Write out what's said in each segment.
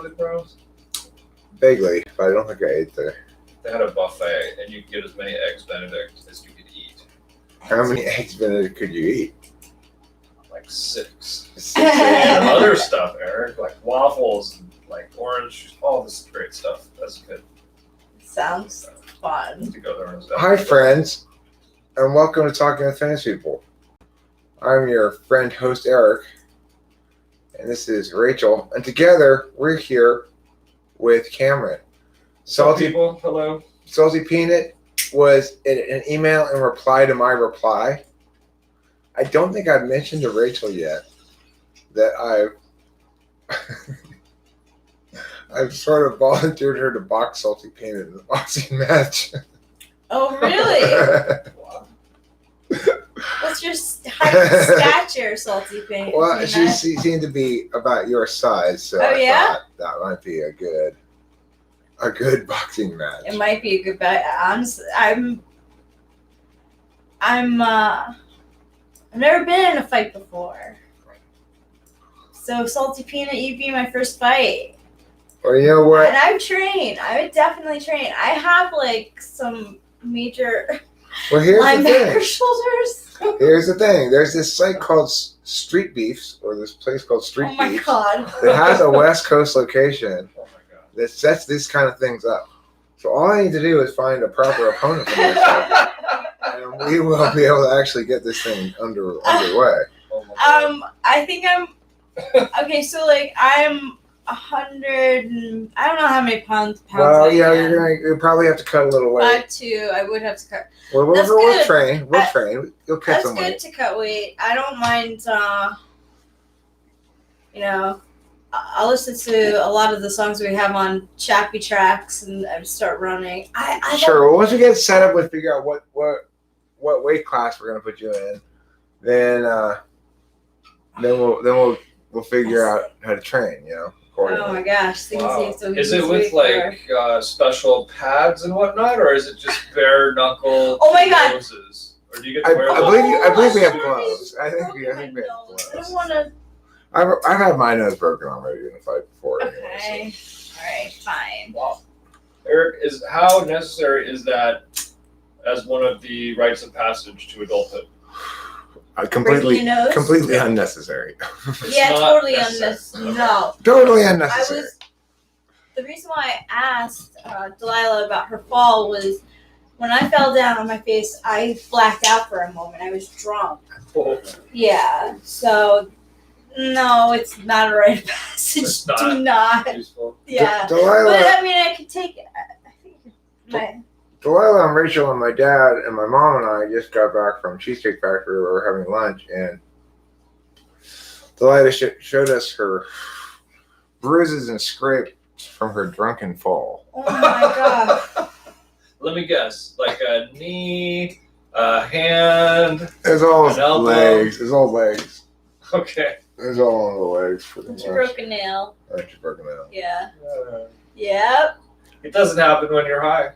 Garlic Bros? Vaguely, but I don't think I ate there. They had a buffet, and you could get as many eggs Benedict as you could eat. How many eggs Benedict could you eat? Like 6. And other stuff, Eric, like waffles and like orange, all this great stuff. That's good. Sounds fun. To go there and Hi, friends, and welcome to Talking with Fantasy People. I'm your friend, host Eric, and this is Rachel, and together we're here with Cameron. Salty people, hello. Salty Peanut was an email in reply to my reply. I don't think I've mentioned to Rachel yet that I've sort of volunteered her to box Salty Peanut in the boxing match. Oh, really? What's your height and stature, Salty Peanut? Well, she seemed to be about your size, so I thought that might be a good boxing match. It might be a good bet. I've never been in a fight before. So, Salty Peanut, you'd be my first fight. Well, you know what? And I've trained. I would definitely train. I have, like, some major linebacker shoulders. Here's the thing. There's this site called Street Beefs, or this place called Street Beefs. Oh, my God. That has a West Coast location that sets these kind of things up. So all I need to do is find a proper opponent for myself. And we will be able to actually get this thing underway. I think I'm okay. So like I'm 100. I don't know how many pounds. Well, yeah, you probably have to cut a little weight. 5'2". I would have to cut. Well, we'll train. We'll train. You'll cut some weight. That's good to cut weight. I don't mind. I'll listen to a lot of the songs we have on Chappy Tracks and I start running. Sure. Well, once we get set up, we'll figure out what weight class we're gonna put you in. Then we'll figure out how to train. Oh my gosh, things seem so easy. Is it with like special pads and whatnot, or is it just bare knuckle? Oh my God. Noses? Or do you get to wear? I believe we have gloves. I think we have gloves. I don't want to. I've had my nose broken already in a fight before. Okay. Anyway, so. All right. Fine. Wow. Eric, how necessary is that as one of the rites of passage to adulthood? Completely unnecessary. Yeah, totally unnecessary. No. Totally unnecessary. The reason why I asked Delilah about her fall was when I fell down on my face, I blacked out for a moment. I was drunk. Oh. Yeah. So, no, it's not a rite of passage. It's not Do not. Useful. Yeah. Delilah, but I mean, I could take it. I think Delilah and Rachel and my dad and my mom and I just got back from Cheesecake Factory. We were having lunch, and Delilah showed us her bruises and scrapes from her drunken fall. Oh my God. Let me guess, like a knee, a hand. It's all an elbow. legs. It's all legs. Okay. It's all on the legs. It's a broken nail. It's a broken nail. Yeah. Yep. It doesn't happen when you're high.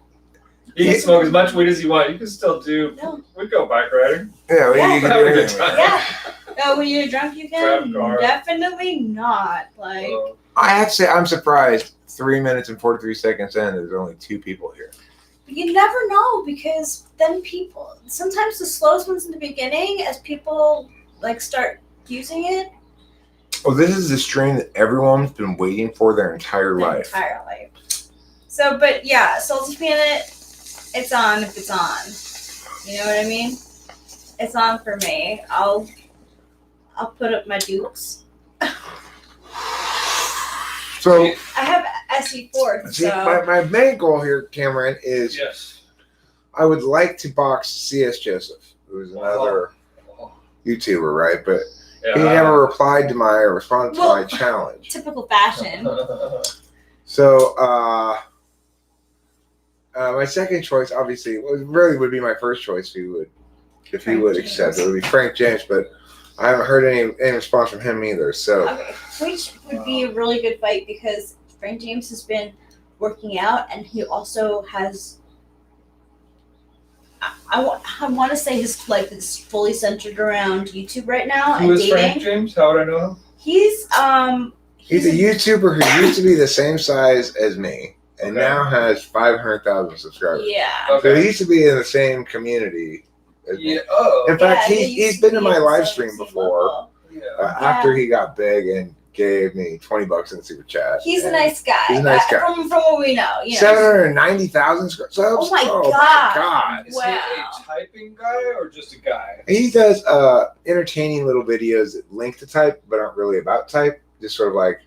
You can smoke as much weed as you want. You can still do. No. We go bike riding. Yeah, you can do have a good time. Yeah. Oh, when you're drunk, you can. Grab a car. Definitely not. Like. I have to say, I'm surprised. 3 minutes and 43 seconds in, there's only 2 people here. You never know, because then sometimes the slowest ones in the beginning, as people like start using it. Oh, this is the stream that everyone's been waiting for their entire life. So, but yeah, Salty Peanut, it's on if it's on. You know what I mean? It's on for me. I'll put up my dukes. So I have SE4. See, my main goal here, Cameron, is yes. I would like to box C.S. Joseph, who's another YouTuber, right? But he never replied to my or responded to my challenge. Typical fashion. So my second choice, obviously, really would be my first choice if he would accept it. It would be Frank James, but I haven't heard any response from him either. So, which would be a really good fight because Frank James has been working out, and he also has. I want to say his life is fully centered around YouTube right now. Who is Frank James? How would I know him? He's a YouTuber who used to be the same size as me and now has 500,000 subscribers. Yeah. So he used to be in the same community as me. Yeah. Oh. In fact, Yeah, he's been to my at the live same stream before level. Yeah. after he got big and gave me $20 in the super chat. He's a And nice guy. He's a nice guy. From what we know, you know. 790,000 subs. Oh my my God. God. Is Wow. he a typing guy or just a guy? He does entertaining little videos that link to type but aren't really about type. Just sort of like,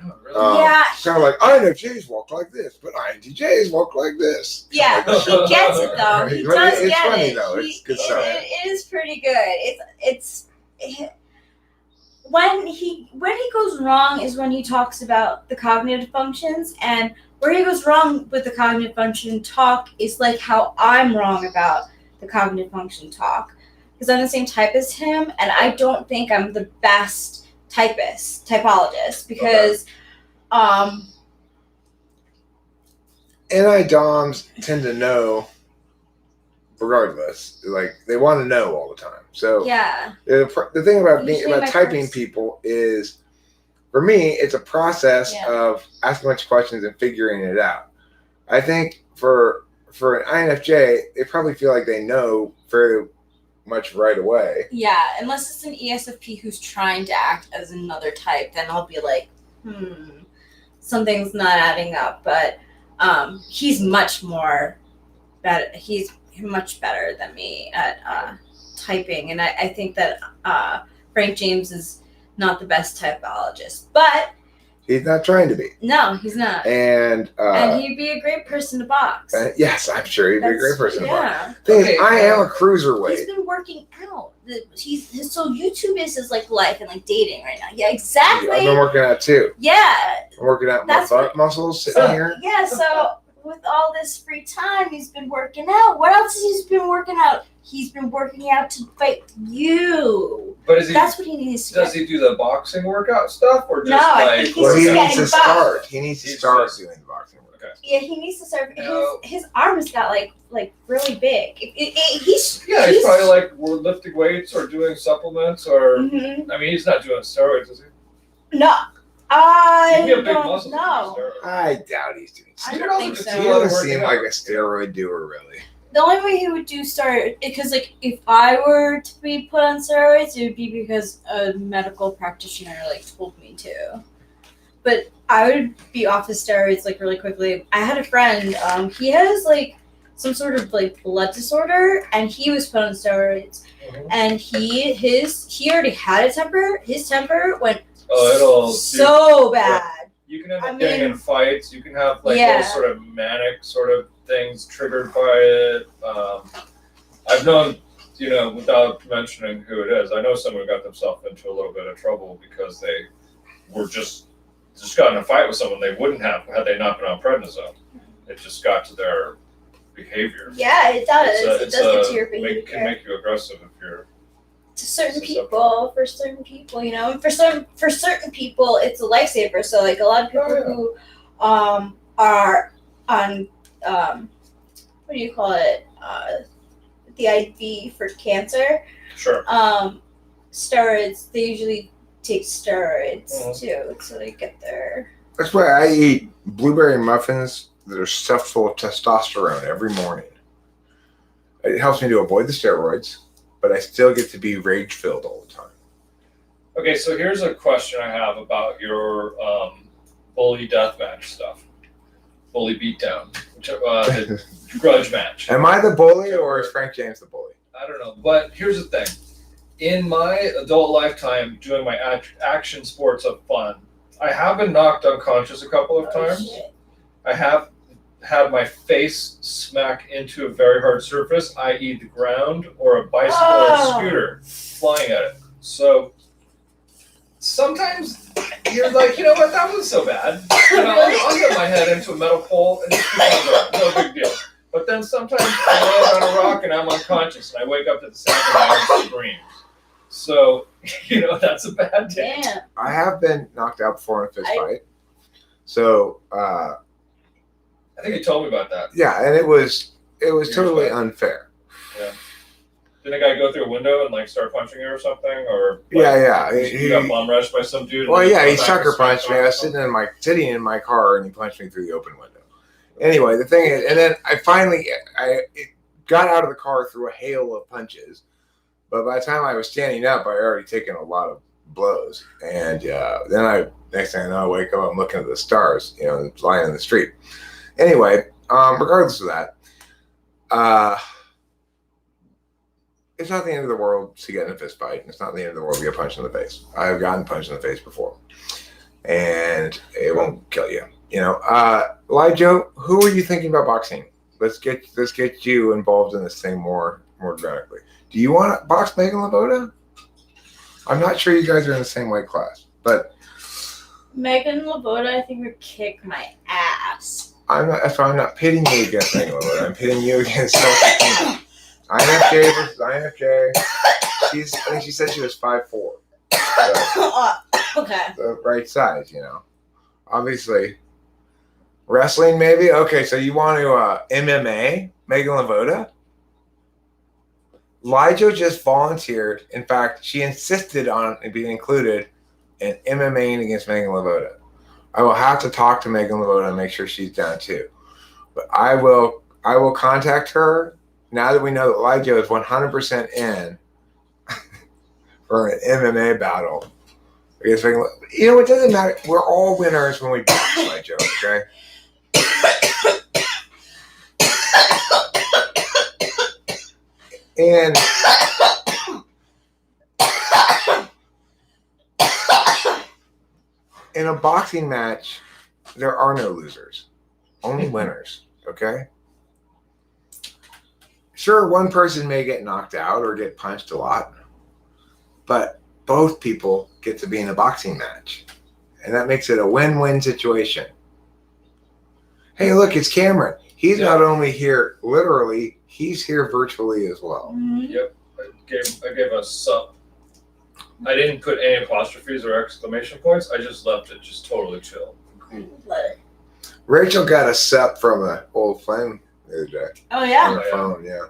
Oh, really? Yeah. kind of like INFJs walk like this, but INTJs walk like this. Yeah, Like he gets it though. He But does it's get funny, it. though. It's good stuff. It is pretty good. It's when he goes wrong is when he talks about the cognitive functions, and where he goes wrong with the cognitive function talk is like how I'm wrong about the cognitive function talk, because I'm the same type as him, and I don't think I'm the best typologist because Anti-DOMs tend to know regardless. Like, they want to know all the time. So yeah. the thing about Usually my typing first- people is, for me, it's a process Yeah. of asking a bunch of questions and figuring it out. I think for an INFJ, they probably feel like they know very much right away. Yeah, unless it's an ESFP who's trying to act as another type, then I'll be like, something's not adding up. But he's much more better. He's much better than me at typing, and I think that Frank James is not the best typologist, but He's not trying to be. no, he's not. And He'd be a great person to box. yes, I'm sure he'd be a great person to buy. Yeah. Thing Okay, is, I am a He's cruiserweight. been working out. So YouTube is his like life and like dating right now. Yeah, exactly. I've been working out too. Yeah. I'm working out my That's butt what- muscles sitting here. Yeah, so with all this free time, he's been working out. What else has he been working out? He's been working out to fight you. But is he? That's what he needs to Does do. he do the boxing workout stuff or just No, I like? think he's Well, he just needs to getting start. He needs to He's start just- doing the boxing work. Okay. Yeah, he needs to start. No. His arm has got like really big. He's Yeah, he's probably like we're lifting weights or doing supplements or. Mhm. I mean, he's not doing steroids, is he? No, You I can get big don't muscles. know. with steroids. I doubt he's doing I steroids. don't think so. He doesn't seem like a steroid doer, really. The only way he would do steroids, because like if I were to be put on steroids, it would be because a medical practitioner like told me to. But I would be off the steroids like really quickly. I had a friend, he has like some sort of like blood disorder, and he was put on steroids. Mhm. And he already had a temper. His temper went Oh, it'll. so bad. You can end up I getting mean- in fights. You can have like Yeah. those sort of manic sort of things triggered by it. I've known, without mentioning who it is, I know someone who got themselves into a little bit of trouble because they were just got in a fight with someone they wouldn't have had they not been on prednisone. It just got to their behavior. Yeah, it does. It's It does get to your behavior. Can make you aggressive if you're. To certain Susceptible. people, for certain people, and for certain people, it's a lifesaver. So like a lot of people Oh, yeah. who are on what do you call it? The IV for cancer, Sure. steroids. They usually take steroids Mhm. too, so they get their. That's why I eat blueberry muffins that are stuffed full of testosterone every morning. It helps me to avoid the steroids, but I still get to be rage-filled all the time. Okay, so here's a question I have about your bully deathmatch stuff. Bully beatdown. The grudge match. Am I the bully or is Frank James the bully? I don't know. But here's the thing. In my adult lifetime, doing my action sports of fun, I have been knocked unconscious a couple of times. Shit. I have had my face smack into a very hard surface, i.e. the ground, or a bicycle or a scooter flying at it. So sometimes you're like, you know what, that wasn't so bad. I'll get my head into a metal pole and just keep on going. No big deal. But then sometimes I land on a rock and I'm unconscious and I wake up to the sound of my own screams. So, that's a bad day. Damn. I have been knocked out before in a fist fight. So, I think you told me about that. yeah, and it was Here's totally what- unfair. Yeah. Didn't a guy go through a window and like start punching you or something? Or Yeah. you got bomb rushed by some dude. Well, and yeah, you he go back sucker and smack punched me. on I or was sitting in my car, and he punched me through the open window. Anyway, the thing is, and then I finally got out of the car through a hail of punches. But by the time I was standing up, I had already taken a lot of blows. And then next thing I know, I wake up, I'm looking at the stars, lying in the street. Anyway, regardless of that, it's not the end of the world to get in a fist fight. It's not the end of the world to get punched in the face. I've gotten punched in the face before. And it won't kill you. Elijah, who are you thinking about boxing? Let's get you involved in this thing more dramatically. Do you want to box Megan Lavoda? I'm not sure you guys are in the same weight class, but Megan Lavoda, I think, would kick my ass. That's why I'm not pitting you against Megan Lavoda. I'm pitting you against Sophie. INFJ versus INFJ. I think she said she was 5'4". Okay. The right size, Obviously. Wrestling, maybe? Okay, so you want to MMA Megan Lavoda? Elijah just volunteered. In fact, she insisted on being included in MMAing against Megan Lavoda. I will have to talk to Megan Lavoda and make sure she's down too. But I will contact her now that we know that Elijah is 100% in for an MMA battle. It doesn't matter. We're all winners when we beat Elijah, okay? And in a boxing match, there are no losers, only winners, okay? Sure, one person may get knocked out or get punched a lot, but both people get to be in a boxing match, and that makes it a win-win situation. Hey, look, it's Cameron. He's not only here literally, he's here virtually as well. Mm-hmm. Yep. I gave a sup. I didn't put any apostrophes or exclamation points. I just left it just totally chill. Cool. Rachel got a sup from an old friend the other day. Oh, yeah? On the phone, yeah.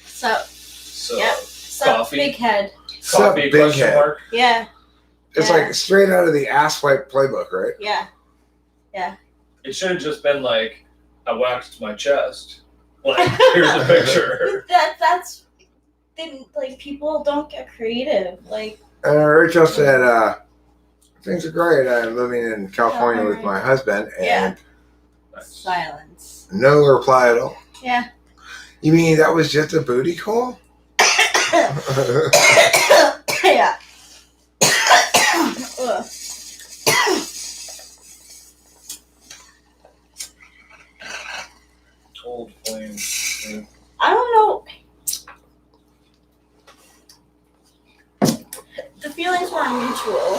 So, yep. coffee. Big head. Sup, Coffee, big question head. mark. Yeah. It's Yeah. like straight out of the asswipe playbook, right? Yeah. It should have just been like, I waxed my chest. Like, here's a picture. That's people don't get creative. Like, Rachel said, things are great. I'm living in California with my husband, and silence. no reply at all. Yeah. You mean that was just a booty call? Yeah. Ugh. Old flame. Yeah. I don't know. The feelings were mutual.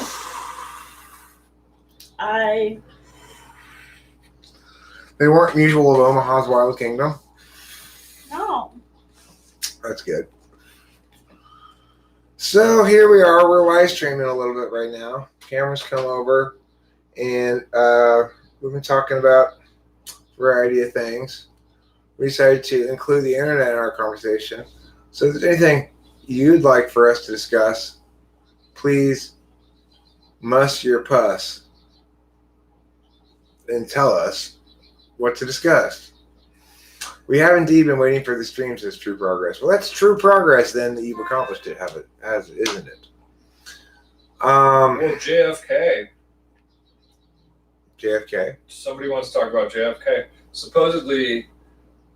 They weren't mutual of Omaha's Wild Kingdom. No. That's good. So here we are. We're live streaming a little bit right now. Cameron's come over, and we've been talking about a variety of things. We decided to include the internet in our conversation. So if there's anything you'd like for us to discuss, please muss your puss and tell us what to discuss. We have indeed been waiting for the streams as true progress. Well, that's true progress then that you've accomplished it, isn't it? Well, JFK. JFK. Somebody wants to talk about JFK. Supposedly,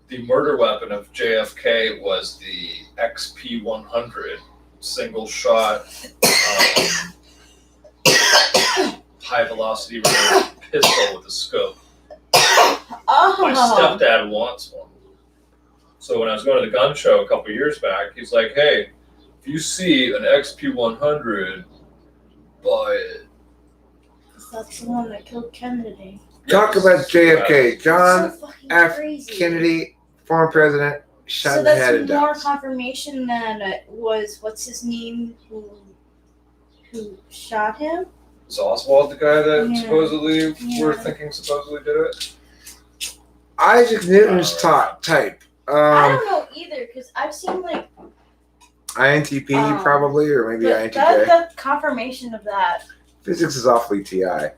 the murder weapon of JFK was the XP-100 single shot high velocity pistol with a scope. Oh. My stepdad wants one. So when I was going to the gun show a couple years back, he's like, "Hey, if you see an XP-100, buy it." That's the one that killed Kennedy. Talk about JFK. John So fucking F. crazy. Kennedy, former president, shot So in the head that's in more Dallas. confirmation than it was. What's his name? Who shot him? Is Oswald the guy that Yeah. supposedly we're Yeah. thinking supposedly did it? Isaac Newton's type. I don't know either, because I've seen INTP probably, or maybe But INTJ. the confirmation of that. Physics is awfully TI.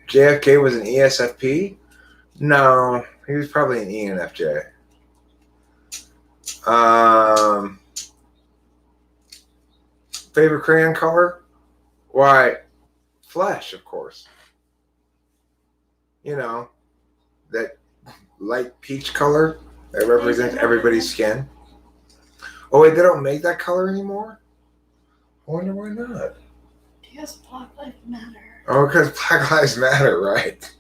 JFK was an ESFP? No, he was probably an ENFJ. Favorite crayon color? Why, flesh, of course. You know, that light peach color that represents everybody's skin. Oh, wait, they don't make that color anymore? I wonder why not. Because Black Lives Matter. Oh, because Black Lives Matter, right?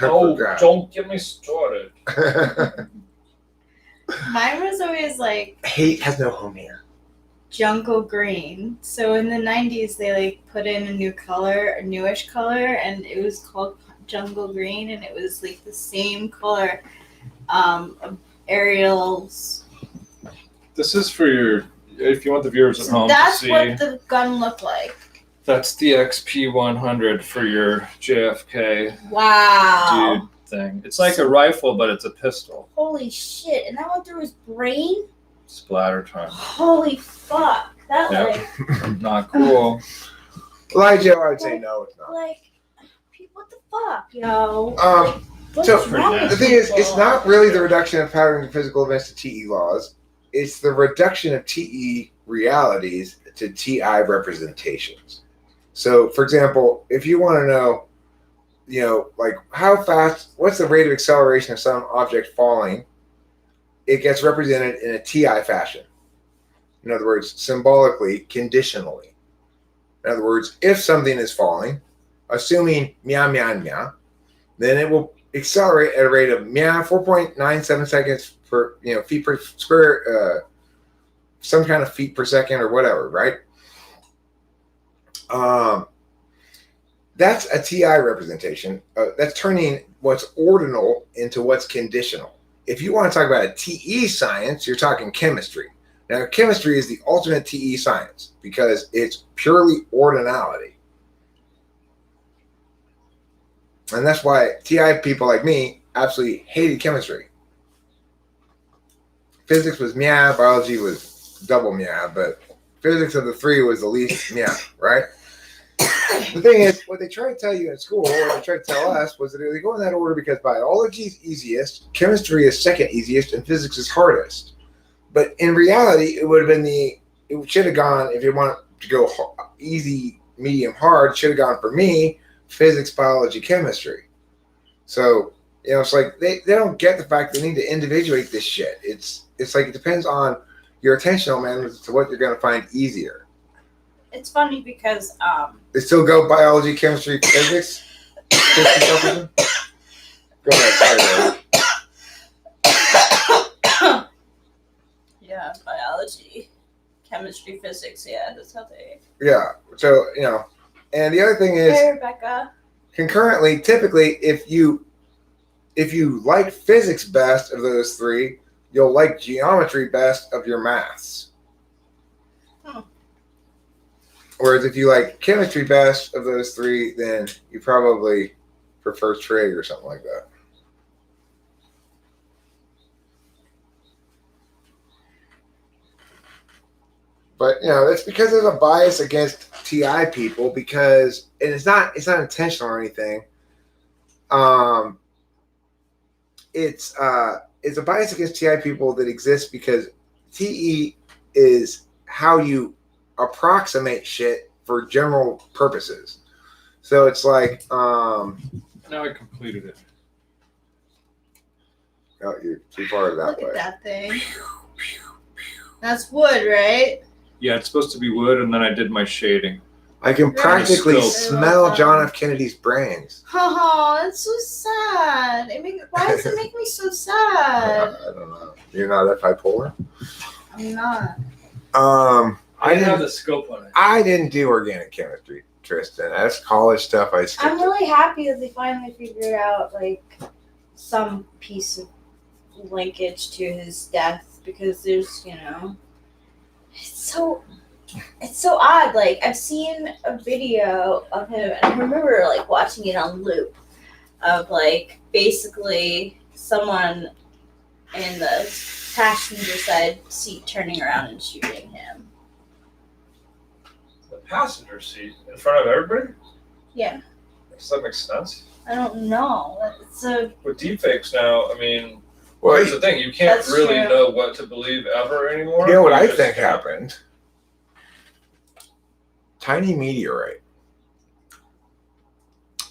Oh, don't get me started. Mine was always like Hate has no home here. jungle green. So in the 90s, they like put in a new color, a newish color, and it was called jungle green, and it was like the same color of Ariel's. This is for your, if you want the viewers at home That's to see. what the gun looked like. That's the XP100 for your JFK Wow. dude thing. It's like a rifle, but it's a pistol. Holy shit. And that went through his brain? Splatter time. Holy fuck. That Yep. Not cool. Elijah, I would say no, it's not. like, what the fuck, yo? What's so wrong with the thing is, people? it's not really the reduction of pattern and physical events to TE laws. It's the reduction of TE realities to TI representations. So, for example, if you want to know, like how fast, what's the rate of acceleration of some object falling, it gets represented in a TI fashion. In other words, symbolically, conditionally. In other words, if something is falling, assuming meow, meow, meow, then it will accelerate at a rate of meow 4.97 seconds per, feet per square, some kind of feet per second or whatever, right? That's a TI representation. That's turning what's ordinal into what's conditional. If you want to talk about a TE science, you're talking chemistry. Now, chemistry is the ultimate TE science because it's purely ordinality. And that's why TI people like me absolutely hated chemistry. Physics was meow, biology was double meow, but physics of the three was the least meow, right? The thing is, what they try to tell you in school, what they try to tell us, was that they go in that order because biology is easiest, chemistry is second easiest, and physics is hardest. But in reality, it would have been it should have gone, if you want to go easy, medium, hard, it should have gone for me, physics, biology, chemistry. So, it's like they don't get the fact they need to individuate this shit. It's like it depends on your attentional management as to what you're going to find easier. It's funny because They still go biology, chemistry, physics. Go ahead, sorry. yeah, biology, chemistry, physics, yeah, that's how they. Yeah. So and the other thing is, Hey, Rebecca. concurrently, typically, if you like physics best of those three, you'll like geometry best of your maths. Whereas if you like chemistry best of those three, then you probably prefer trig or something like that. But it's because there's a bias against TI people and it's not intentional or anything. It's a bias against TI people that exists because TE is how you approximate shit for general purposes. So it's like Now I completed it. Oh, you're too far that Look way. at that thing. That's wood, right? Yeah, it's supposed to be wood, and then I did my shading. I can practically Scope. smell John F. Kennedy's brains. Oh, that's so sad. Why does it make me so sad? I don't know. You're not that bipolar? I'm not. I didn't have the scope on it. I didn't do organic chemistry, Tristan. That's college stuff I skipped. I'm really happy that they finally figured out some piece of linkage to his death because there's it's so odd. I've seen a video of him and I remember watching it on loop of basically someone in the passenger side seat turning around and shooting him. The passenger seat in front of everybody? Yeah. Does that make sense? I don't know. It's a With deepfakes now, I mean, Well, here's the thing: you can't That's really true. know what to believe ever anymore. you know what You I just think can't. happened? Tiny meteorite.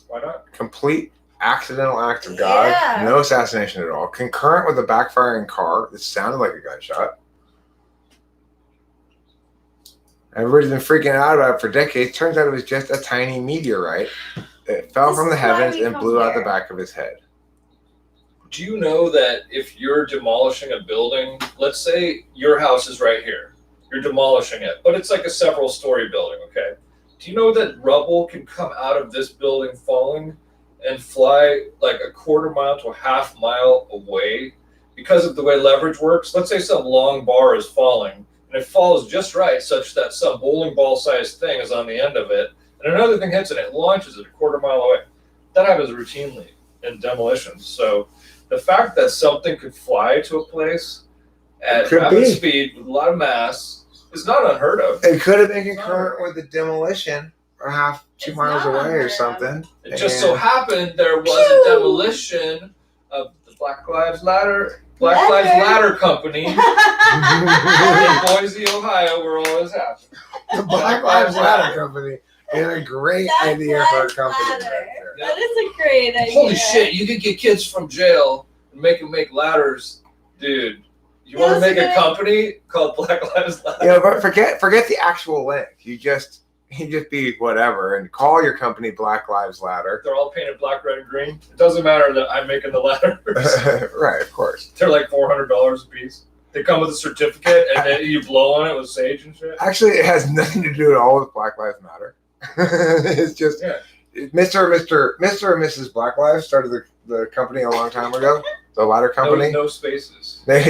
Why not? Complete accidental act of God. Yeah. No assassination at all. Concurrent with a backfiring car that sounded like a gunshot. Everybody's been freaking out about it for decades. Turns out it was just a tiny meteorite. It fell This from the is why heavens we and come blew out the here. back of his head. Do you know that if you're demolishing a building, let's say your house is right here, you're demolishing it, but it's like a several story building, okay? Do you know that rubble can come out of this building falling and fly like a quarter mile to a half mile away because of the way leverage works? Let's say some long bar is falling and it falls just right such that some bowling ball sized thing is on the end of it and another thing hits it and it launches it a quarter mile away. That happens routinely in demolitions. So the fact that something could fly to a place at Could rapid be. speed with a lot of mass is not unheard of. It could have been concurrent with the demolition or half 2 It's miles not away or unheard of. something. It just so And- happened there was Pew! a demolition of the Black Lives Ladder Company in Boise, Ohio, where all this happened. The Black Lives Matter company is a great Black idea for a Lives company. Matter. Right there. That is a great idea. Holy shit, you could get kids from jail and make them make ladders. Dude, you want to That's make a good. company called Black Lives Ladder? Yeah, but forget the actual link. You just be whatever and call your company Black Lives Ladder. They're all painted black, red, and green. It doesn't matter that I'm making the ladders. Right, of course. They're like $400 a piece. They come with a certificate and then you blow on it with sage and shit. Actually, it has nothing to do at all with Black Lives Matter. It's just Yeah. Mr. and Mrs. Black Lives started the company a long time ago. The ladder company. No spaces. There's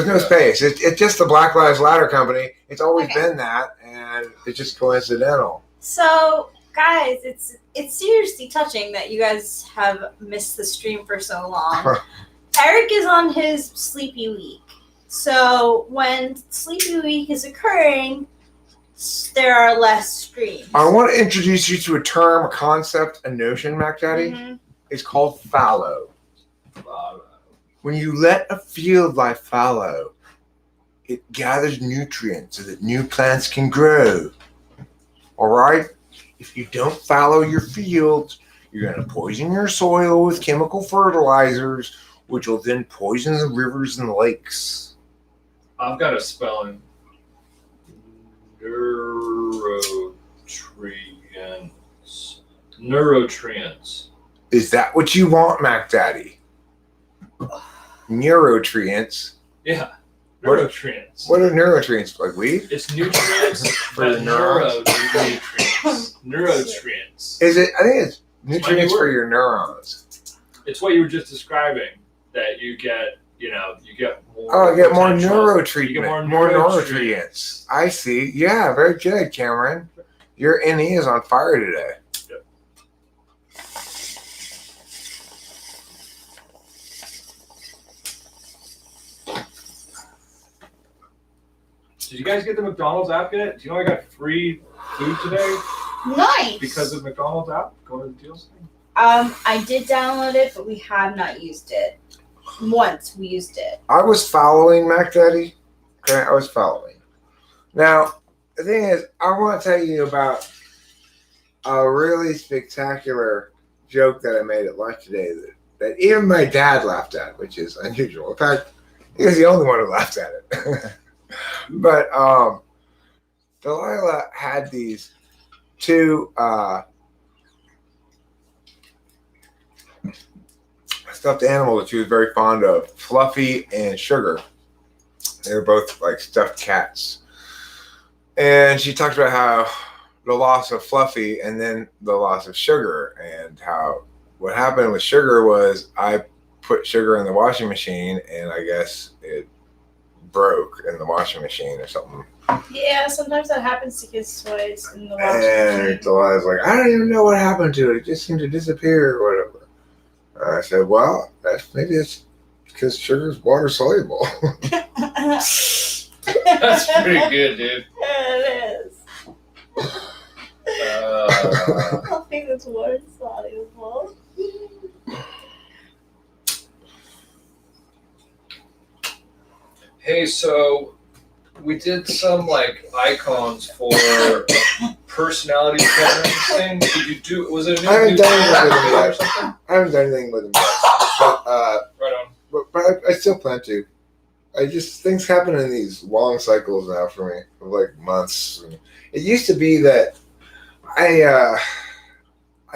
no Yeah. space. It's just the Black Lives Ladder company. It's always Okay. been that, and it's just coincidental. So, guys, it's seriously touching that you guys have missed the stream for so long. Eric is on his sleepy week. So, when sleepy week is occurring, there are less streams. I want to introduce you to a term, a concept, a notion, Mac Daddy. Mhm. It's called fallow. When you let a field lie fallow, it gathers nutrients so that new plants can grow. All right? If you don't fallow your fields, you're going to poison your soil with chemical fertilizers, which will then poison the rivers and the lakes. I've got a spelling. Neurotrients. Is that what you want, Mac Daddy? Neurotrients. Yeah. What- Neurotrients. What are neurotrients? Like weed? It's nutrients For the but neurons? neuronutrients. Neurotrients. Is it? I think it's my nutrients new for word. your neurons. It's what you were just describing. That you get more. Oh, I get more potential. neurotreatment. You get More neuronutrients. neurotrients. I see. Yeah, very good, Cameron. Your NE is on fire today. Did you guys get the McDonald's app yet? Do you know I got free food today Nice. because of McDonald's app? Going to the deals thing. I did download it, but we have not used it. Once we used it. I was following Mac Daddy. Okay, I was following. Now, the thing is, I want to tell you about a really spectacular joke that I made at lunch today that even my dad laughed at, which is unusual. In fact, he was the only one who laughed at it. But Delilah had these two stuffed animals that she was very fond of, Fluffy and Sugar. They were both like stuffed cats. And she talked about how the loss of Fluffy and then the loss of Sugar, and how what happened with Sugar was I put Sugar in the washing machine and I guess it broke in the washing machine or something. Yeah, sometimes that happens to kids' toys in the washing And machine. Delilah's like, I don't even know what happened to it. It just seemed to disappear or whatever. I said, well, maybe it's Because sugar's water soluble. That's That's pretty good, dude. It is. I think it's water soluble. Hey, so we did some like icons for personality pattern thing. Did you do? Was it a new I haven't done anything with them or yet. something? I haven't done anything with them yet. But, Right on. but I still plan to. Things happen in these long cycles now for me, of like months. It used to be that I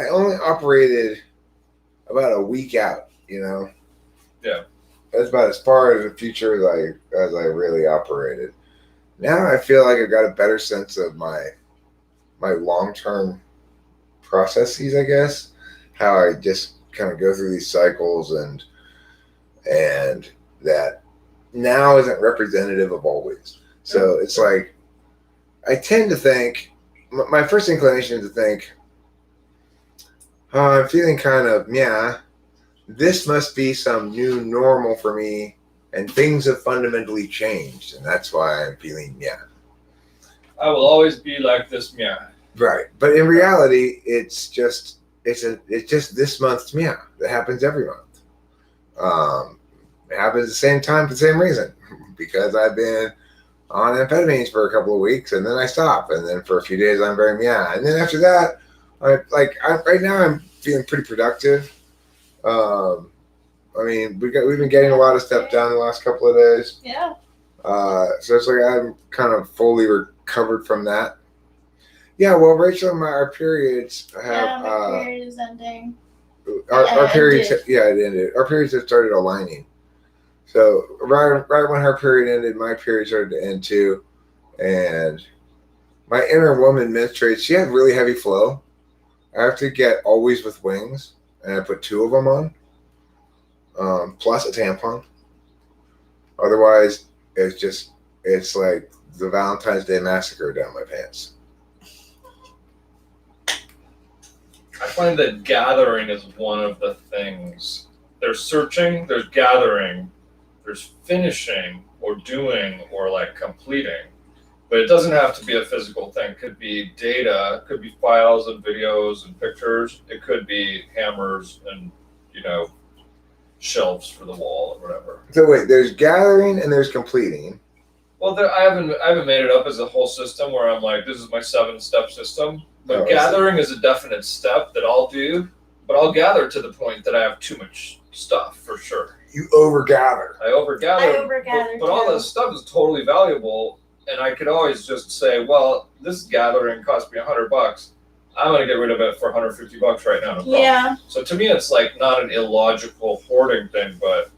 only operated about a week out, Yeah. That's about as far as the future as I really operated. Now I feel like I've got a better sense of my long-term processes, I guess. How I just kind of go through these cycles and that now isn't representative of always. So it's like I tend to think my first inclination is to think, I'm feeling kind of this must be some new normal for me, and things have fundamentally changed, and that's why I'm feeling I will always be like this, right. But in reality, it's just this month's that happens every month. It happens at the same time for the same reason, because I've been on amphetamines for a couple of weeks, and then I stop, and then for a few days I'm very and then after that, right now I'm feeling pretty productive. I mean, we've been getting a lot of stuff done the last couple of days. Yeah. So it's like I'm kind of fully recovered from that. Yeah, well, Rachel and our periods have. My period is ending. Our periods, ended. it ended. Our periods have started aligning. So right when her period ended, my period started to end too, and my inner woman menstruates. She had really heavy flow. I have to get Always with Wings, and I put 2 of them on, plus a tampon. Otherwise, it's like the Valentine's Day massacre down my pants. I find that gathering is one of the things. There's searching, there's gathering, there's finishing or doing or like completing. But it doesn't have to be a physical thing. It could be data, it could be files and videos and pictures. It could be hammers and, shelves for the wall or whatever. So wait, there's gathering and there's completing. Well, I haven't made it up as a whole system where I'm like, this is my 7-step system. But gathering is a definite step that I'll do, but I'll gather to the point that I have too much stuff for sure. You overgather. I overgather. But all this stuff is totally valuable, and I could always just say, well, this gathering cost me $100. I'm gonna get rid of it for $150 right now. No problem. Yeah. So to me, it's like not an illogical hoarding thing, but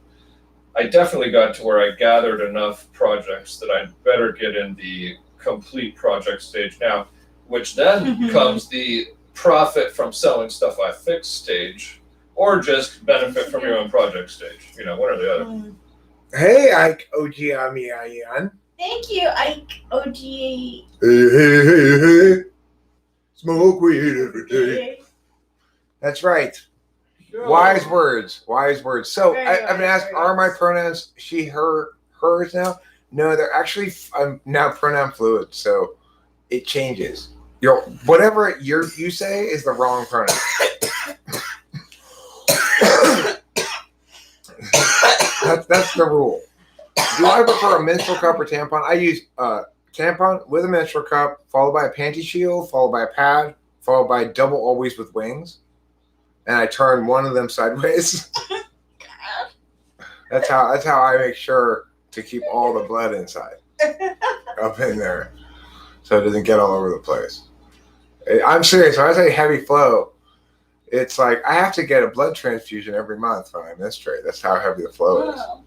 I definitely got to where I gathered enough projects that I'd better get in the complete project stage now, which then becomes the profit from selling stuff I fix stage, or just benefit from your own project stage. One or the other. Hey, Ike Ojiamiyan. Thank you, Ike OG. Hey. Smoke weed every day. That's right. Sure. Wise words. So Very I've been wise asked, are my words. pronouns she, her, hers now? No, they're actually, I'm now pronoun fluid, so it changes. Whatever you say is the wrong pronoun. That's the rule. Do I prefer a menstrual cup or tampon? I use tampon with a menstrual cup, followed by a panty shield, followed by a pad, followed by double Always with Wings, and I turn one of them sideways. That's how I make sure to keep all the blood inside, up in there, so it doesn't get all over the place. I'm serious. When I say heavy flow, it's like I have to get a blood transfusion every month when I menstruate. That's how heavy the flow is. Wow.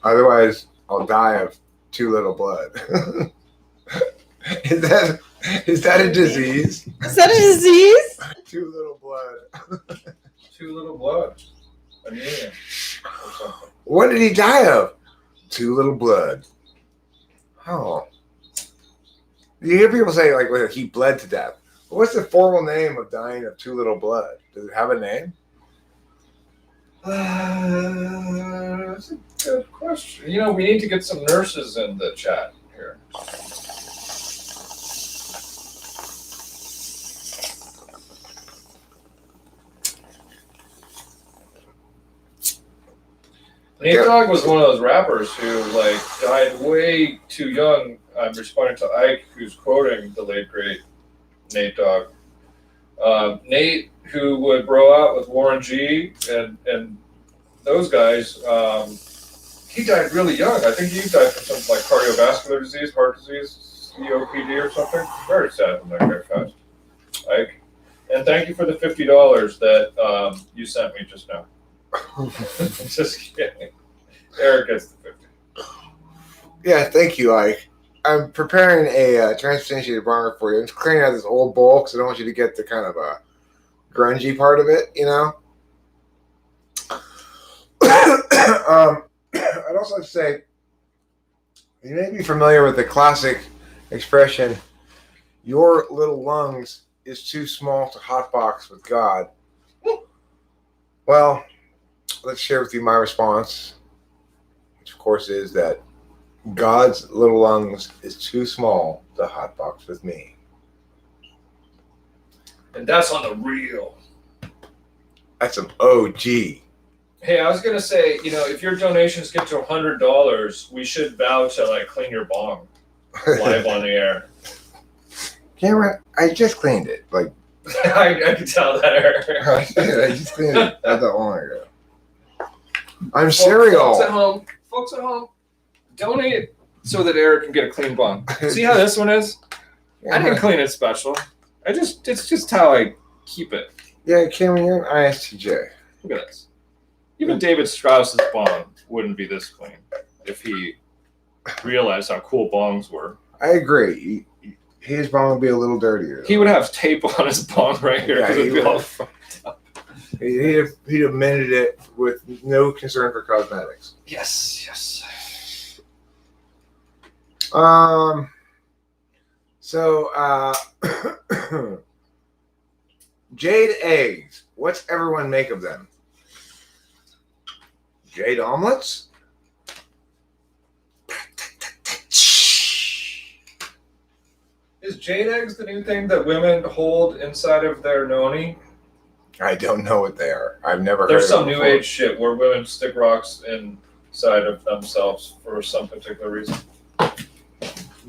Otherwise, I'll die of too little blood. Is that a disease? Is that a disease? Too little blood. Too little blood. Anemia or something. What did he die of? Too little blood. Oh. You hear people say, like, well, he bled to death. What's the formal name of dying of too little blood? Does it have a name? That's a good question. You know, we need to get some nurses in the chat here. Nate Dogg was one of those rappers who like died way too young. I'm responding to Ike, who's quoting the late great Nate Dogg. Nate, who would bro out with Warren G and those guys, he died really young. I think he died from some like cardiovascular disease, heart disease, COPD or something. Very sad when that guy passed. Ike, and thank you for the $50 that you sent me just now. Just kidding. Eric gets the 50. Yeah, thank you, Ike. I'm preparing a transubstantiated banger for you. I'm just cleaning out this old bowl because I don't want you to get the kind of grungy part of it, you know? I'd also like to say, you may be familiar with the classic expression, your little lungs is too small to hotbox with God. Well, let's share with you my response, which of course is that God's little lungs is too small to hotbox with me. And that's on the real. That's some OG. Hey, I was gonna say, you know, if your donations get to $100, we should vow to like clean your bong live on the air. Camera, I just cleaned it. Like I can tell that, Eric. I just cleaned it not that long ago. I'm cereal. Folks at home, donate so that Eric can get a clean bong. See how this one is? I didn't clean it special. It's just how I keep it. Yeah, Cameron, you're an ISTJ. Look at this. Even David Strauss's bong wouldn't be this clean if he realized how cool bongs were. I agree. His bong would be a little dirtier. He would have tape on his bong right here because it'd be all fucked up. He'd have minted it with no concern for cosmetics. Yes. So, jade eggs. What's everyone make of them? Jade omelets? Is jade eggs the new thing that women hold inside of their noni? I don't know what they are. I've never heard There's of some them new before. age shit where women stick rocks inside of themselves for some particular reason.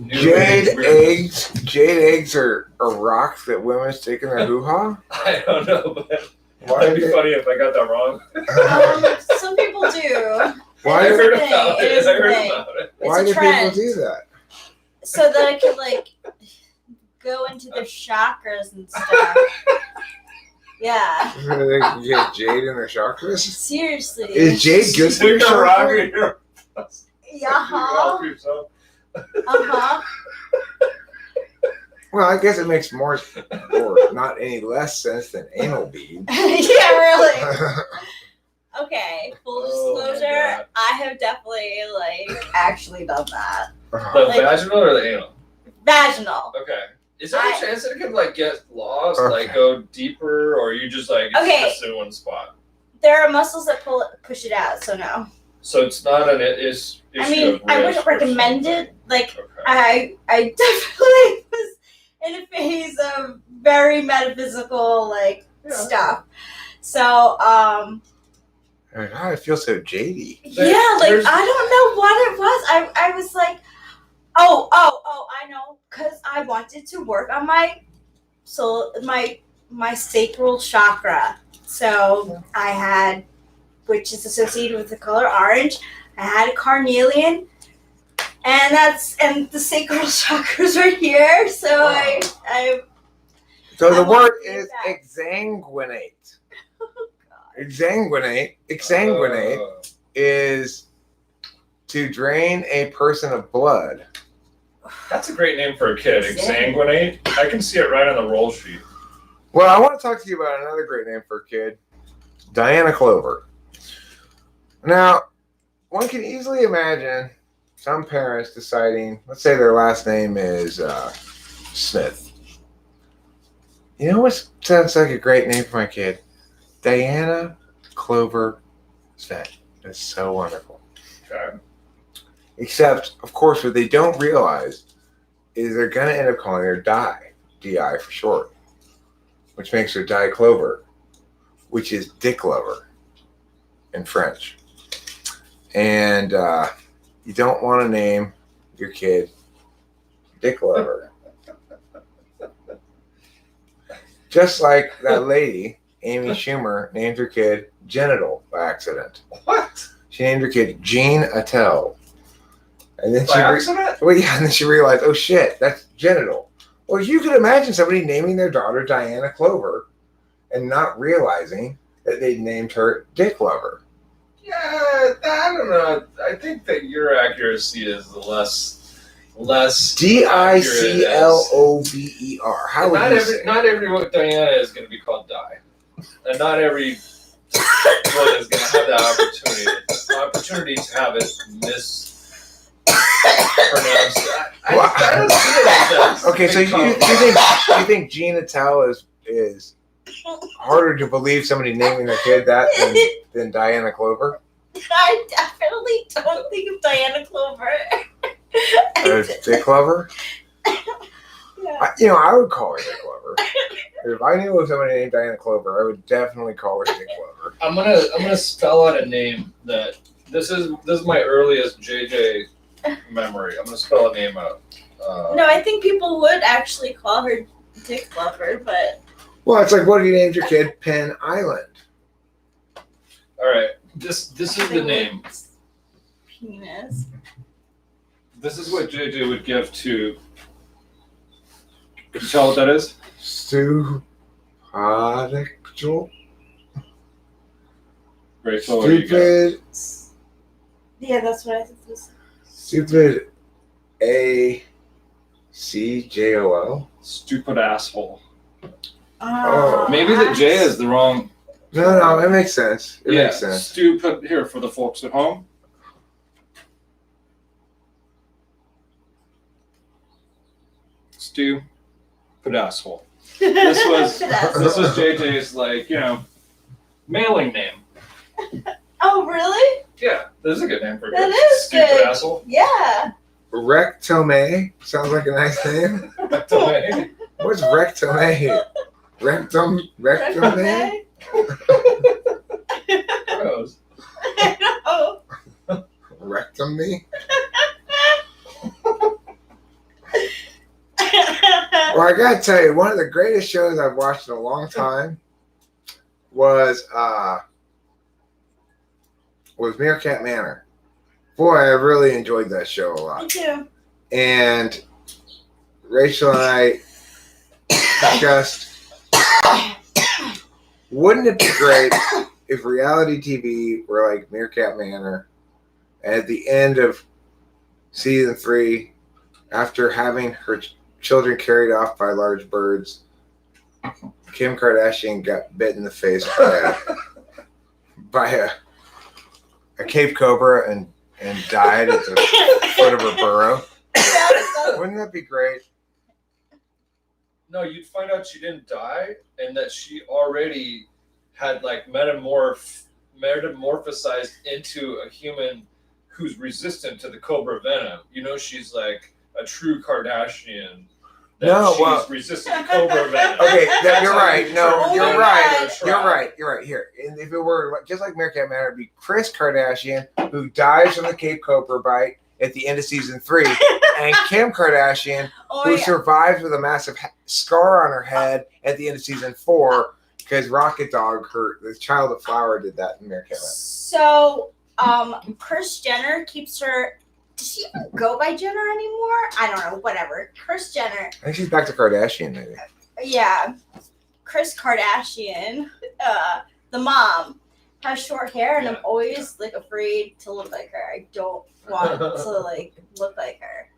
Jade eggs are rocks that women stick in their hoo-ha? I don't know, but Why it'd do be they- funny if I got that wrong. Some people do. Why I do- heard It about is it. I a heard thing. about it. Why a do trend. people do that? So that I could like go into their chakras and stuff. Yeah. They can get jade in their chakras? Seriously. Is jade good for Stick your a rock chakra? in your Yeah. Uh-huh. yourself. Uh-huh. Well, I guess it makes more or not any less sense than anal beads. Yeah, really. Okay, full Oh my disclosure, God. I have definitely like actually done that. The Like- vaginal or the anal? Vaginal. Okay. Is there a chance that it could like get lost, Okay. like go deeper, or you just like it's Okay. just in one spot? There are muscles that push it out, so no. So it's not an issue. I mean, of I risk wouldn't or recommend something. it. Like, Okay. I definitely was in a phase of very metaphysical like Yeah. stuff. So, I feel so jady. yeah, like There's- I don't know what it was. I was like, oh, I know, because I wanted to work on my sacral chakra. So I had, which is associated with the color orange. I had a carnelian, and the sacral chakra's right here. So Wow. I So the I want word to do is that. exsanguinate. Exsanguinate is to drain a person of blood. That's a great name for a kid. Exsanguinate. I can see it right on the roll sheet. Well, I want to talk to you about another great name for a kid, Diana Clover. Now, one can easily imagine some parents deciding, let's say their last name is Smith. You know what sounds like a great name for my kid? Diana Clover Sven. That's so wonderful. Okay. Except, of course, what they don't realize is they're going to end up calling her Di, D-I for short, which makes her Di Clover, which is dick lover in French. And you don't want to name your kid Dick Lover. Just like that lady, Amy Schumer, named her kid Genital by accident. What? She named her kid Jean Attell. And then By accident? and then she realized, oh shit, that's genital. Well, you could imagine somebody naming their daughter Diana Clover and not realizing that they named her Dick Lover. Yeah, I don't know. I think that your accuracy is less Diclover. How would you say? Not everyone Diana is going to be called Di, and not every one is going to have that opportunity to have it mispronounced. I don't see it as that. Okay, so you think Jean Attell is harder to believe somebody naming their kid that than Diana Clover? I definitely don't think of Diana Clover. Dick Clover? Yeah. I would call her Dick Clover. If I knew of somebody named Diana Clover, I would definitely call her Dick Clover. I'm gonna spell out a name that this is my earliest JJ memory. I'm gonna spell a name out. No, I think people would actually call her Dick Clover, but Well, it's like, what if you named your kid Penn Island? All right, this is the name. Penis. This is what JJ would give to. Can you tell what that is? Ssuartscire? Rachel, what do you got? Stupid. Yeah, that's what I think this. Stupid. ACJOL? Stupid asshole. Oh. Maybe the J is the wrong. No, it makes sense. It Yeah, makes sense. stupid. Here for the folks at home. Stupid asshole. This was JJ's mailing name. Oh, really? Yeah, this is a good name for That it. is Stupid good. asshole. Yeah. Rectome sounds like a nice name. What's rectome? Rectome? Gross. I know. Rectome? Well, I gotta tell you, one of the greatest shows I've watched in a long time was Meerkat Manor. Boy, I really enjoyed that show a Me lot. too. And Rachel and I discussed, wouldn't it be great if reality TV were like Meerkat Manor, and at the end of season 3, after having her children carried off by large birds, Kim Kardashian got bit in the face by a Cape Cobra and died at the foot of her burrow. Wouldn't that be great? No, you'd find out she didn't die and that she already had metamorphosized into a human who's resistant to the cobra venom. She's like a true Kardashian. She's resistant to cobra venom. Okay, you're right. No, Oh you're my right. God. You're right. Here, and if it were just like Meerkat Manor, it'd be Kris Kardashian who dies from the Cape Cobra bite at the end of season 3, and Kim Kardashian who survives with a massive scar on her head at the end of season 4 because Rocket Dog, the child of Flower, did that in Meerkat Manor. So, Kris Jenner keeps her. Does she even go by Jenner anymore? I don't know. Whatever. Kris Jenner. I think she's back to Kardashian, maybe. Yeah. Kris Kardashian, the mom, has short hair, and I'm always afraid to look like her. I don't want to look like her.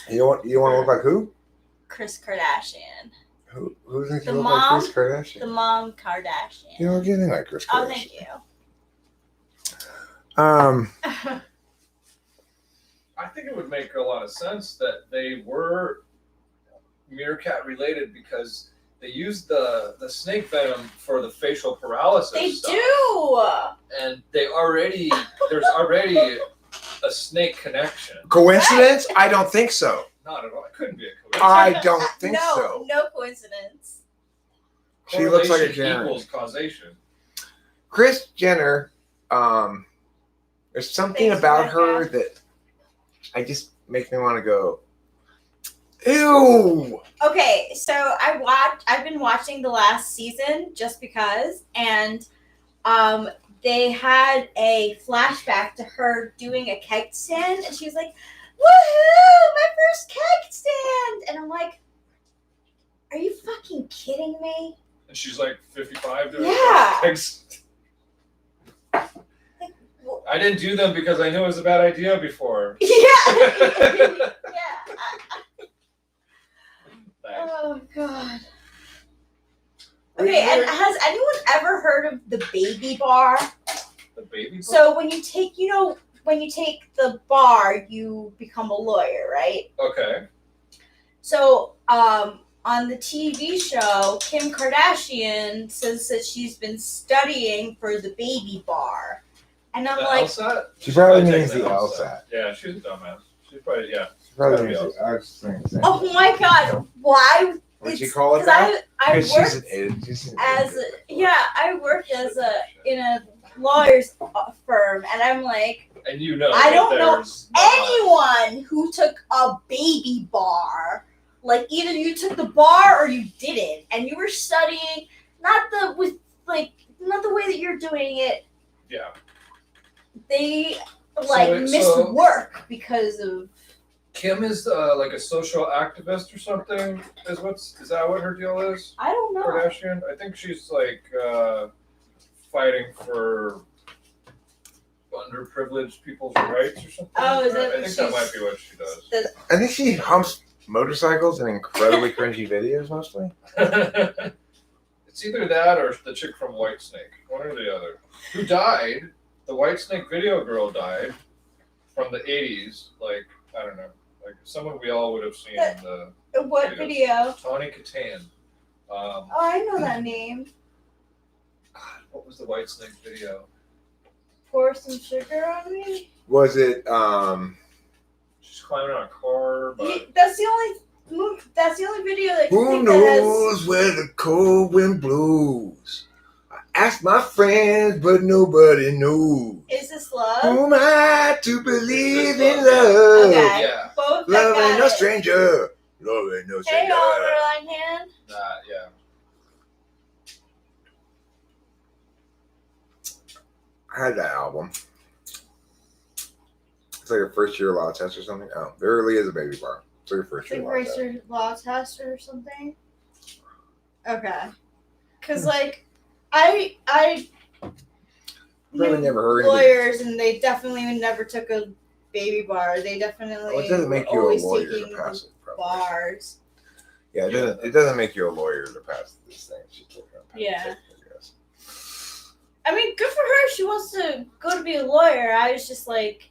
You want to look like who? Kris Kardashian. Who thinks The you look mom- like Kris Kardashian? The mom Kardashian. You don't get anything like Kris Kardashian. Oh, thank you. I think it would make a lot of sense that they were meerkat related because they use the snake venom for the facial paralysis. They stuff. do. And there's already a snake connection. Coincidence? I don't think so. Not at all. It couldn't be a coincidence. I don't think no, so. No coincidence. She looks like a Correlation Karen. equals causation. Kris Jenner, there's something Thanks, about her Rebecca. that I just makes me want to go, ew. Okay, so I've been watching the last season just because, and they had a flashback to her doing a keg stand, and she was like, "Woohoo! My first keg stand!" And I'm like, "Are you fucking kidding me?" And she's like 55 doing Yeah. things. I didn't do them because I knew it was a bad idea before. Yeah. Nice. Oh god. Okay, and has anyone ever heard of the baby bar? The baby. So when you take the bar, you become a lawyer, right? Okay. So on the TV show, Kim Kardashian says that she's been studying for the baby bar. And I'm The like, LSAT? She probably She's means the taking LSAT. Yeah, she's a dumbass. She's probably, yeah. She probably Gotta means be the, I was just thinking the same oh thing. my god, why? What'd she call it Because that? I Because she's an worked idiot. She's an as idiot. I worked in a lawyer's firm, and I'm like, And you know. I that don't know there's anyone who took a baby bar. Like either you took the bar or you didn't, and you were studying not the way that you're doing it. Yeah. They So- missed work because of. Kim is like a social activist or something. Is that what her deal is? I don't know. Kardashian. I think she's like fighting for underprivileged people's rights or something. Oh, is I that think what that might be what she does. I think she humps motorcycles in incredibly cringy videos mostly. It's either that or the chick from Whitesnake, one or the other. Who died? The Whitesnake video girl died from the 80s. Like, I don't know, like someone we all would have seen in the What videos. video? Tawny Katan. Oh, I know that name. God, what was the Whitesnake video? Pour some sugar on me. Was it She's climbing on a car, but That's the only video that Who knows where the cold wind blows? I asked my friends, but nobody knows. Is this love? Who am I to believe in love? love? Okay. yeah, Both Love ain't no got it. stranger. Love ain't no Hey, stranger. Oliver Linehan. yeah. I had that album. It's like a first year law test or something. Oh, there really is a baby bar. It's like a first year Like law test. racer law test or something. Okay. Cause like I Probably knew never heard of it. lawyers and they definitely never took a baby bar. They definitely Well, it doesn't make were you a always lawyer taking to pass it. Probably. bars. Yeah, it doesn't make you a lawyer to pass this thing. She's looking at pass Yeah. it, I guess. I mean, good for her. She wants to go to be a lawyer. I was just like,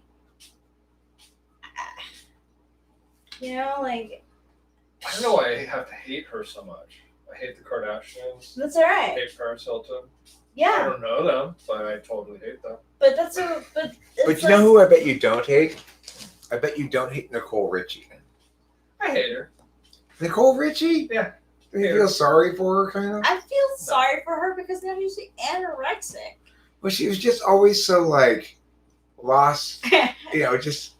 like I don't know why I have to hate her so much. I hate the Kardashians. that's all I right. hate Paris Hilton. I Yeah, don't know them, but I totally hate them. but that's a but. But it's you know who I bet you don't hate? I bet you don't hate Nicole Richie. I hate her. Nicole Richie? Yeah. Do you feel sorry for her, kind of? I feel sorry for her because now she's anorexic. Well, she was just always so, like, lost, just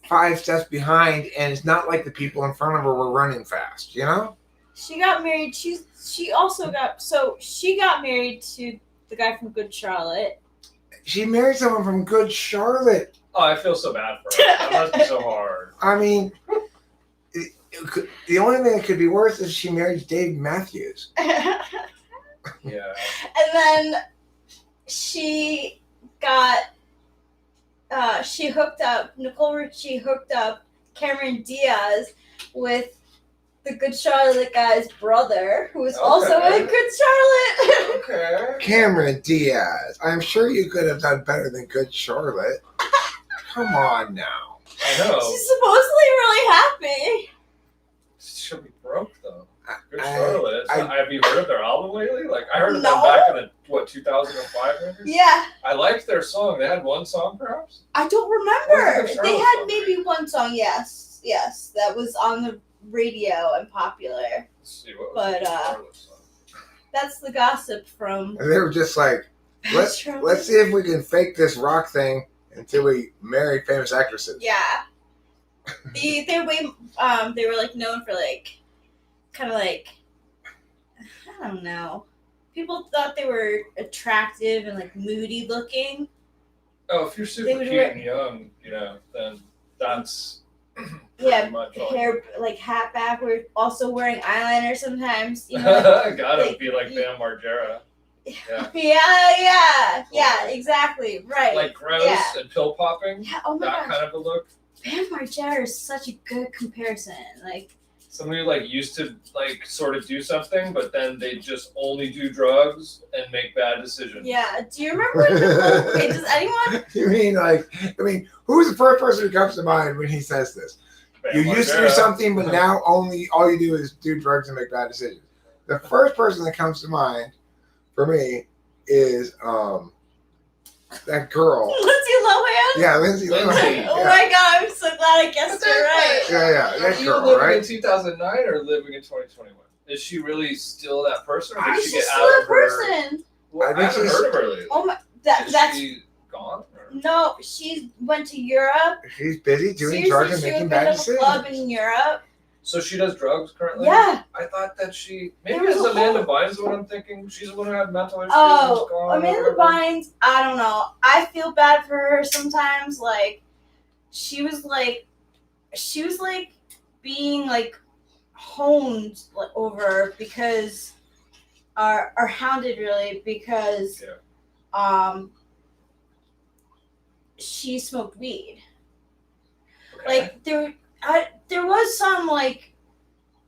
5 steps behind, and it's not like the people in front of her were running fast, you know? She got married. She got married to the guy from Good Charlotte. She married someone from Good Charlotte. Oh, I feel so bad for her. That must be so hard. I mean, the only thing that could be worse is she married Dave Matthews. And Yeah. then she got Nicole Richie hooked up Cameron Diaz with the Good Charlotte guy's brother, who was also Okay. in Good Charlotte. Okay. Cameron Diaz. I'm sure you could have done better than Good Charlotte. Come on now. I know. She's supposedly really happy. She'll be broke though. Good Charlotte. Have you heard of their album lately? Like, I heard of them No. back in the 2005 maybe? Yeah. I liked their song. They had one song, perhaps. I don't What remember. was the They Charlotte had song? maybe one song. Yes, that was on the radio and popular. Let's see what was But, the Charlotte song. That's the gossip from. And they were just like, let's see if we can fake this rock thing until we marry famous actresses. Yeah. They were like known for like, kind of like, I don't know. People thought they were attractive and like moody looking. Oh, if you're super They would cute wear- and young, then that's Yeah, pretty much all. hair like hat back. We're also wearing eyeliner sometimes. You know. Gotta like- be like Bam Margera. Yeah. Yeah, exactly. Right. Like gross Yeah. and pill popping. Yeah, oh my That gosh. kind of a look. Bam Margera is such a good comparison. Like, Somebody who like used to like sort of do something, but then they just only do drugs and make bad decisions. yeah. Do you remember okay, does anyone You mean, who's the first person who comes to mind when he says this? Bam You used to do Margera. something, but now all you do is do drugs and make bad decisions. The first person that comes to mind for me is that girl. Lindsay Lohan? Yeah, Lindsay Lindsay. Lohan. Oh Yeah. my god, I'm so glad I guessed it right. Yeah, Are that you girl, living right? in 2009 or living in 2021? Is she really still that person, or did Is she she get still out a of her? person? Well, I I think haven't she's- heard of her lately. Oh my Is that's she gone? Or? no, she went to Europe. She's busy doing Seriously, drugs and she making opened bad up a club decisions. in Europe. So she does drugs currently? Yeah. I thought that she There maybe was it's a Amanda whole- Bynes. What I'm thinking. She's the one who had mental issues. Oh, and was gone or Amanda whatever. Bynes, I don't know. I feel bad for her sometimes. Like, she was like being like honed over because, or hounded really because, she smoked weed. Okay. Like there was some like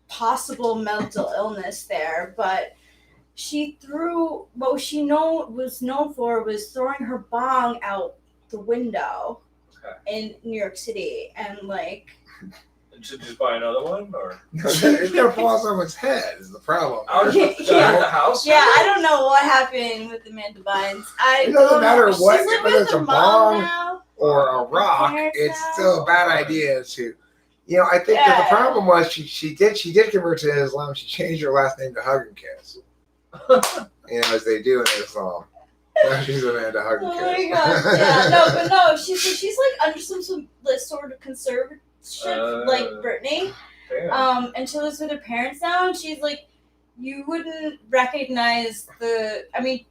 possible mental illness there, but she threw what she was known for was throwing her bong out the window in New York City, and like And should just buy another one, or It's gonna fall on someone's head is the problem. out of Yeah. the house? yeah, I don't know what happened with Amanda Bynes. It doesn't matter She's what- living whether with it's her a mom bong now. Or a rock, parents it's now. still a bad idea to. I think that the problem was she did convert to Islam. She changed her last name to Hug and Kiss. As they do in Islam. Now she's Amanda Hug Oh and my Kiss. gosh, no, she's like under some sort of conservatorship, like Britney. Damn. And she lives with her parents now, and she's like, you wouldn't recognize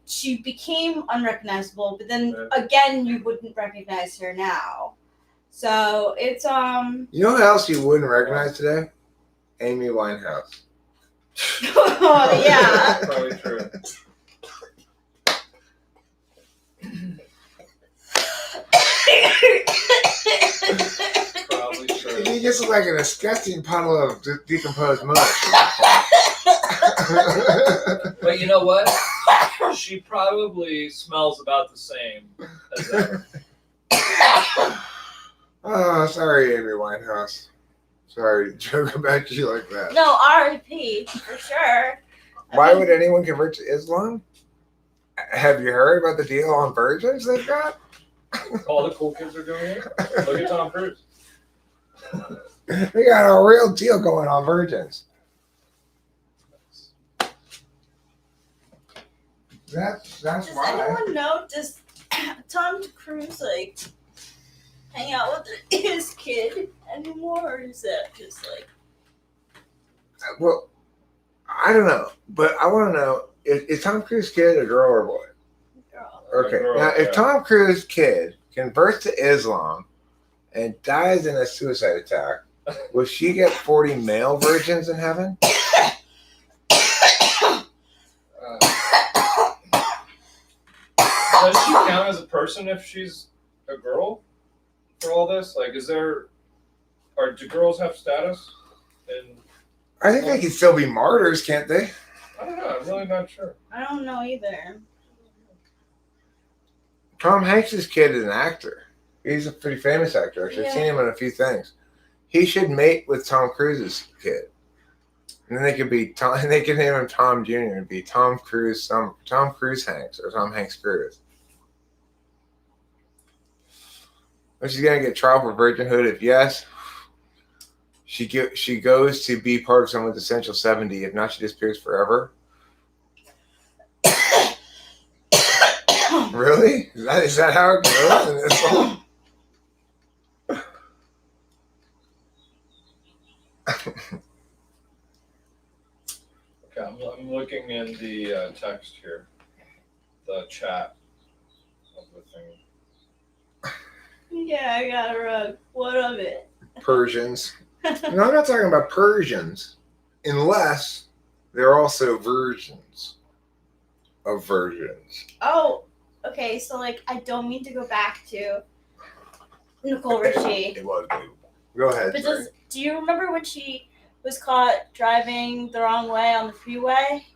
she became unrecognizable, but then again, you wouldn't recognize her now. So it's You know who else you wouldn't recognize today? Amy Winehouse. oh yeah. Probably true. Probably true. You just look like a disgusting puddle of decomposed mush. But you know what? She probably smells about the same as ever. Oh, sorry, Amy Winehouse. Sorry to joke about you like that. No, R.I.P. for sure. Why would anyone convert to Islam? Have you heard about the deal on virgins they've got? All the cool kids are doing it. Look at Tom Cruise. They got a real deal going on virgins. That's Does why. anyone know? Does Tom Cruise like hang out with his kid anymore, or is that just like? Well, I don't know, but I want to know: is Tom Cruise kid a girl or a boy? Okay, Girl, now if yeah. Tom Cruise kid converts to Islam and dies in a suicide attack, will she get 40 male virgins in heaven? Does she count as a person if she's a girl for all this? Like, do girls have status? And I think they can still be martyrs, can't they? I don't know. I'm really not sure. I don't know either. Tom Hanks' kid is an actor. He's a pretty famous actor. Actually, I've seen him in a few things. He should mate with Tom Cruise's kid. And then they could be Tom. They could name him Tom Jr. It'd be Tom Cruise, Tom Cruise Hanks, or Tom Hanks Cruise. But she's gonna get trial for virginhood. If yes, she goes to be part of someone's essential 70. If not, she disappears forever. Really? Is that how it goes in this song? Okay, I'm looking in the text here, the chat of the thing. Yeah, I got a rug. What of it? Persians. No, I'm not talking about Persians, unless they're also versions of versions. Oh, okay. So like, I don't mean to go back to Nicole Richie. It was believable. Go ahead. But sorry. do you remember when she was caught driving the wrong way on the freeway?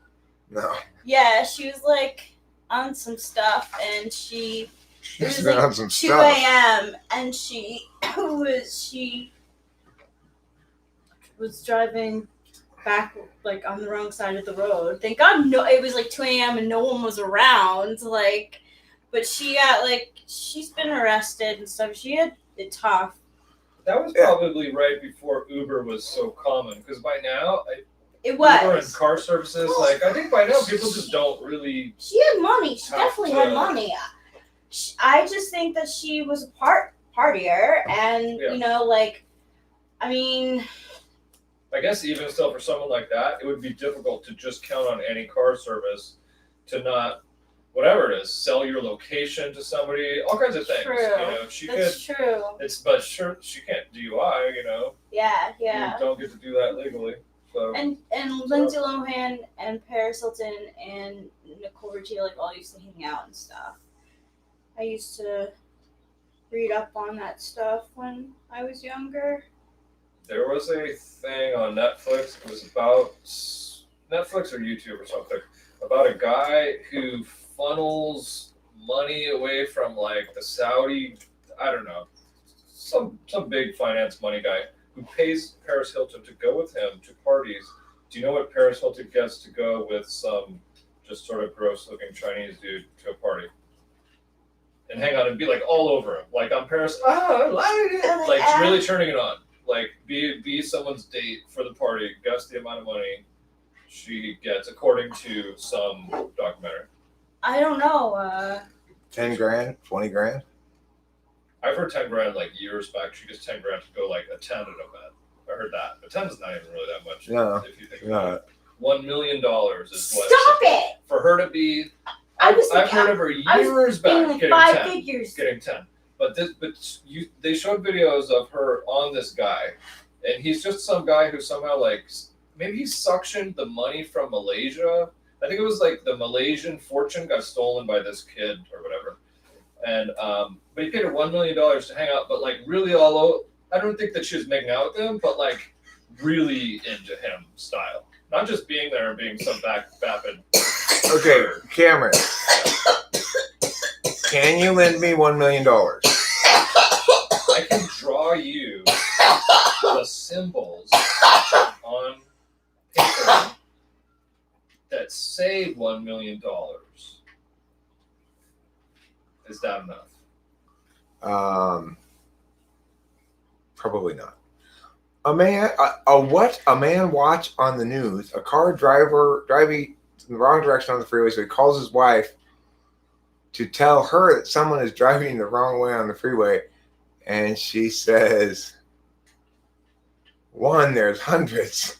No. Yeah, she was like on some stuff, and she it was She's like on some 2 stuff. a.m. and she was driving back like on the wrong side of the road. Thank God, no, it was like 2 a.m. and no one was around. Like, but she got like she's been arrested and stuff. She had it tough. That was probably right before Uber was so common, because by now, It was. Uber and car services, like, I think by now people just don't really. She had money. She Have definitely to- had money. I just think that she was a partier, and Yeah. you know, like, I mean, I guess even still, for someone like that, it would be difficult to just count on any car service to not, whatever it is, sell your location to somebody, all kinds of things. True. You know, she that's could. true. But sure, she can't DUI. You know, Yeah, you yeah. don't get to do that legally. So And Lindsay Lohan and Paris Hilton and Nicole Richie like all used to hang out and stuff. I used to read up on that stuff when I was younger. there was a thing on Netflix. It was about Netflix or YouTube or something about a guy who funnels money away from like the Saudi, I don't know, some big finance money guy who pays Paris Hilton to go with him to parties. Do you know what Paris Hilton gets to go with some just sort of gross looking Chinese dude to a party? And hang on and be like all over him. Like on Paris, I like it. Like really turning it on. Like be someone's date for the party, guess the amount of money she gets according to some documentary. I don't know. 10 grand, 20 grand. I've heard 10 grand like years back. She gets 10 grand to go like attend an event. I heard that. But 10 is not even really that much. No, if you think about it. no. $1 million is what. Stop it! For her to be. I was I've heard of her years back like getting 5 10. figures. Getting 10. They showed videos of her on this guy, and he's just some guy who somehow like maybe he suctioned the money from Malaysia. I think it was like the Malaysian fortune got stolen by this kid or whatever, and but he paid her $1 million to hang out, but like really I don't think that she was making out with him, but like really into him style, not just being there and being some vapid. Okay, Cameron. Can you lend me $1 million? I can draw you the symbols on paper that say $1 million. Is that enough? Probably not. A man watch on the news a car driver driving in the wrong direction on the freeway, so he calls his wife to tell her that someone is driving the wrong way on the freeway, and she says, "One, there's hundreds."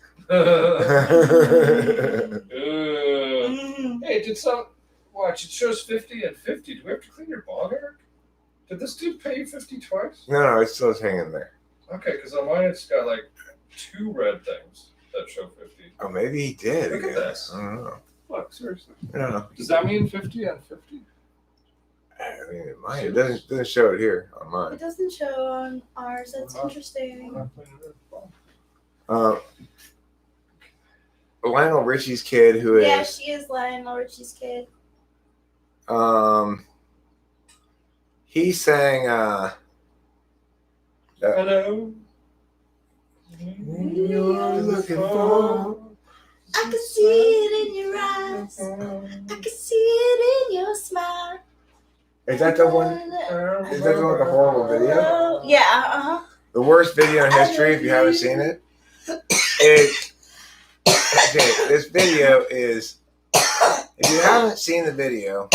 Hey, did some watch? It shows 50 and 50. Do we have to clean your bong, Eric? Did this dude pay you 50 twice? No, it's still hanging there. Okay, because on mine it's got like 2 red things that show 50. Oh, maybe he did. Look at again. this. I don't know. Look, seriously. I don't know. Does that mean 50 and 50? I mean, it doesn't show it here on It mine. doesn't show on ours. That's interesting. Lionel Richie's kid, who Yeah, is she is Lionel Richie's kid. he sang Hello. You're looking for I can see it in your eyes. I can see it in your smile. Is that the one? Is that the one with the horrible video? Yeah, uh-huh. The worst video in history, if you haven't seen it. Okay, this video is. If you haven't seen the video,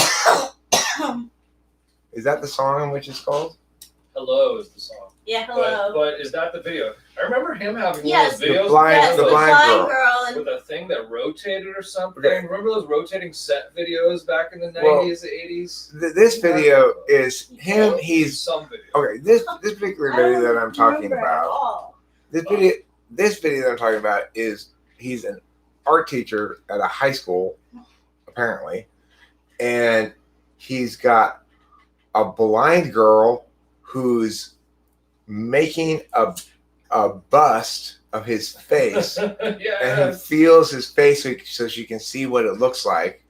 is that the song in which it's called? Hello is the song. Yeah, hello. But is that the video? I remember him having Yes. one of those videos The blind girl. and with a thing that rotated or something. Okay. Remember those rotating set videos back in the 90s, 80s? This video is him. He's some video. okay. This particular video that I'm talking about. This video that I'm talking about is he's an art teacher at a high school, apparently, and he's got a blind girl who's making a bust of his face, and he feels his face so she can see what it looks like,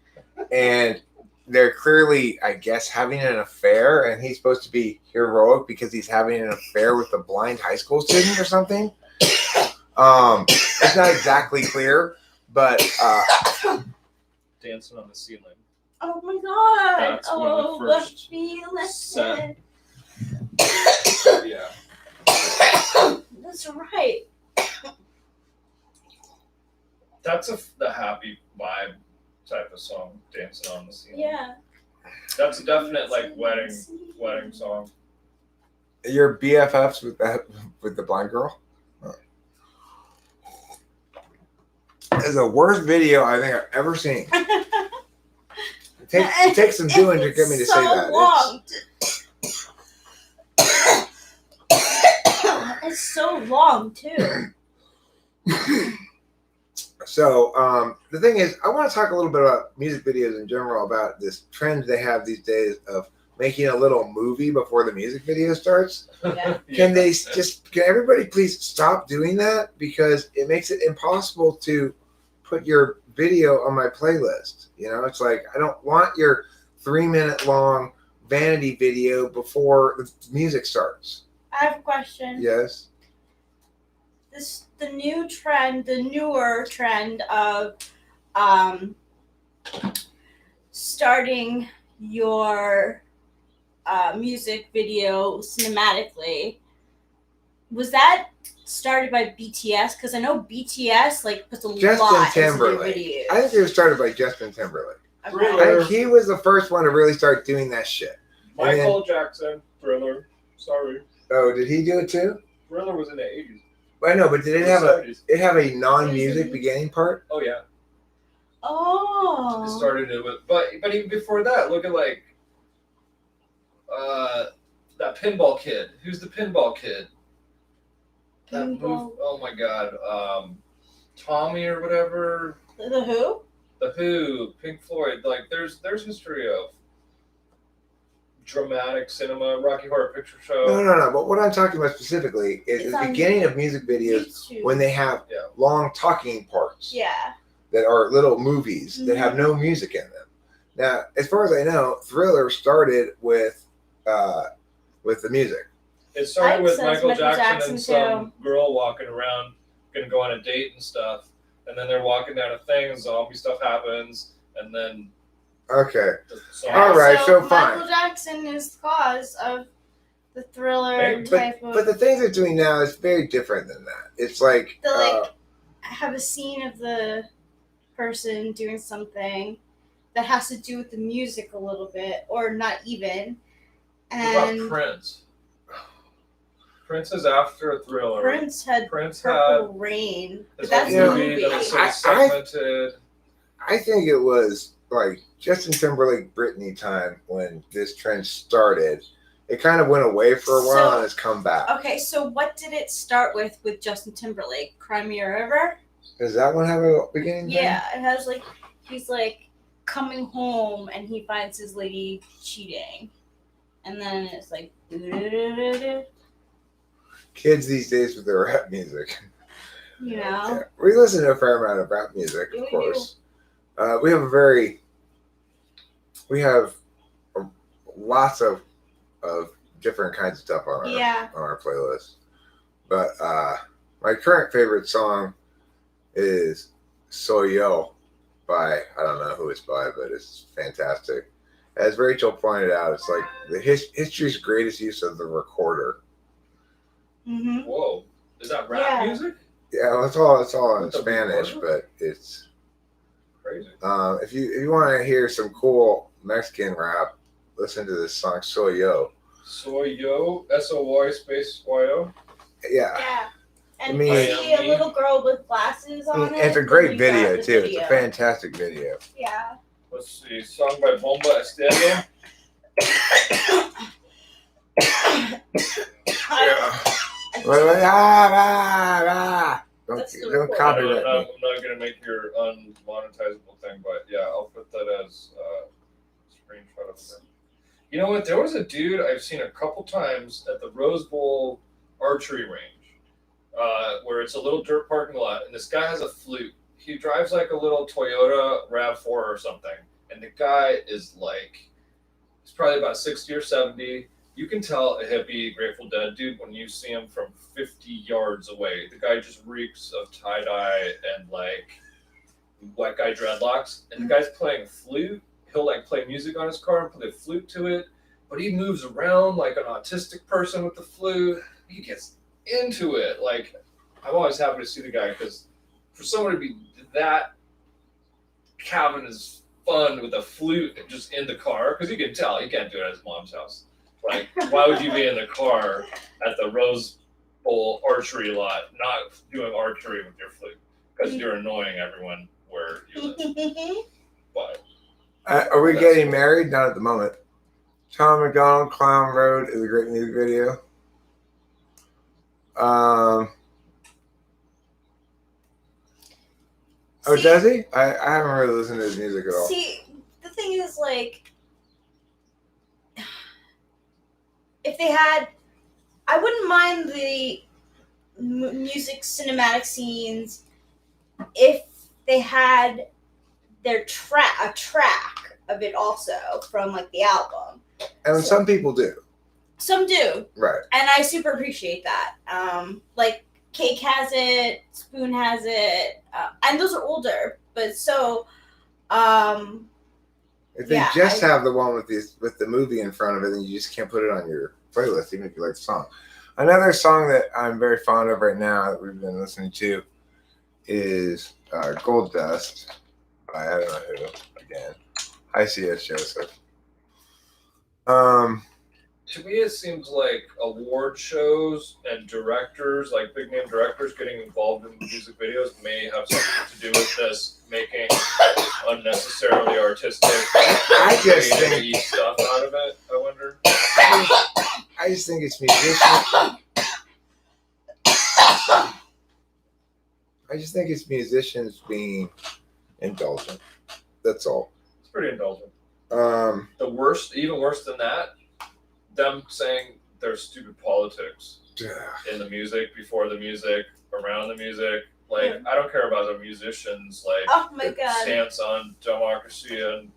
and they're clearly, I guess, having an affair, and he's supposed to be heroic because he's having an affair with a blind high school student or something. It's not exactly clear, but Dancing on the Ceiling. Oh my god! That's one of the first set. Yeah. That's right. That's the happy vibe type of song, Dancing on the Ceiling. Yeah. That's a definite wedding song. Your BFFs with the blind girl. It's the worst video I think I've ever seen. It takes some doing to get me to say that. Long. It's so long too. So the thing is, I want to talk a little bit about music videos in general, about this trend they have these days of making a little movie before the music video starts. Yeah. Can everybody please stop doing that? Because it makes it impossible to put your video on my playlist. You know, it's like, I don't want your 3-minute long vanity video before the music starts. I have a question. Yes. The newer trend of starting your music video cinematically, was that started by BTS? Because I know BTS puts a lot into their Timberlake. videos. I think it was started by Justin Timberlake. Okay. I think he was the first one to really start doing that shit. Michael Jackson, Thriller. Sorry. Oh, did he do it too? Thriller was in the 80s. I know, but did it have a non-music beginning part? Oh yeah. Oh. It started it with, but even before that, look at that Pinball Kid. Who's the Pinball Kid? That move. Oh my God. Tommy or whatever. The Who? The Who. Pink Floyd. There's history of dramatic cinema, Rocky Horror Picture Show. No. But what I'm talking about specifically is the beginning of music videos YouTube. when they have long talking parts. Yeah. That are little movies that have no music in them. Now, as far as I know, Thriller started with the music. It started with Michael Jackson and too. some girl walking around, gonna go on a date and stuff, and then they're walking down a thing, and zombie stuff happens, and then. Okay. All right, so fine. Michael Jackson is the cause of the Thriller type of. But the things they're doing now is very different than that. It's like. Have a scene of the person doing something that has to do with the music a little bit, or not even. And what about Prince? Prince is after Thriller. Prince had Purple Rain. But that's movie that was sort of segmented. I think it was Justin Timberlake, Britney time when this trend started. It kind of went away for a while and it's come back. Okay, so what did it start with Justin Timberlake? Cry Me a River? Does that one have a beginning? Yeah, it has he's coming home and he finds his lady cheating. And then it's Kids these days with their rap music. You know? Yeah. We listen to a fair amount of rap music, of course. We have lots of different kinds of stuff on our playlist. But my current favorite song is Soyo by, I don't know who it's by, but it's fantastic. As Rachel pointed out, it's like the history's greatest use of the recorder. Mm-hmm. Whoa, is that rap music? Yeah, well, it's all in With the Spanish, recorder? but it's Crazy. if you want to hear some cool Mexican rap, listen to this song Soyo. Soyo, SOY space YO. Yeah. Yeah. And I mean- you see a little girl with glasses on it. It's a then great you video got too. the It's a video. fantastic video. Yeah. Let's see, song by Bomba Estéreo. Don't That's the don't recording. copyright I'm me. not gonna make your unmonetizable thing, but yeah, I'll put that as a screenshot of it. You know what? There was a dude I've seen a couple times at the Rose Bowl archery range, where it's a little dirt parking lot, and this guy has a flute. He drives like a little Toyota RAV4 or something, and the guy is like, he's probably about 60 or 70. You can tell a hippie Grateful Dead dude when you see him from 50 yards away. The guy just reeks of tie-dye and like white guy dreadlocks, and the guy's playing a flute. He'll like play music on his car and play a flute to it, but he moves around like an autistic person with the flute. He gets into it. Like, I'm always happy to see the guy, because for someone to be that cabin is fun with a flute just in the car, because you can tell he can't do it at his mom's house. Like, why would you be in the car at the Rose Bowl archery lot not doing archery with your flute? Because you're annoying everyone where you live. But Are we getting married? Not at the moment. Tom McDonald, Clown Road is a great music video. Oh, does he? I haven't really listened to his music at all. See, the thing is, like, if they had, I wouldn't mind the music cinematic scenes if they had a track of it also from like the album. And some people do. Some do, Right. and I super appreciate that. Like Cake has it, Spoon has it, and those are older. But so, If they have the one with the movie in front of it, then you just can't put it on your playlist, even if you like the song. Another song that I'm very fond of right now that we've been listening to is Gold Dust by I don't know who again. Hi, C.S. Joseph. to me, it seems like award shows and directors, like big name directors, getting involved in music videos may have something to do with this, making unnecessarily artistic, I just think creative stuff out of it. I wonder. I just think it's musicians. I just think it's musicians being indulgent. That's all. It's pretty indulgent. The worst, even worse than that, them saying their stupid politics in the music, before the music, around the music. Like, I don't care about the musicians, like, oh my god, stance on democracy and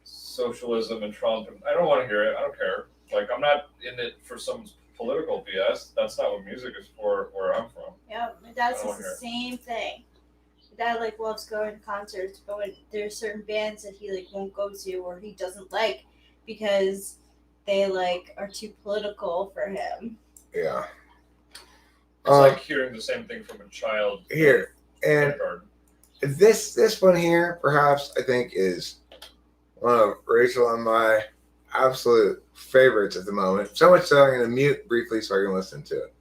socialism and Trump. And I don't want to hear it. I don't care. Like, I'm not in it for some political BS. That's not what music is for where I'm from. yeah, my dad I don't says the hear same thing. My dad like loves going to concerts, but when there's certain bands that he like won't go to or he doesn't like because they like are too political for him. Yeah. It's like hearing the same thing from a child. Here, and this one here, perhaps I think is one of Rachel and my absolute favorites at the moment. So much so I'm going to mute briefly so I can listen to it.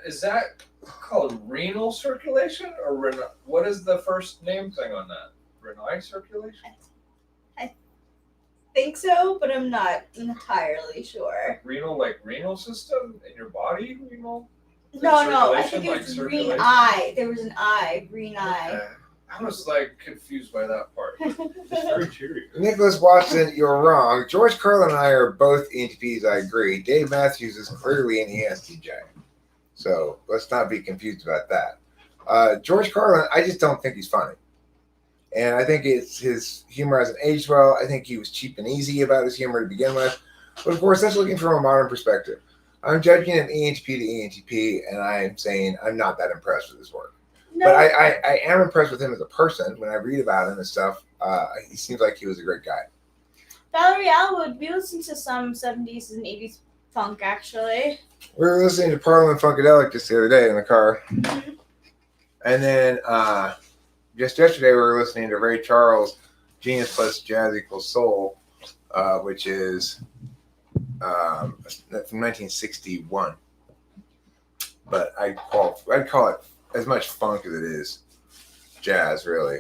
Is that called renal circulation or what is the first name thing on that? Renal circulation? Think so, but I'm not entirely sure. Like renal system in your body? Renal? No, I think Circulation, it like was circulation? green eye. There was an eye, green eye. I was like confused by that part. It's very cheery. Nicholas Watson, you're wrong. George Carlin and I are both ENTPs, I agree. Dave Matthews is clearly an ESTJ. So let's not be confused about that. George Carlin, I just don't think he's funny. And I think it's his humor hasn't aged well. I think he was cheap and easy about his humor to begin with. But of course, that's looking from a modern perspective. I'm judging him ENTP to ENTP, and I'm saying I'm not that impressed with his work. No. But I am impressed with him as a person. When I read about him and stuff, he seems like he was a great guy. Valerie Alwood, we listened to some 70s and 80s funk, actually. We were listening to Parliament Funkadelic just the other day in the car. Mm-hmm. And then just yesterday we were listening to Ray Charles' Genius plus Jazz equals Soul, which is from 1961. But I'd call it as much funk as it is jazz, really.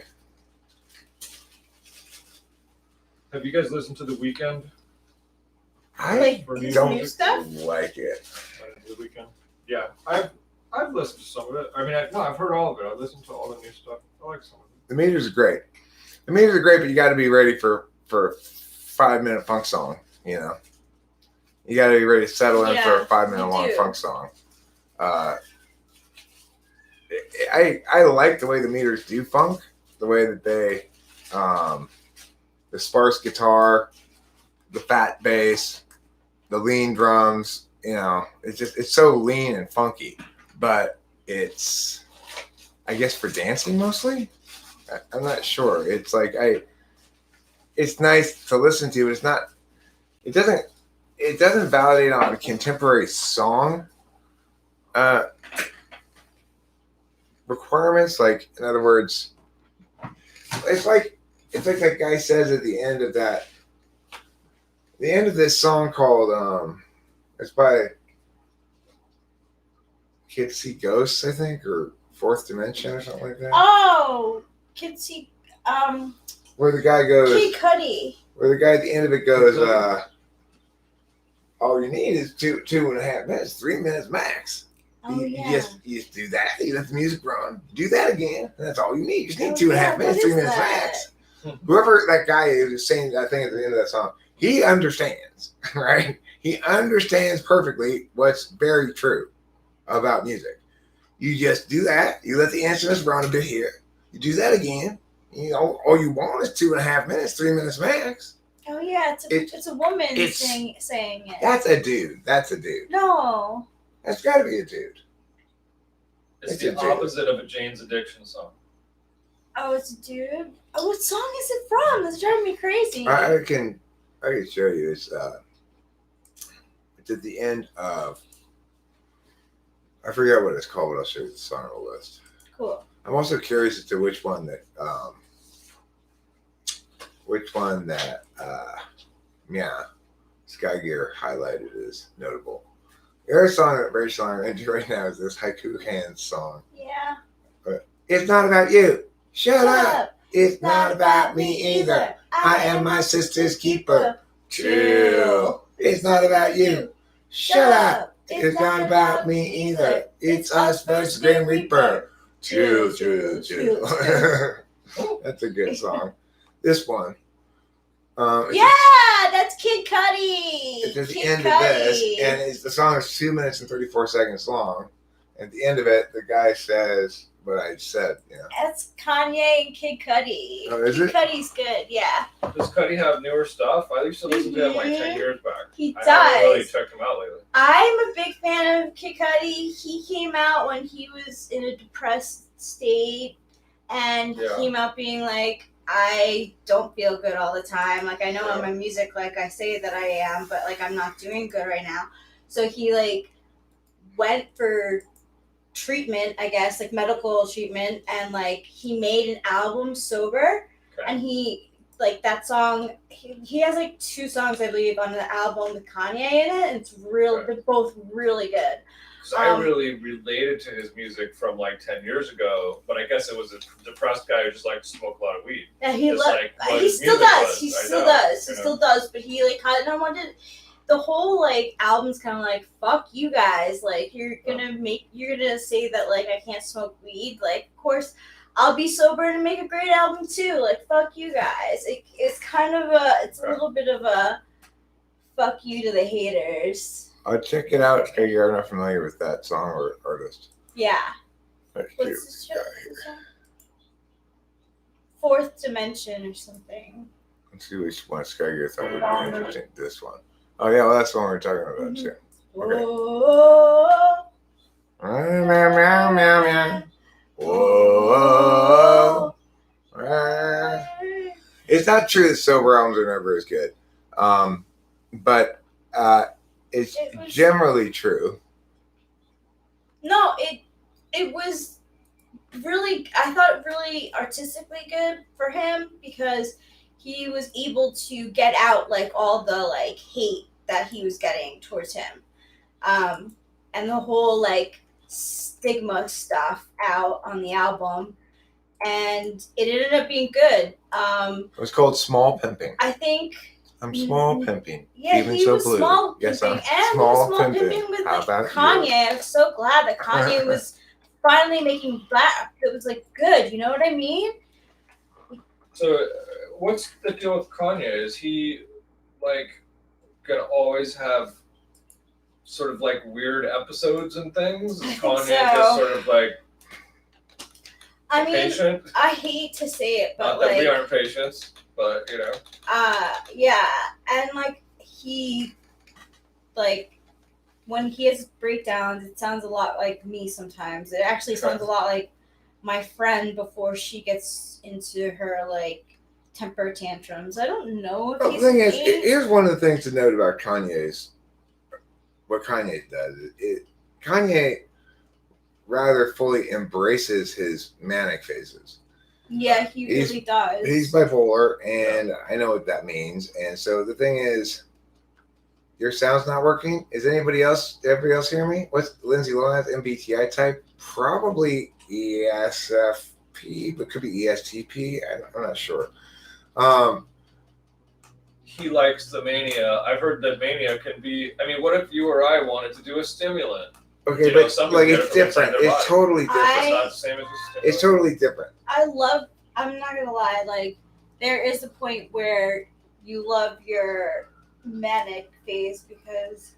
Have you guys listened to The Weeknd? I Like his don't new stuff? like it. The Weeknd? Yeah, I've listened to some of it. I mean, I've heard all of it. I listened to all the new stuff. I like some of it. The meters are great. The meters are great, but you got to be ready for a 5-minute funk song. You know, you got to be ready to settle in for a 5-minute long funk song. I like the way the meters do funk, the way that they, the sparse guitar, the fat bass, the lean drums. You know, it's so lean and funky, but it's, I guess, for dancing mostly. I'm not sure. It's like it's nice to listen to, but it's not. It doesn't validate on a contemporary song requirements. Like, in other words, it's like that guy says at the end of this song called it's by Kids See Ghosts, I think, or Fourth Dimension or something like that. Oh, Kids See, where the guy goes, Kid Cudi. Where the guy at the end of it goes, all you need is 2.5 minutes, 3 minutes max. Oh, you just do that. You let the music run. Do that again. And that's all you need. You just need 2.5 minutes, 3 minutes max. Whoever that guy is who's saying that thing at the end of that song, he understands, right? He understands perfectly what's very true about music. You just do that. You let the instruments run a bit here. You do that again. You know, all you want is 2.5 minutes, 3 minutes max. Oh yeah, it's a woman saying it. That's a dude. No. That's got to be a dude. It's the opposite of a Jane's Addiction song. Oh, it's a dude. Oh, what song is it from? That's driving me crazy. I can show you. It's at the end of. I forget what it's called, but I'll show you the song on the list. Cool. I'm also curious as to which one that Sky Gear highlighted is notable. The other song that Rachel and I'm into right now is this Haiku Hands song. Yeah. It's not about you. Shut up. It's not about me either. I am my sister's keeper. Chill. It's not about you. Shut up. It's not about me either. It's us versus Grim Reaper. Chill. That's a good song. This one. That's Kid Cudi. It's at the end of this, and the song is 2 minutes and 34 seconds long. At the end of it, the guy says what I said. You know. That's Kanye and Kid Cudi. Oh, is it? Kid Cudi's good, yeah. Does Cudi have newer stuff? I used to listen to him like 10 years back. He does. I haven't really checked him out lately. I'm a big fan of Kid Cudi. He came out when he was in a depressed state, and he came out being like, I don't feel good all the time. Like, I know in my music, like, I say that I am, but, like, I'm not doing good right now. So he, like, went for treatment, I guess, like, medical treatment, and, like, he made an album sober, and he, like, that song, he has, like, 2 songs, I believe, on the album with Kanye in it, and it's real, they're both really good. Because I really related to his music from like 10 years ago, but I guess it was a depressed guy who just liked to smoke a lot of weed. Yeah, Just like what he his still music does. was. He I still know, does. He you know. still does. But he like kind of wanted the whole like album's kind of like fuck you guys. Like you're gonna say that like I can't smoke weed. Like of course I'll be sober and make a great album too. Like fuck you guys. It's kind of a little bit of a fuck you to the haters. I'll check it out because you're not familiar with that song or artist. Yeah. Let's see What's what this we got here. show? Fourth Dimension or something. Let's see which one Skygear thought would be interesting. This one. Oh yeah, well that's the one we're talking about too. Okay. Whoa. Meow, meow, meow, meow. Whoa. It's not true that sober albums are never as good, but it's generally true. No, it was really, I thought really artistically good for him because he was able to get out like all the like hate that he was getting towards him, and the whole like stigma stuff out on the album, and it ended up being good. It was called Small Pimping. I think. I'm small pimping. Yeah, Even he so was blue. small Yes, pimping, I'm and small he was small pimping. pimping with How like, about Kanye. you? I'm so glad that Kanye was finally making rap that was like good. You know what I mean? So, what's the deal with Kanye? Is he like gonna always have sort of like weird episodes and things? Is I think Kanye so. just sort of like I mean, patient? I hate to say it, but Not that like, we aren't patients, but you know. yeah, and like he, like, when he has breakdowns, it sounds a lot like me sometimes. It actually sounds a lot like my friend before she gets into her like temper tantrums. I don't know if Well, he's the thing is, mean. here's one of the things to note about what Kanye does. Kanye rather fully embraces his manic phases. Yeah, he really does. He's bipolar, and I know what that means. And so the thing is, your sound's not working. Is everybody else hear me? What's Lindsay Lohan's MBTI type? Probably ESFP, but could be ESTP. I'm not sure. He likes the mania. I've heard that mania can be. I mean, what if you or I wanted to do a stimulant? Okay, You know, but some like people it's get it from different. inside their It's body. totally different. It's not the same as a stimulant. It's totally different. I'm not gonna lie, like there is a point where you love your manic phase because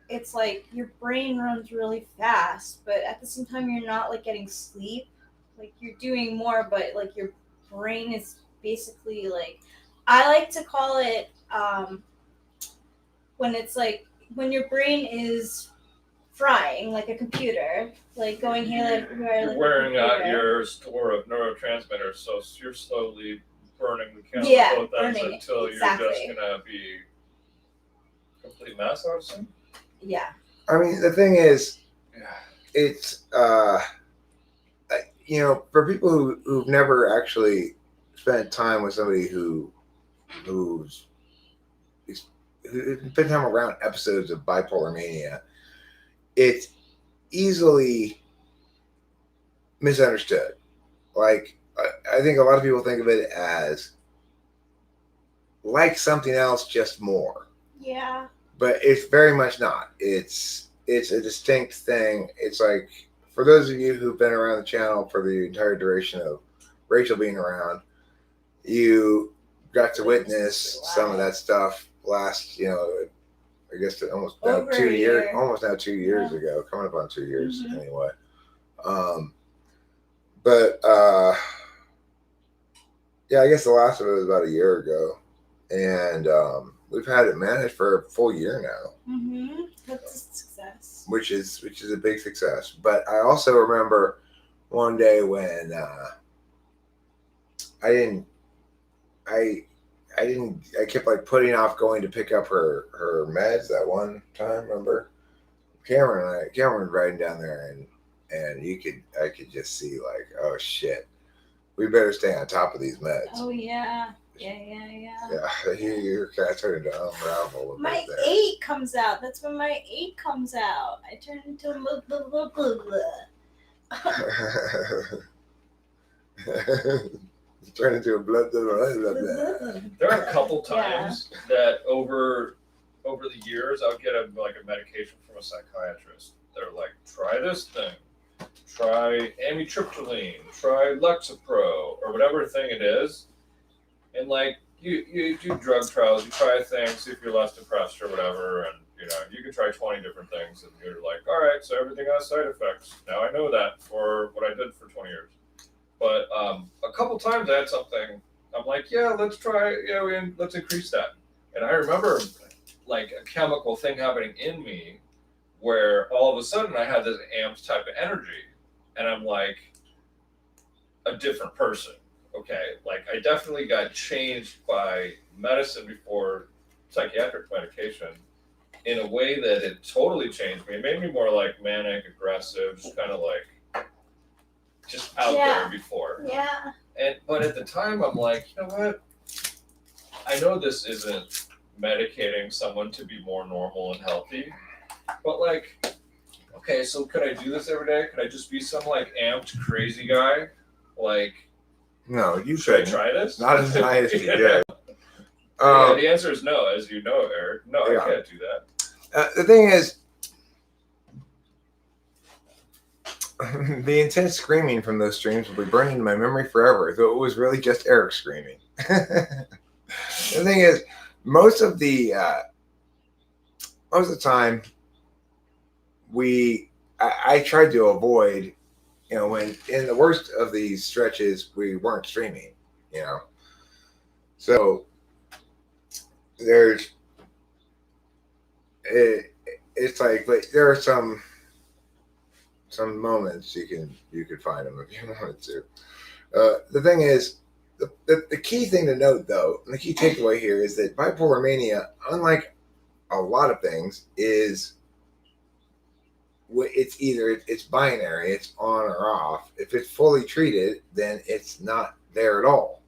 it's like your brain runs really fast, but at the same time you're not like getting sleep. Like you're doing more, but like your brain is basically like, I like to call it when it's like when your brain is frying like a computer, like going here like You're wearing out your store of neurotransmitters, so you're slowly burning the candle Yeah, both ends burning it, until exactly. you're just gonna be complete mess out soon. Yeah. I mean, the thing is, Yeah. it's you know, for people who've never actually spent time with somebody who's spent time around episodes of bipolar mania, it's easily misunderstood. Like, I think a lot of people think of it as like something else, just more. Yeah. But it's very much not. It's a distinct thing. It's like, for those of you who've been around the channel for the entire duration of Rachel being around, you got to witness some of that stuff last, you know, I guess almost now Over 2 a years, year. almost now 2 years ago, coming up on 2 years Mhm. anyway. Yeah, I guess the last of it was about a year ago, and we've had it managed for a full year now. Mm-hmm. That's a success. Which is a big success. But I also remember one day when I kept like putting off going to pick up her meds that one time. Remember, Cameron was riding down there, and I could just see like, oh shit, we better stay on top of these meds. Oh yeah. Yeah, your cat turned into unravel. My 8 comes out. That's when my 8 comes out. I turn into a blah, blah, blah, blah, blah. Turn into a blood. There are a couple times that over the years I'll get a medication from a psychiatrist. They're like, try this thing, try amitriptyline, try Lexapro, or whatever thing it is, and like you do drug trials, you try things, see if you're less depressed or whatever, and you can try 20 different things, and you're like, all right, so everything has side effects. Now I know that for what I did for 20 years. But a couple times I had something, I'm like, yeah, let's try, let's increase that. And I remember like a chemical thing happening in me where all of a sudden I had this amped type of energy, and I'm like a different person. Okay, like I definitely got changed by medicine before psychiatric medication in a way that it totally changed me. It made me more like manic, aggressive, just kind of like just out there before. Yeah. But at the time I'm like, you know what? I know this isn't medicating someone to be more normal and healthy, but like, okay, so could I do this every day? Could I just be some like amped crazy guy? Like, no, you should I shouldn't. try this? Not as high as you did. Yeah, the answer is no, as you know, Eric. No, I can't do that. The thing is, the intense screaming from those streams will be burned into my memory forever, though it was really just Eric screaming. The thing is, most of the time, I tried to avoid, when in the worst of these stretches, we weren't streaming, So it's like, but there are some moments you could find them if you wanted to. The thing is, the key thing to note, though, and the key takeaway here is that bipolar mania, unlike a lot of things, is it's binary, it's on or off. If it's fully treated, then it's not there at all.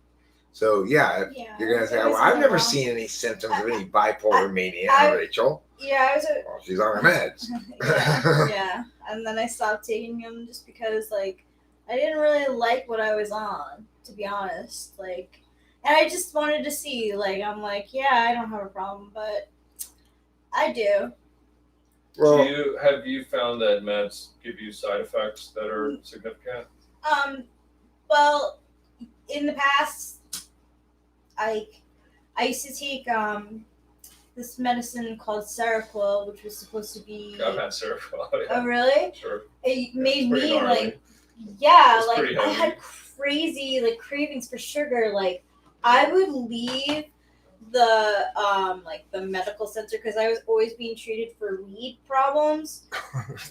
So you're gonna say, well, I've never seen any symptoms of any bipolar mania, Rachel. Yeah, well, she's on her meds. Yeah, and then I stopped taking them just because, like, I didn't really like what I was on, to be honest. Like, and I just wanted to see, like, I'm like, yeah, I don't have a problem, but I do. Well, have you found that meds give you side effects that are significant? Well, in the past, I used to take this medicine called Seroquel, which was supposed to be. I've had Seroquel. Yeah. Oh, really? Sure. It made me gnarly. like, yeah, It's like I had crazy like cravings for sugar. Like I would leave the medical center because I was always being treated for weed problems.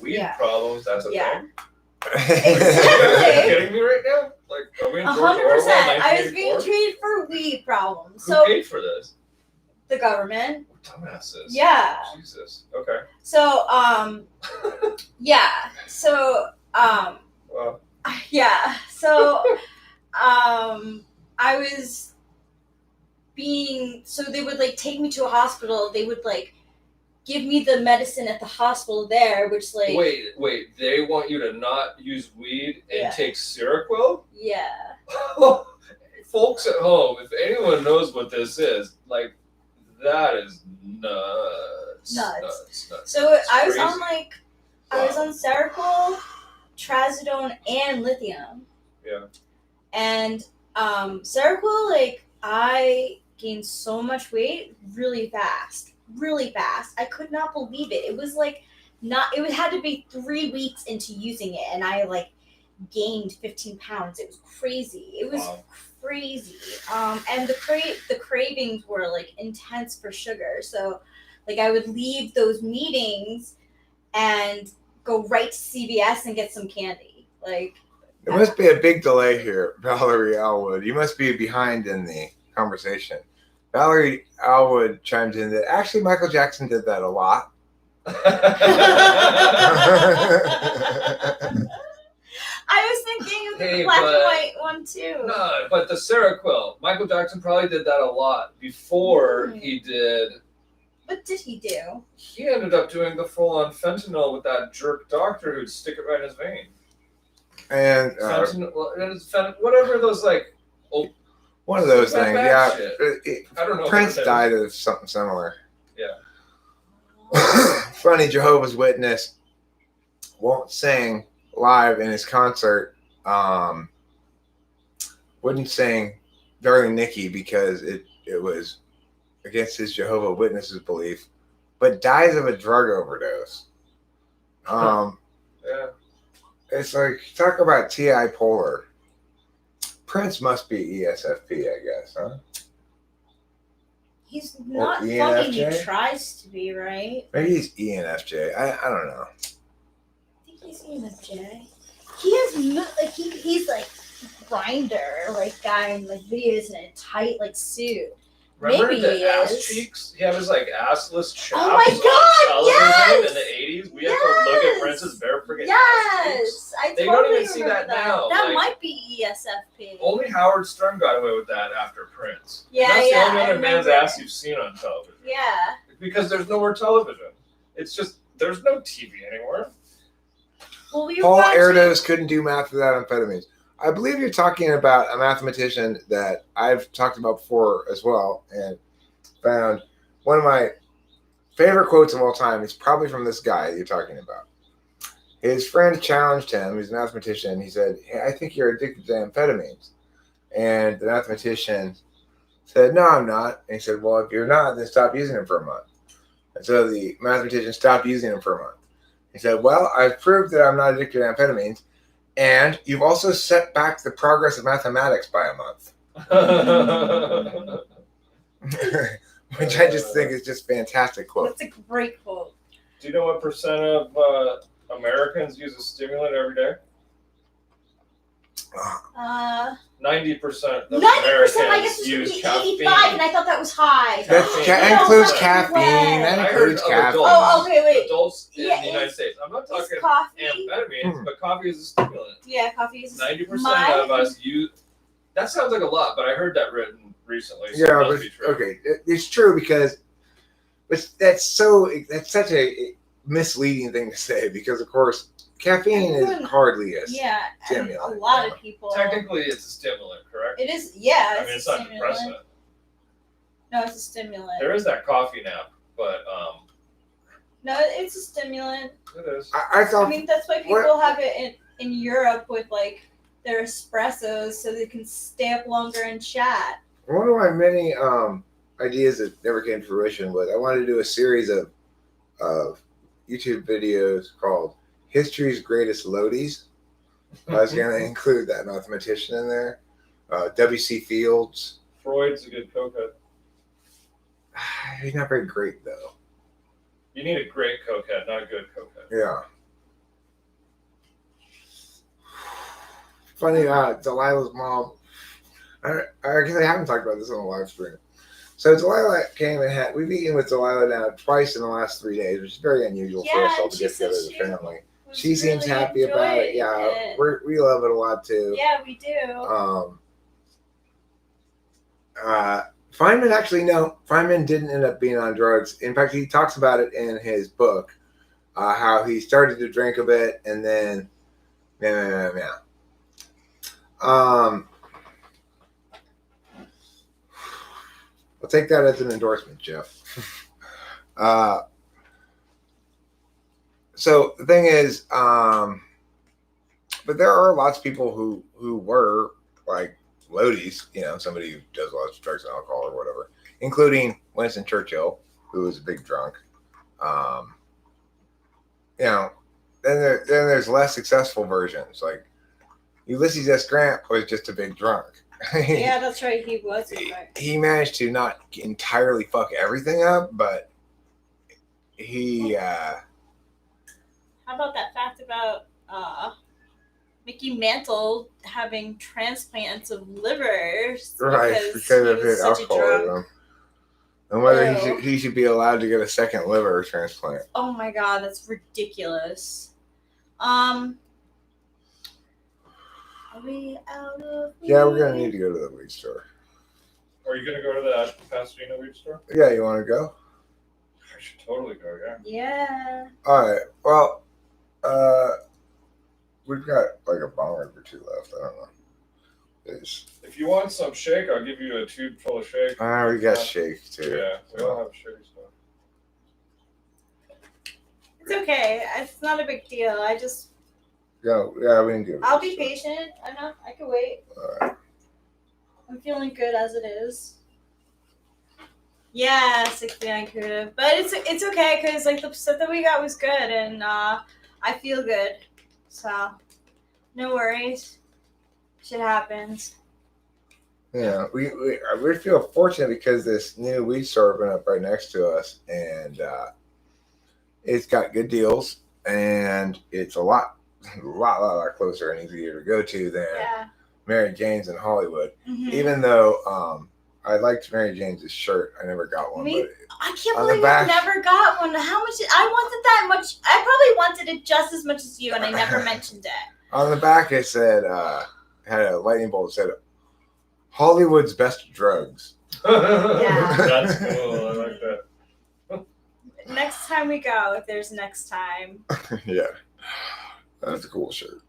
Weed problems? That's a thing? Exactly. Are you kidding me right now? Like, are we in 100%. I was being treated for weed problems. Who paid for this? The government. Dumbasses. Yeah. Jesus. Okay. So, yeah. So, Well. yeah. So, I was so they would like take me to a hospital. They would like give me the medicine at the hospital there, which like. Wait. They want you to not use weed and take Seroquel? Yeah. Folks at home, if anyone knows what this is, like, that is nuts. So it's I was crazy. on like, I was on Seroquel, Trazodone, and lithium. Yeah. And Seroquel, like, I gained so much weight really fast. I could not believe it. It was like it had to be 3 weeks into using it, and I like gained 15 pounds. It was crazy. It was crazy. And the cravings were like intense for sugar. So like I would leave those meetings and go right to CVS and get some candy. Like there must be a big delay here, Valerie Alwood. You must be behind in the conversation. Valerie Alwood chimed in that actually Michael Jackson did that a lot. I was thinking saying the Hey, black but- and white one too. No, but the Seroquel, Michael Jackson probably did that a lot before he did. What did he do? He ended up doing the full-on fentanyl with that jerk doctor who'd stick it right in his vein. And Fentanyl, whatever those like. one of those Some things, bad yeah. shit. I don't know. Prince what it is. died of something similar. Yeah. Funny, Jehovah's Witness won't sing live in his concert. Wouldn't sing Darling Nikki because it was against his Jehovah Witnesses belief, but dies of a drug overdose. Yeah. It's like, talk about T.I. Polar. Prince must be ESFP, I guess, huh? He's not fucking. ENFJ? He tries to be, right? Maybe he's ENFJ. I don't know. I think he's ENFJ. He has he's like grinder like guy in like videos in a tight like suit. Remember Maybe the he ass is. cheeks? He had his like assless chaps Oh my God, on television yes! in the 80s. We had to look at Prince's bare friggin' ass cheeks. Yes, I They totally don't even see remember that now, That like- might be ESFP. Only Howard Stern got away with that after Prince. Yeah, That's yeah, the only I other man's remember. ass you've seen on television. Yeah. Because there's no more television. It's just, there's no TV anymore. Well, we were Paul watching. Erdos couldn't do math without amphetamines. I believe you're talking about a mathematician that I've talked about before as well, and found one of my favorite quotes of all time is probably from this guy you're talking about. His friend challenged him, he's a mathematician, he said, "Hey, I think you're addicted to amphetamines." And the mathematician said, "No, I'm not." And he said, "Well, if you're not, then stop using them for a month." And so the mathematician stopped using them for a month. He said, "Well, I've proved that I'm not addicted to amphetamines, and you've also set back the progress of mathematics by a month." Which I just think is just fantastic quote. That's a great quote. Do you know what percent of Americans use a stimulant every day? 90% of 90%. I guess Americans it should use be caffeine. 85, and I thought that was high. That No, includes fucking caffeine. way. That I heard includes of caffeine. adults, Oh, okay, wait. adults in Yeah, the United is- States. I'm not Is talking coffee? amphetamines, but coffee is a stimulant. Yeah, coffee is 90% of us use. That sounds like a lot, but I heard that written recently. So Yeah, it must but be true. okay, it's true because that's such a misleading thing to say because of course caffeine Everyone- is hardly a Yeah, and a stimulant. lot of people. Technically, it's a stimulant, correct? It is. Yeah, I mean, it's not depressant. No, it's a stimulant. There is that coffee nap, but No, it's a stimulant. it is. I I thought mean, that's why people have it in Europe with like their espressos, so they can stay up longer and chat. one of my many ideas that never came to fruition was I wanted to do a series of YouTube videos called History's Greatest Loadies. I was going to include that mathematician in there, W.C. Fields. Freud's a good cokehead. He's not very great though. You need a great cokehead, not a good cokehead. Yeah. Funny, Delilah's mom. I guess I haven't talked about this on the live stream. So Delilah came and we've eaten with Delilah now twice in the last 3 days, which is very unusual for us Yeah, all to she get said together as a she family. Was She seems really happy about it. enjoying Yeah, it. we love it a lot too. Yeah, we do. Feynman Feynman didn't end up being on drugs. In fact, he talks about it in his book, how he started to drink a bit and then, I'll take that as an endorsement, Jeff. So the thing is, but there are lots of people who were like loadies, somebody who does lots of drugs and alcohol or whatever, including Winston Churchill, who was a big drunk. Then there's less successful versions. Like Ulysses S. Grant was just a big drunk. Yeah, that's right. He was. He managed to not entirely fuck everything up, but he. How about that fact about Mickey Mantle having transplants of livers? Right, because he of was his such a drunk. alcoholism. And whether Ew. he should be allowed to get a second liver transplant. Oh my god, that's ridiculous. Are we out of Yeah, we're gonna weed? need to go to the weed store. Are you gonna go to that Pasadena weed store? Yeah, you want to go? I should totally go. Yeah. Yeah. All right. Well, we've got like a bong or two left. I don't know. If you want some shake, I'll give you a tube full of shake. We got shake too. Yeah, we all have shitty stuff. It's okay. It's not a big deal. I just. Yeah, we can do it. I'll be patient. I know. I can wait. All right. I'm feeling good as it is. Yeah, 69 creative. But it's okay because like the stuff that we got was good and I feel good. So no worries. Shit happens. Yeah, we feel fortunate because this new weed store opened up right next to us, and it's got good deals, and it's a lot closer and easier to go to than Mary Jane's in Hollywood. Mm-hmm. Even though I liked Mary Jane's shirt, I never got one. Me? But I can't believe I never got one. How much? I wanted that much. I probably wanted it just as much as you, and I never mentioned it. On the back, it said had a lightning bolt that said Hollywood's best drugs. Yeah. That's cool. I like that. Next time we go, if there's next time. Yeah, that's a cool shirt.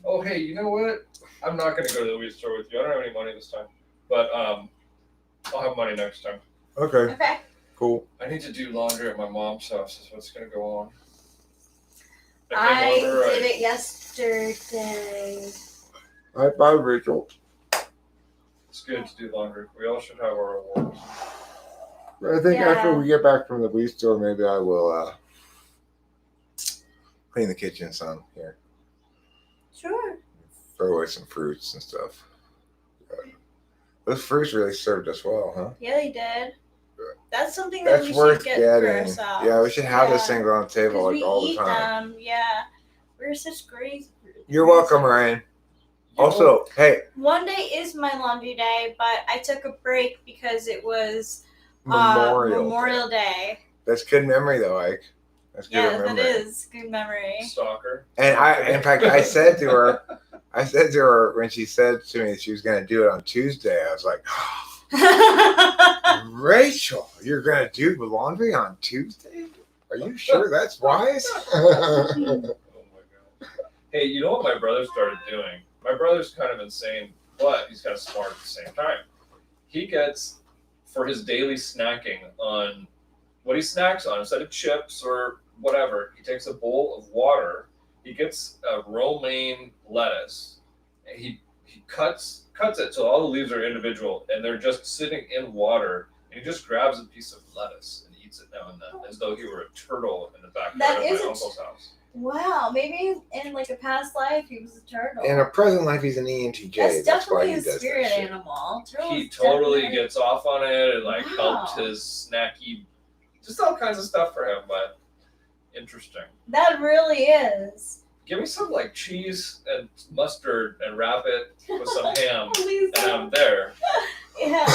Oh, hey, you know what? I'm not going to go to the weed store with you. I don't have any money this time. But I'll have money next time. Okay. Okay. Cool. I need to do laundry at my mom's house. Is what's going to go on. I did it yesterday. High five, Rachel. It's good to do laundry. We all should have our awards. I think after we get back from the weed store, maybe I will clean the kitchen some here. Sure. Throw away some fruits and stuff. Those fruits really served us well, huh? Yeah, they did. That's something that we worth should get getting. for ourselves. Yeah, we should have this thing on the table like we all the eat time. them. Yeah, we're such great. You're welcome, Ryan. Also, hey, one day is my laundry day, but I took a break because it was Memorial Day. That's good memory, though, Ike. That's good memory. Yeah, that is good memory. Stalker. And in fact, I said to her when she said to me she was going to do it on Tuesday, I was like, Rachel, you're going to do the laundry on Tuesday? Are you sure that's wise? Oh my god. Hey, you know what my brother started doing? My brother's kind of insane, but he's kind of smart at the same time. He gets, for his daily snacking on what he snacks on, instead of chips or whatever, he takes a bowl of water, he gets a romaine lettuce, and he cuts it so all the leaves are individual, and they're just sitting in water, and he just grabs a piece of lettuce and eats it now and then, as though he were a turtle in the backyard of my uncle's house. Wow, maybe in like a past life he was a turtle. In a present life, he's an ENTJ. That's definitely why a spirit animal. He totally gets off on it and like helped his snacky, just all kinds of stuff for him, but interesting. That really is. Give me some like cheese and mustard and wrap it with some ham, Please and I'm there. Yeah,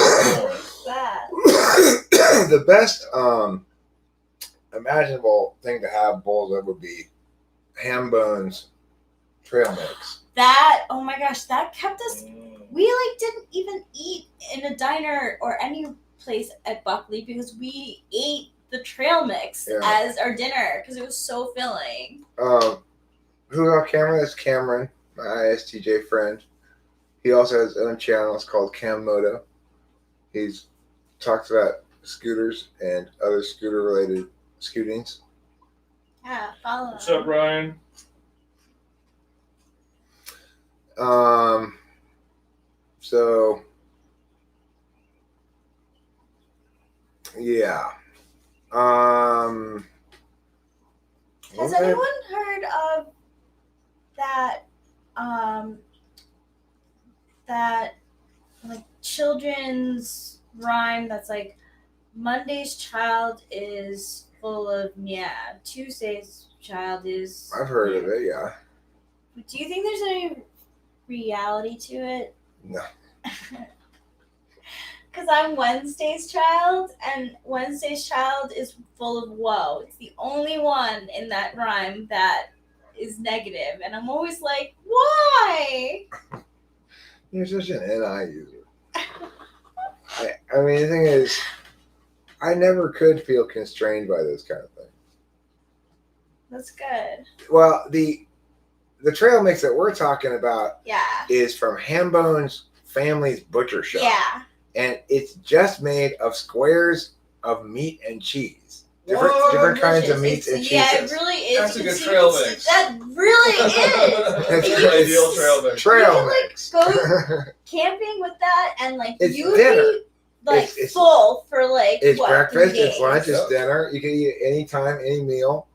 that. The best imaginable thing to have bowls of would be ham bones trail mix. That, oh my gosh, that kept us. We like didn't even eat in a diner or any place at Buckley because we ate the trail mix as our dinner because it was so filling. Who's on camera? That's Cameron, my ISTJ friend. He also has his own channel. It's called Cam Moto. He talks about scooters and other scooter-related scootings. Yeah, follow What's up, Ryan? So yeah. Has anyone heard of that that like children's rhyme that's like Monday's child is full of Tuesday's child is I've heard of it, yeah. Do you think there's any reality to it? No. Because I'm Wednesday's child, and Wednesday's child is full of woe. It's the only one in that rhyme that is negative, and I'm always like, why? You're such an NI user. I mean, the thing is, I never could feel constrained by those kind of things. That's good. Well, the trail mix that we're talking about Yeah. is from Hambone's family's butcher shop. Yeah. And it's just made of squares of meat and cheese. Different Whoa, kinds of meats and cheeses. Yeah, it really is. That's a You good can trail see- mix. That really is. That's You an can ideal s- trail mix. Trail You can, mix. Go camping with that, and like It's you'd dinner. be like It's- full for like It's what, breakfast, 3 it's days? lunch, it's Yep. dinner. You can eat it anytime, any meal.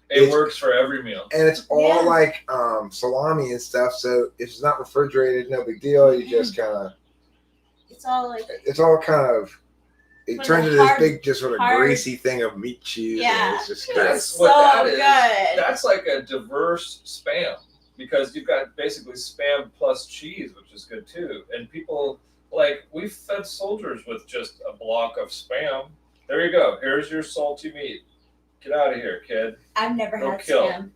It works for every meal. And it's all Yeah. like salami and stuff. So if it's not refrigerated, no big deal. You just kind of, It's all like it's all kind of, it With turns the into this hard- big, just sort of hard- greasy thing of meat cheese. Yeah. And it's just good. That's so what that is. good. That's like a diverse spam because you've got basically spam plus cheese, which is good too. And people we fed soldiers with just a block of spam. There you go. Here's your salty meat. Get out of here, kid. I've never No had kill. spam.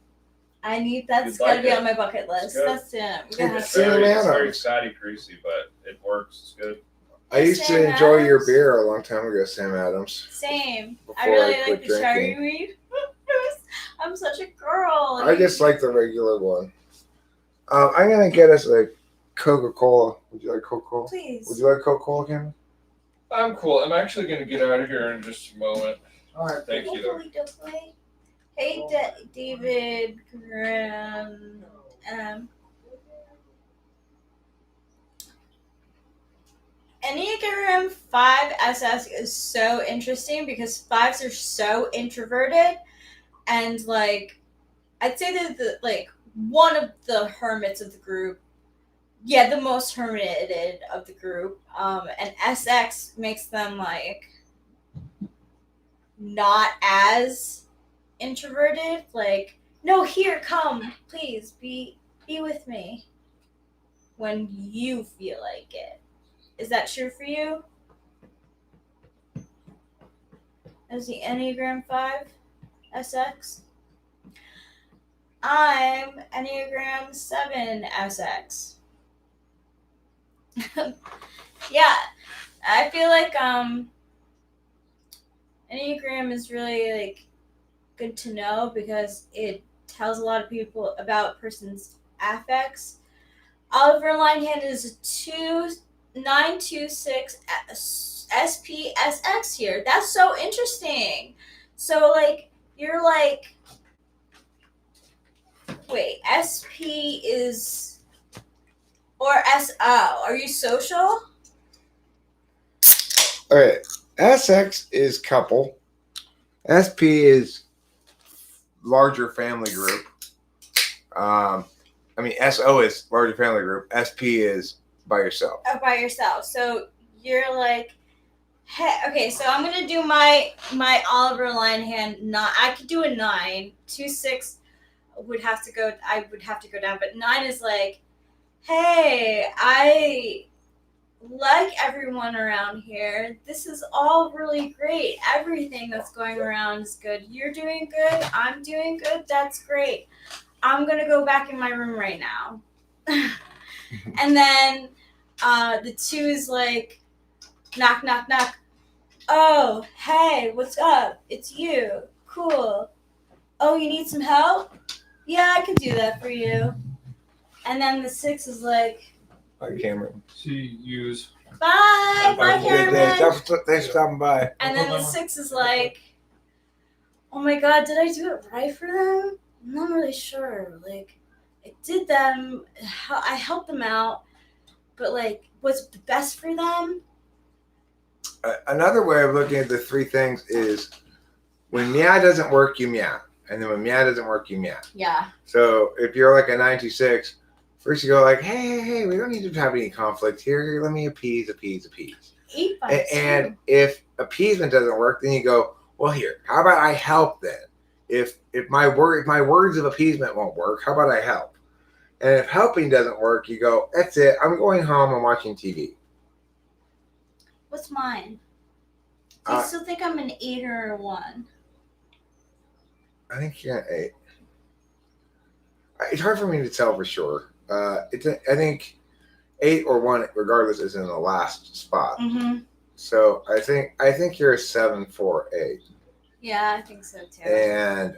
That's You'd gotta like be it. on my bucket list. good. That's it. We gotta have It's Sam very Adams. fatty, greasy, but it works. It's good. I used to Sam enjoy your Adams. beer a long time ago, Sam Adams. Same. Before I really I like quit the cherry drinking. weed. I'm such a girl. I just like the regular one. I'm gonna get us a Coca-Cola. Would you like Coca-Cola? Please. Would you like Coca-Cola, Cameron? I'm cool. I'm actually going to get out of here in just a moment. All right. Thank you, though. Hey, David Graham. Enneagram 5 SS is so interesting because 5s are so introverted, and I'd say they're one of the hermits of the group. Yeah, the most hermited of the group. And SX makes them not as introverted. No, here, come, please, be with me when you feel like it. Is that true for you? As the Enneagram 5 SX? I'm Enneagram 7 SX. Yeah, I feel like Enneagram is really good to know because it tells a lot of people about a person's affects. Oliver Linehand is a 2926 SPSX here. That's so interesting. So you're wait, SP is or SO. Are you social? All right. SX is couple. SP is larger family group. SO is larger family group. SP is by yourself. Oh, by yourself. So you're hey, okay, so I'm gonna do my Oliver Linehand. I could do a 9. 2-6 would have to go. I would have to go down, but 9 is hey, I like everyone around here. This is all really great. Everything that's going around is good. You're doing good. I'm doing good. That's great. I'm gonna go back in my room right now. And then the 2 is knock, knock, knock. Oh, hey, what's up? It's you. Cool. Oh, you need some help? Yeah, I can do that for you. And then the 6 is Hi, Cameron. See, use. bye, bye, Yeah, Cameron. thanks for stopping by. And then the 6 is oh my god, did I do it right for them? I'm not really sure. I did them, I helped them out, but was it the best for them? Another way of looking at the three things is when meow doesn't work, you meow. And then when meow doesn't work, you meow. Yeah. So if you're a 926, first you go hey, we don't need to have any conflict here. Let me appease. 8 by 2. And if appeasement doesn't work, then you go, well, here, how about I help then? If my words of appeasement won't work, how about I help? And if helping doesn't work, you go, that's it. I'm going home and watching TV. What's mine? Do you still think I'm an 8 or a 1? I think you're an 8. it's hard for me to tell for sure. I think 8 or 1, regardless, is in the last spot. Mm-hmm. So I think you're a 748, Yeah, I think so too. and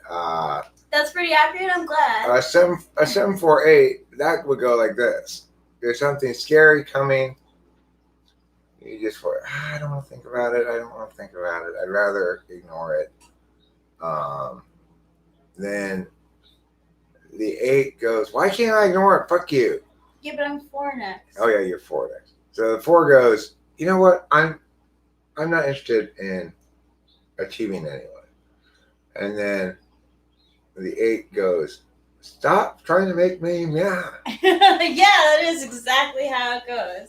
That's pretty accurate. I'm glad. a 748 that would go like this. There's something scary coming. You just I don't want to think about it. I don't want to think about it. I'd rather ignore it. Then the 8 goes, why can't I ignore it? Fuck you. Yeah, but I'm 4 next. Oh yeah, you're 4 next. So the 4 goes, you know what? I'm not interested in achieving anyway. And then the 8 goes, stop trying to make me mad. Yeah, that is exactly how it goes.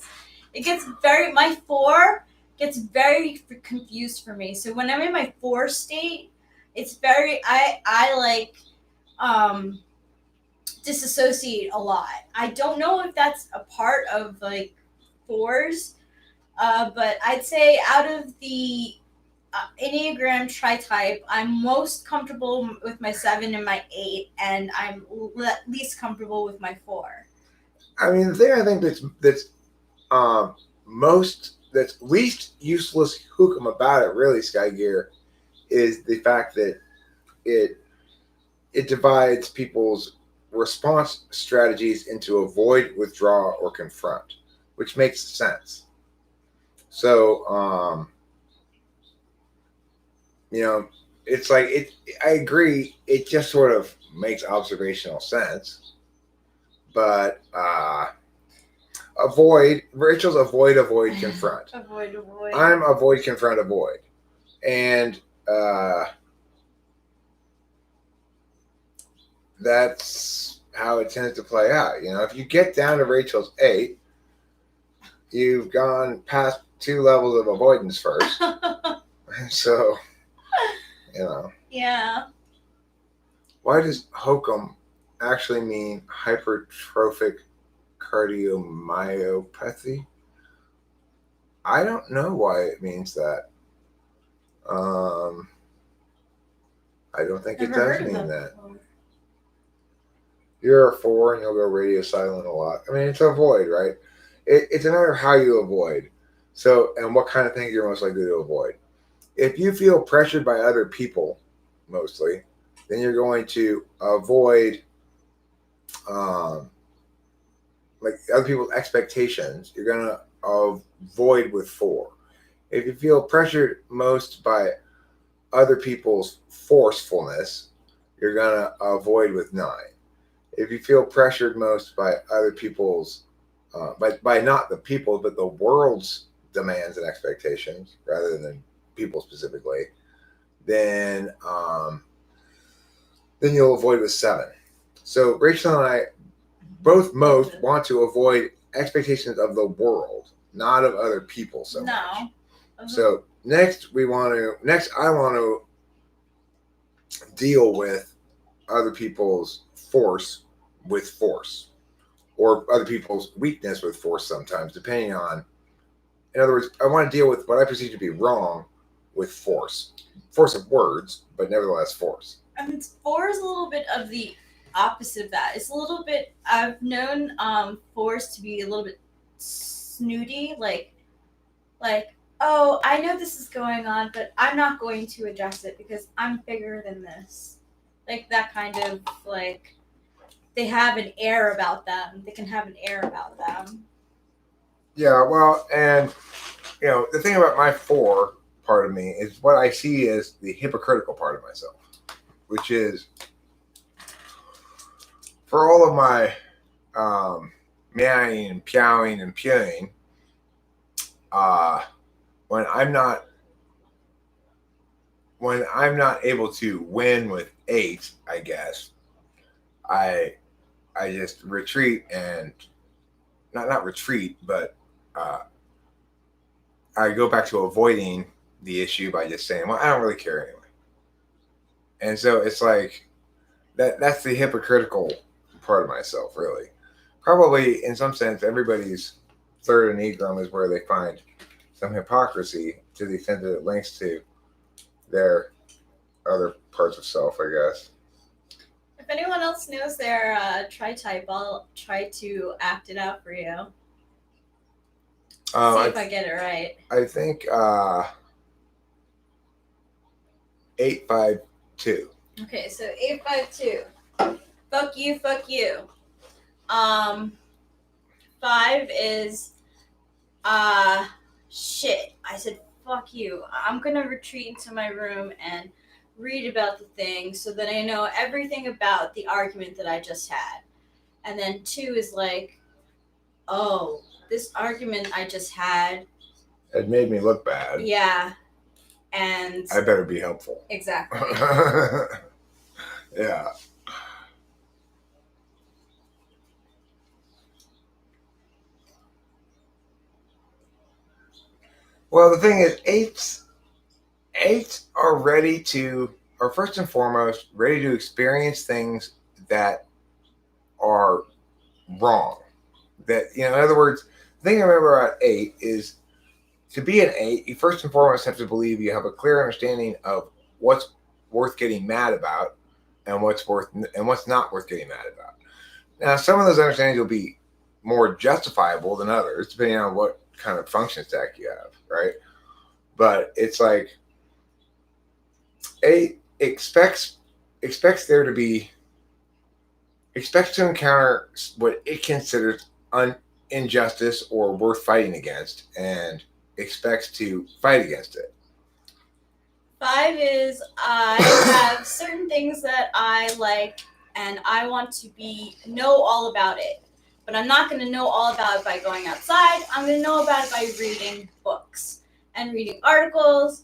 It gets my 4 gets very confused for me. So when I'm in my 4 state, it's very, I like, disassociate a lot. I don't know if that's a part of like 4s, but I'd say out of the Enneagram tri-type, I'm most comfortable with my 7 and my 8, and I'm least comfortable with my 4. I mean, the thing I think that's least useless hookum about it, really, Sky Gear, is the fact that it divides people's response strategies into avoid, withdraw, or confront, which makes sense. So, it's like I agree. It just sort of makes observational sense, but Rachel's avoid, confront. Avoid. I'm avoid, confront, avoid, and that's how it tends to play out. If you get down to Rachel's 8, you've gone past 2 levels of avoidance first. So, Yeah. Why does hokum actually mean hypertrophic cardiomyopathy? I don't know why it means that. I don't think it does mean that. You're a 4 and you'll go radio silent a lot. I mean, it's avoid, right? It's a matter of how you avoid. So, and what kind of things you're most likely to avoid. If you feel pressured by other people, mostly, then you're going to avoid like other people's expectations. You're going to avoid with 4. If you feel pressured most by other people's forcefulness, you're going to avoid with 9. If you feel pressured most by other people's, by not the people, but the world's demands and expectations, rather than people specifically, then you'll avoid with 7. So Rachel and I both most want to avoid expectations of the world, not of other people so much. So next I want to deal with other people's force with force, or other people's weakness with force sometimes, depending on, in other words, I want to deal with what I perceive to be wrong with force of words, but nevertheless force. I mean, 4 is a little bit of the opposite of that. It's a little bit, I've known 4s to be a little bit snooty, like, oh, I know this is going on, but I'm not going to address it because I'm bigger than this. Like that kind of, like, they have an air about them. They can have an air about them. Yeah, well, and, the thing about my 4 part of me is what I see as the hypocritical part of myself, which is for all of my meowing and pewing and pewing, when I'm not able to win with 8, I guess, I just retreat and not retreat, but I go back to avoiding the issue by just saying, well, I don't really care anyway. And so it's like that's the hypocritical part of myself, really. Probably in some sense, everybody's third Enneagram is where they find some hypocrisy to the extent that it links to their other parts of self, I guess. If anyone else knows their tri-type, I'll try to act it out for you. See if I get it right. I think 852. Okay, so 852. Fuck you, fuck you. 5 is shit. I said fuck you. I'm gonna retreat into my room and read about the thing so that I know everything about the argument that I just had. And then 2 is like, oh, this argument I just had. It made me look bad. Yeah. And I better be helpful. exactly. Yeah. Well, the thing is, eights are first and foremost ready to experience things that are wrong. That, in other words, the thing I remember about 8 is, to be an 8, you first and foremost have to believe you have a clear understanding of what's worth getting mad about and what's not worth getting mad about. Now, some of those understandings will be more justifiable than others, depending on what kind of function stack you have, right? But it's like 8 expects to encounter what it considers injustice or worth fighting against, and expects to fight against it. 5 is I have certain things that I like and I want to know all about it. But I'm not going to know all about it by going outside. I'm going to know about it by reading books and reading articles.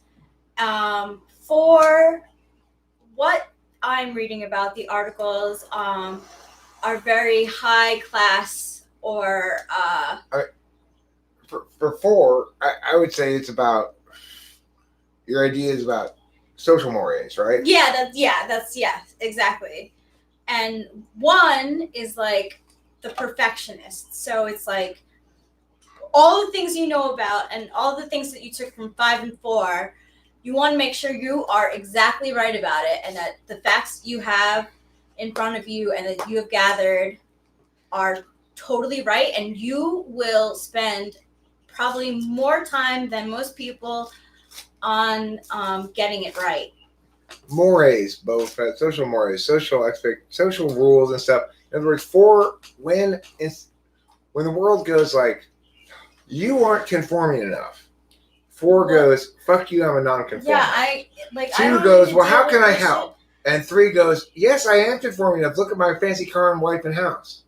4, what I'm reading about, the articles are very high class or... For 4, I would say it's about, your idea is about social mores, right? Yeah, exactly. And 1 is like the perfectionist. So it's like all the things you know about and all the things that you took from 5 and 4, you want to make sure you are exactly right about it, and that the facts you have in front of you and that you have gathered are totally right, and you will spend probably more time than most people on getting it right. Mores, both social mores, social rules and stuff. In other words, 4, when the world goes like, you aren't conforming enough. 4 goes, fuck you, I'm a non-conformist. Yeah, 2 goes, well, how can I help? And 3 goes, yes, I am conforming enough. Look at my fancy car and wife and house.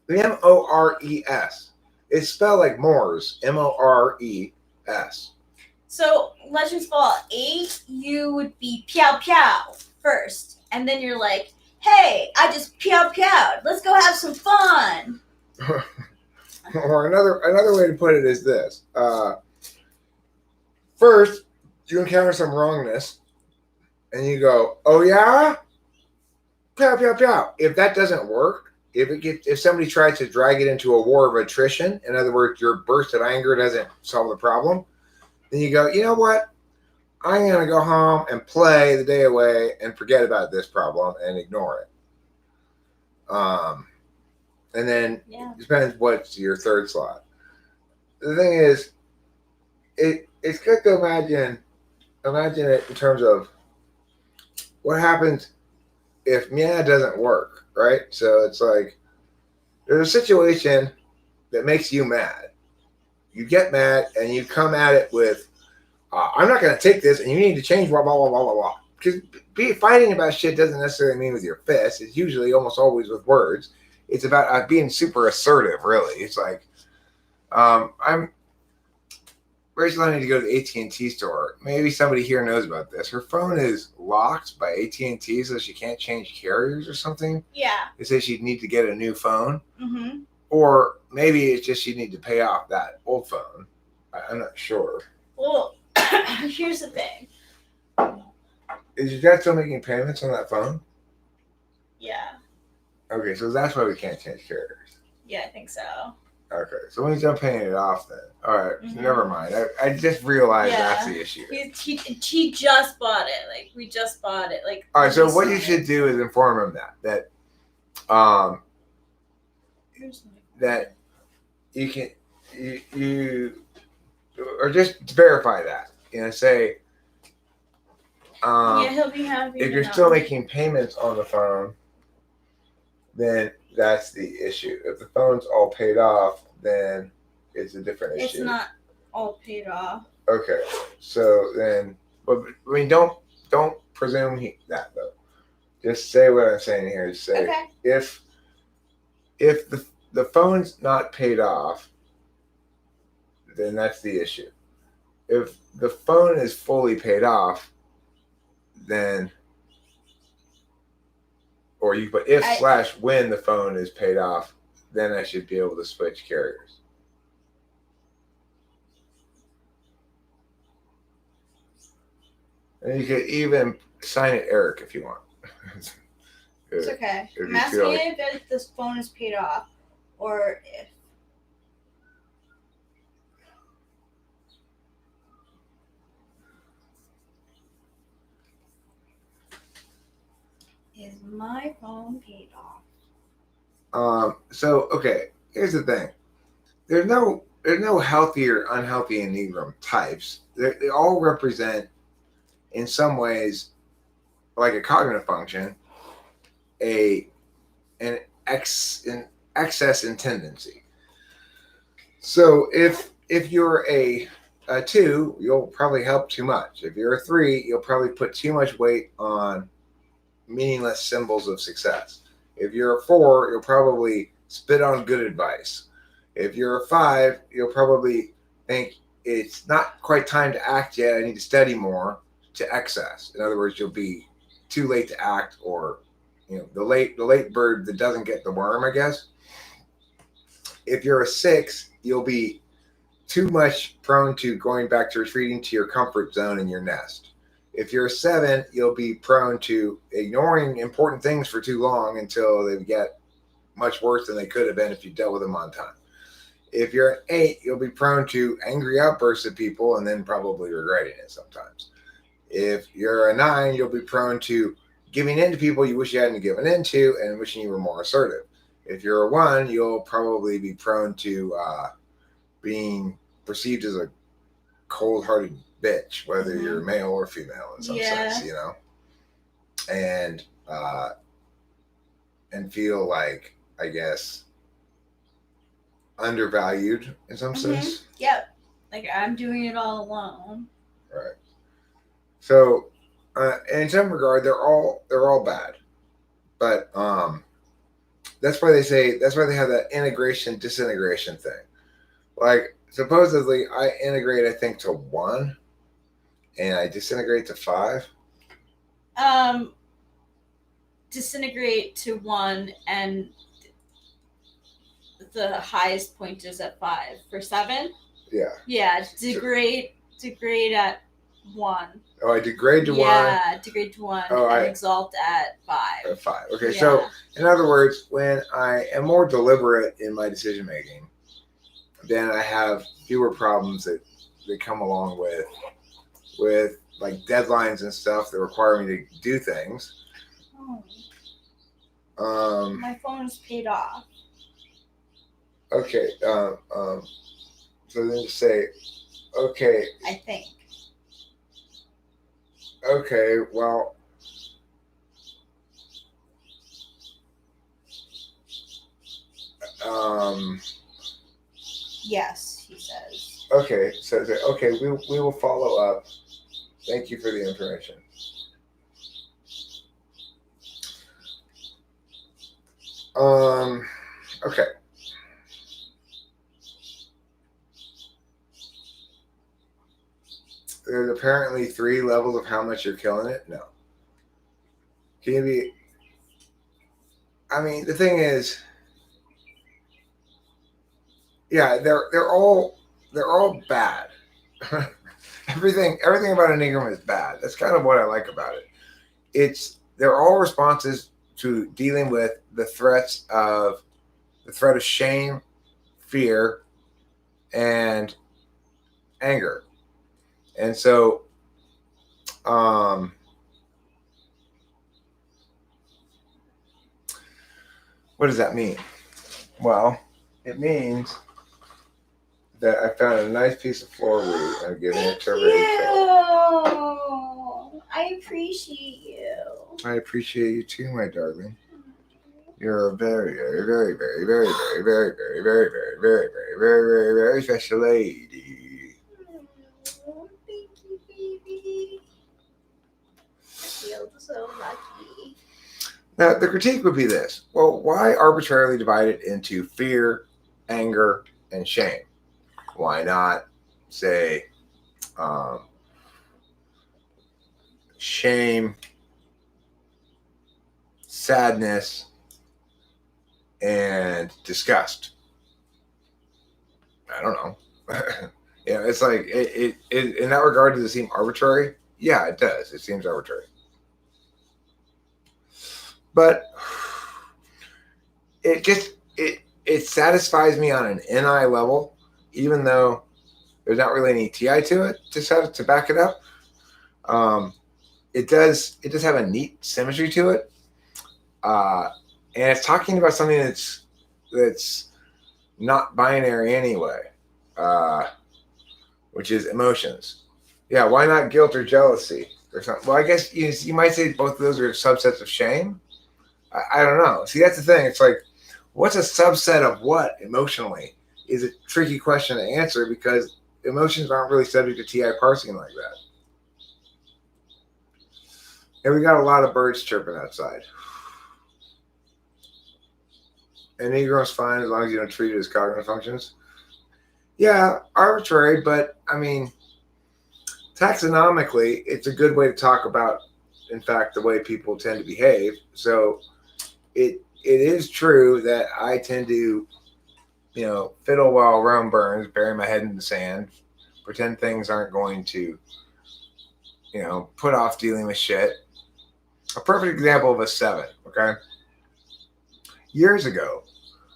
The M-O-R-E-S. It's spelled like Mores. M-O-R-E-S. So, Legends Fall 8, you would be pew pew first. And then you're like, hey, I just pew pewed. Let's go have some fun. Or another way to put it is this. First, you encounter some wrongness, and you go, oh yeah? Pew, pew, pew. If that doesn't work, if somebody tries to drag it into a war of attrition, in other words, your burst of anger doesn't solve the problem, then you go, you know what? I'm going to go home and play the day away and forget about this problem and ignore it. And then it depends what's your third slot. The thing is, it's good to imagine it in terms of what happens if meow doesn't work, right? So it's like there's a situation that makes you mad. You get mad and you come at it with, I'm not going to take this and you need to change blah, blah, blah, blah, blah, blah. Because fighting about shit doesn't necessarily mean with your fists. It's usually almost always with words. It's about being super assertive, really. It's like, Rachel, I need to go to the AT&T store. Maybe somebody here knows about this. Her phone is locked by AT&T, so she can't change carriers or something. Yeah. It says she'd need to get a new phone. Mm-hmm. Or maybe it's just she'd need to pay off that old phone. I'm not sure. Well, here's the thing. Is your dad still making payments on that phone? Yeah. Okay, so that's why we can't change carriers. Yeah, I think so. Okay, so when he's done paying it off, then all right, Mhm. never mind. I just realized Yeah. that's the issue. He just bought it. Like we just bought it. Like All right, so we what saw you it. should do is inform him that Here's my- that you can you or just verify that. Say yeah, he'll be happy. if to you're know. still making payments on the phone, then that's the issue. If the phone's all paid off, then it's a different issue. It's not all paid off. Okay, so then, but I mean, don't presume that though. Just say what I'm saying here. Just say Okay. if the phone's not paid off, then that's the issue. If the phone is fully paid off, then or you put if / when the phone is paid off, then I should be able to switch carriers. And you could even sign it Eric if you want. It's okay. If I'm you asking feel like- if this phone is paid off, or if. Is my phone paid off? So okay, here's the thing. There's no healthy or unhealthy Enneagram types. They all represent, in some ways, like a cognitive function, an excess in tendency. So if you're a 2, you'll probably help too much. If you're a 3, you'll probably put too much weight on meaningless symbols of success. If you're a 4, you'll probably spit on good advice. If you're a 5, you'll probably think it's not quite time to act yet. I need to study more, to excess. In other words, you'll be too late to act, or the late bird that doesn't get the worm, I guess. If you're a 6, you'll be too much prone to going back to retreating to your comfort zone in your nest. If you're a 7, you'll be prone to ignoring important things for too long until they get much worse than they could have been if you dealt with them on time. If you're an 8, you'll be prone to angry outbursts at people and then probably regretting it sometimes. If you're a 9, you'll be prone to giving in to people you wish you hadn't given in to and wishing you were more assertive. If you're a 1, you'll probably be prone to being perceived as a cold-hearted bitch, whether you're male or female in some sense, and feel like, I guess, undervalued in some sense. Yep. Like I'm doing it all alone. Right. So, in some regard, they're all bad, but that's why they have that integration disintegration thing. Like supposedly, I integrate, I think, to 1, and I disintegrate to 5. Disintegrate to 1, and the highest point is at 5. For 7. Yeah. Yeah. Degrade at 1. Oh, I degrade to 1. Yeah, degrade to 1 Oh, and exalt at 5. At 5. Okay, Yeah. so in other words, when I am more deliberate in my decision making, then I have fewer problems that come along with like deadlines and stuff that require me to do things. Oh. My phone is paid off. Okay. So then just say, okay. I think. Okay. Well. Yes, he says. Okay. So okay, we will follow up. Thank you for the information. Okay. There's apparently 3 levels of how much you're killing it. No. Can you be? I mean, the thing is, yeah, they're all bad. everything about Enneagram is bad. That's kind of what I like about it. They're all responses to dealing with the threat of shame, fear, and anger. And so, what does that mean? Well, it means that I found a nice piece of floorwood. I'm giving it to Rachel. I appreciate you. I appreciate you too, my darling. You're a very, very, very, very, very, very, very, very, very, very, very, very, very, very, very special lady. Oh, thank you, baby. I feel so lucky. Now, the critique would be this. Well, why arbitrarily divide it into fear, anger, and shame? Why not say shame, sadness, and disgust? I don't know. It's like it in that regard, does it seem arbitrary? Yeah, it does. It seems arbitrary. But it satisfies me on an NI level, even though there's not really any TI to it to back it up. It does have a neat symmetry to it, and it's talking about something that's not binary anyway, which is emotions. Yeah, why not guilt or jealousy or something? Well, I guess you might say both of those are subsets of shame. I don't know. See, that's the thing. It's like, what's a subset of what emotionally is a tricky question to answer because emotions aren't really subject to TI parsing like that. And we got a lot of birds chirping outside. Enneagram's fine as long as you don't treat it as cognitive functions. Yeah, arbitrary, but I mean, taxonomically, it's a good way to talk about, in fact, the way people tend to behave. So it is true that I tend to, fiddle while Rome burns, bury my head in the sand, pretend things aren't going to, put off dealing with shit. A perfect example of a 7, okay? Years ago,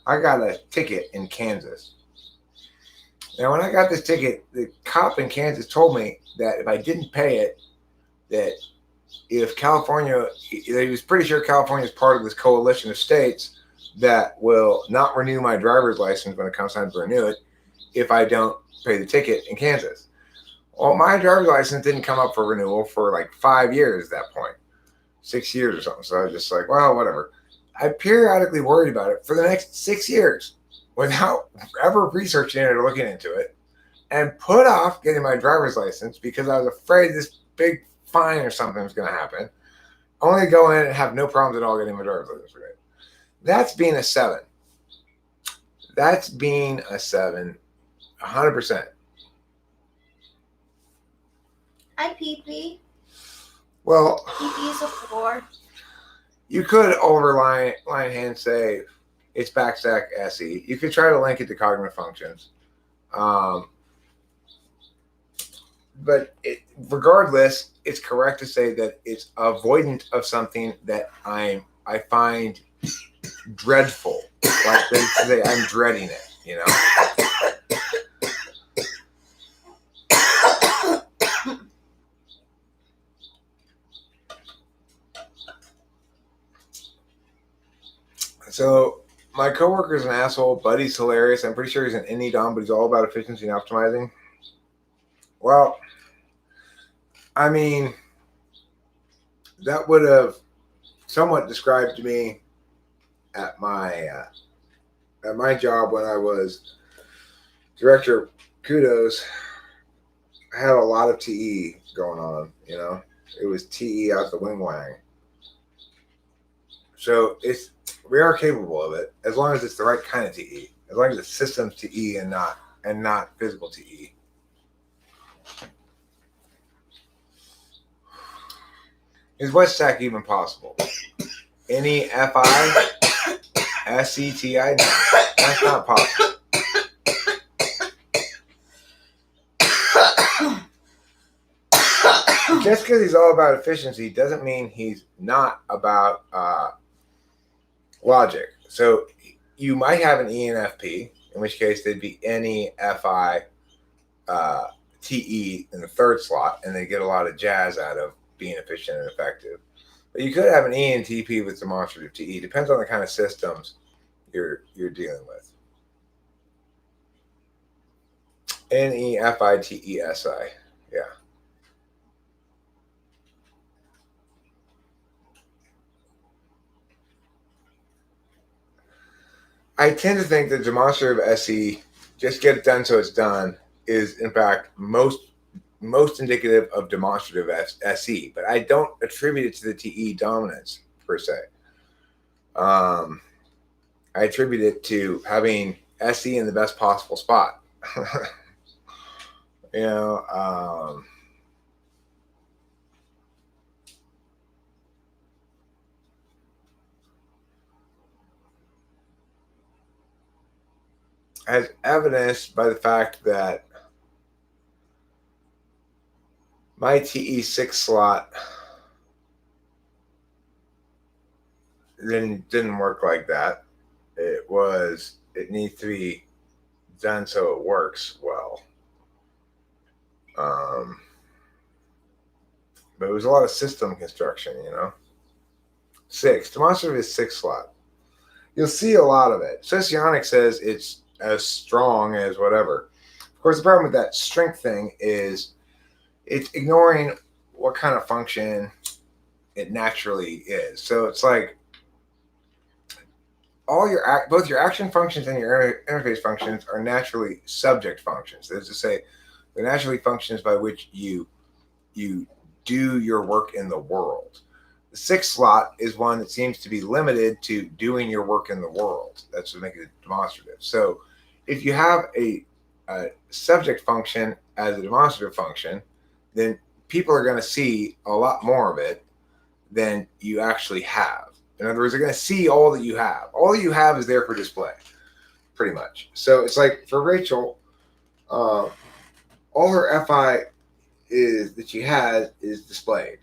I got a ticket in Kansas. Now, when I got this ticket, the cop in Kansas told me that if I didn't pay it, that if California, he was pretty sure California is part of this coalition of states that will not renew my driver's license when it comes time to renew it if I don't pay the ticket in Kansas. Well, my driver's license didn't come up for renewal for like 5 years at that point, 6 years or something. So I was just like, well, whatever. I periodically worried about it for the next 6 years without ever researching it or looking into it, and put off getting my driver's license because I was afraid this big fine or something was going to happen. Only go in and have no problems at all getting my driver's license. Right? That's being a 7. That's being a 7, 100%. Hi, PP. Well, PP is a 4. You could overline hand say it's backstack SE. You could try to link it to cognitive functions. But regardless, it's correct to say that it's avoidant of something that I find dreadful. Like they say, I'm dreading it, So my coworker's an asshole. Buddy's hilarious. I'm pretty sure he's an indie dom, but he's all about efficiency and optimizing. Well, I mean, that would have somewhat described me at my job when I was director of Kudos. I had a lot of TE going on, It was TE out the wing wang. So we are capable of it as long as it's the right kind of TE, as long as it's systems TE and not physical TE. Is Weststack even possible? Any FI? SCTI? No, that's not possible. Just because he's all about efficiency doesn't mean he's not about logic. So you might have an ENFP, in which case they'd be NE, FI, TE in the third slot, and they get a lot of jazz out of being efficient and effective. But you could have an ENTP with demonstrative TE. Depends on the kind of systems you're dealing with. NEFITESI. Yeah. I tend to think that demonstrative SE, just get it done so it's done, is in fact most indicative of demonstrative SE, but I don't attribute it to the TE dominance per se. I attribute it to having SE in the best possible spot. You know, as evidenced by the fact that my TE6 slot didn't work like that. It needs to be done so it works well. But it was a lot of system construction, you know. 6. Demonstrative is 6 slot. You'll see a lot of it. Socionic says it's as strong as whatever. Of course, the problem with that strength thing is it's ignoring what kind of function it naturally is. So it's like both your action functions and your interface functions are naturally subject functions. That is to say, they're naturally functions by which you do your work in the world. The 6th slot is one that seems to be limited to doing your work in the world. That's what makes it demonstrative. So if you have a subject function as a demonstrative function, then people are going to see a lot more of it than you actually have. In other words, they're going to see all that you have. All that you have is there for display, pretty much. So it's like for Rachel, all her FI that she has is displayed.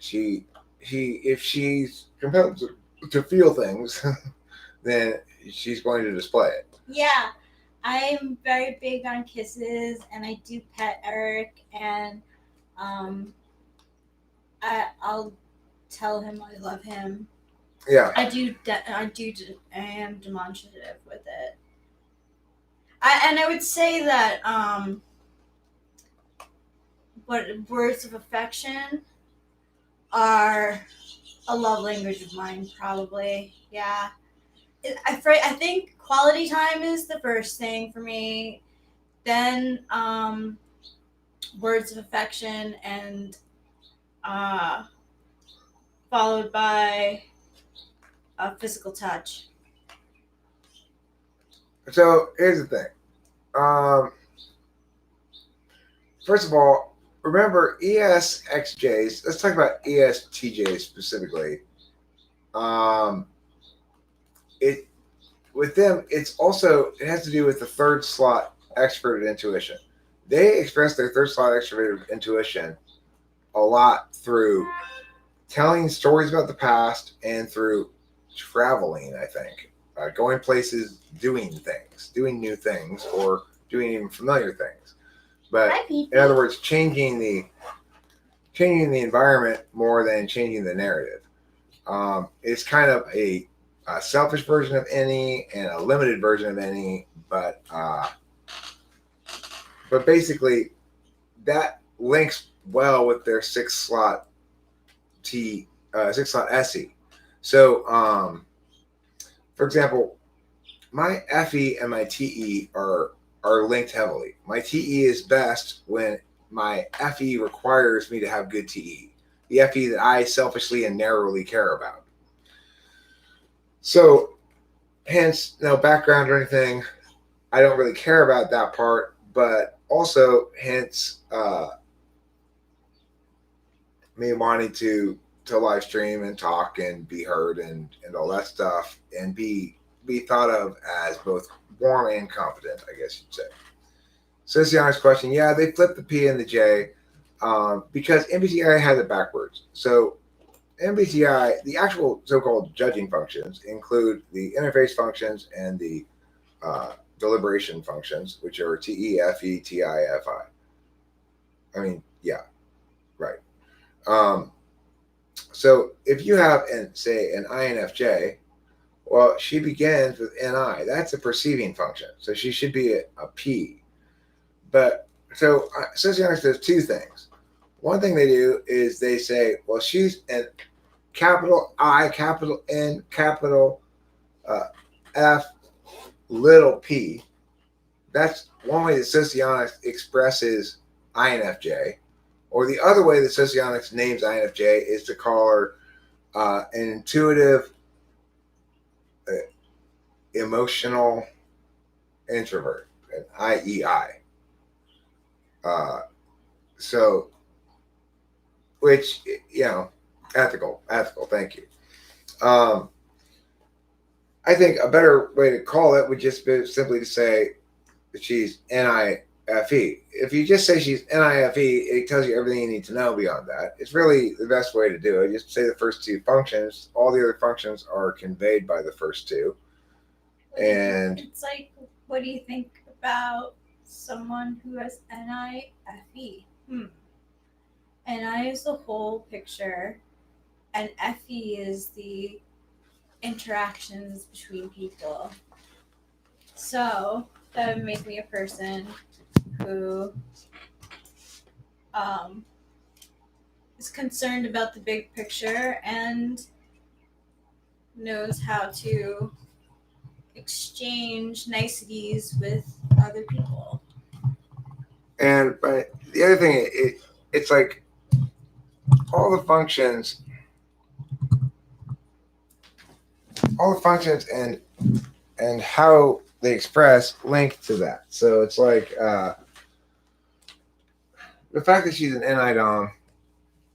If she's compelled to feel things, then she's going to display it. Yeah, I'm very big on kisses, and I do pet Eric, and I'll tell him I love him. Yeah. I am demonstrative with it. I would say that words of affection are a love language of mine, probably. Yeah. I think quality time is the first thing for me. Then words of affection, and followed by physical touch. So here's the thing. First of all, remember ESXJs. Let's talk about ESTJs specifically. With them, it has to do with the 3rd slot extroverted intuition. They express their 3rd slot extroverted intuition a lot through telling stories about the past and through traveling, I think. Going places, doing things, doing new things, or doing even familiar things. But in other words, changing the environment more than changing the narrative. It's kind of a selfish version of any and a limited version of any, but basically that links well with their 6 slot 6 slot SE. So for example, my FE and my TE are linked heavily. My TE is best when my FE requires me to have good TE, the FE that I selfishly and narrowly care about. So hence, no background or anything, I don't really care about that part, but also hence me wanting to live stream and talk and be heard and all that stuff, and be thought of as both warm and competent, I guess you'd say. So that's the honest question. Yeah, they flipped the P and the J because MBTI has it backwards. So MBTI, the actual so-called judging functions include the interface functions and the deliberation functions, which are TEFE, TIFI. I mean, yeah, right. So if you have, say, an INFJ, well, she begins with NI. That's a perceiving function. So she should be a P. But so socionics does two things. One thing they do is they say, well, she's an capital I, capital N, capital F, little p. That's one way that socionics expresses INFJ. Or the other way that socionics names INFJ is to call her an intuitive, emotional introvert, an IEI. So, which, ethical, thank you. I think a better way to call it would just be simply to say that she's NIFE. If you just say she's NIFE, it tells you everything you need to know beyond that. It's really the best way to do it. Just say the first two functions. All the other functions are conveyed by the first two. And it's like, what do you think about someone who has NIFE? NI is the whole picture, and FE is the interactions between people. So that would make me a person who is concerned about the big picture and knows how to exchange niceties with other people. But the other thing, it's like all the functions and how they express link to that. So it's like the fact that she's an NIDOM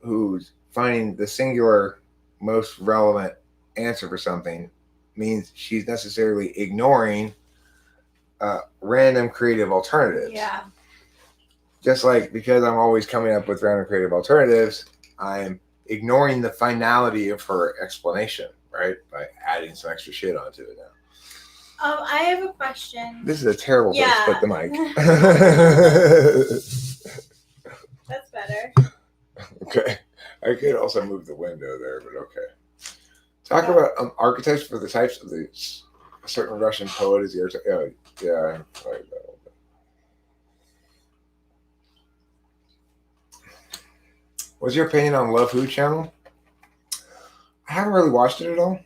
who's finding the singular most relevant answer for something means she's necessarily ignoring random creative alternatives. Yeah. Just like because I'm always coming up with random creative alternatives, I'm ignoring the finality of her explanation, right? By adding some extra shit onto it now. I have a question. This is a terrible way to split the mic. That's better. Okay. I could also move the window there, but okay. Talk about archetypes for the types of a certain Russian poet is yours. Oh, yeah. What's your opinion on Love Who channel? I haven't really watched it at all.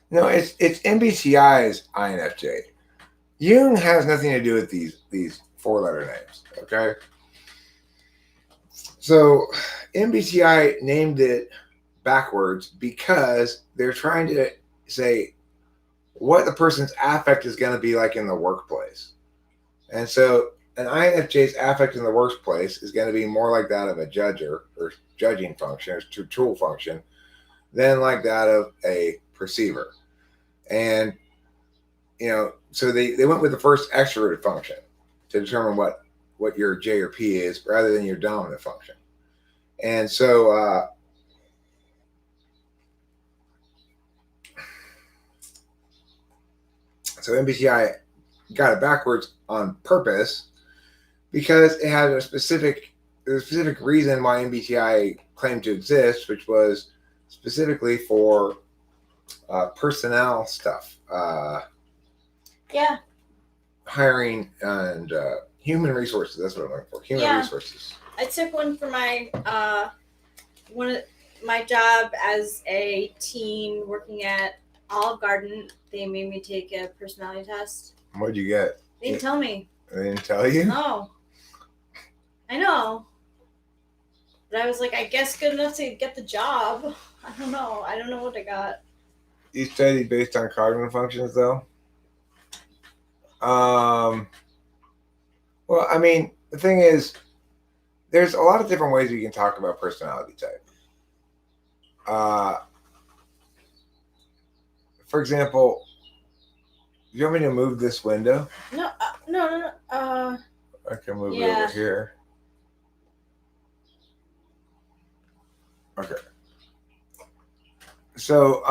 No, it's MBTI's INFJ. Jung has nothing to do with these 4-letter names. Okay. So MBTI named it backwards because they're trying to say what the person's affect is going to be like in the workplace. And so an INFJ's affect in the workplace is going to be more like that of a judger or judging function or tool function than like that of a perceiver. And, so they went with the first extroverted function to determine what your J or P is rather than your dominant function. And so, so MBTI got it backwards on purpose because it had a specific reason why MBTI claimed to exist, which was specifically for personnel stuff. Yeah. Hiring and human resources. That's what I'm looking for. Human resources. I took one for my my job as a teen working at Olive Garden. They made me take a personality test. What'd you get? They didn't tell me. They didn't tell you? No. I know. But I was like, I guess good enough to get the job. I don't know. I don't know what I got. You studied based on cognitive functions, though? Well, I mean, the thing is, there's a lot of different ways you can talk about personality type. For example, do you want me to move this window? No. I can move it over here. Okay. So,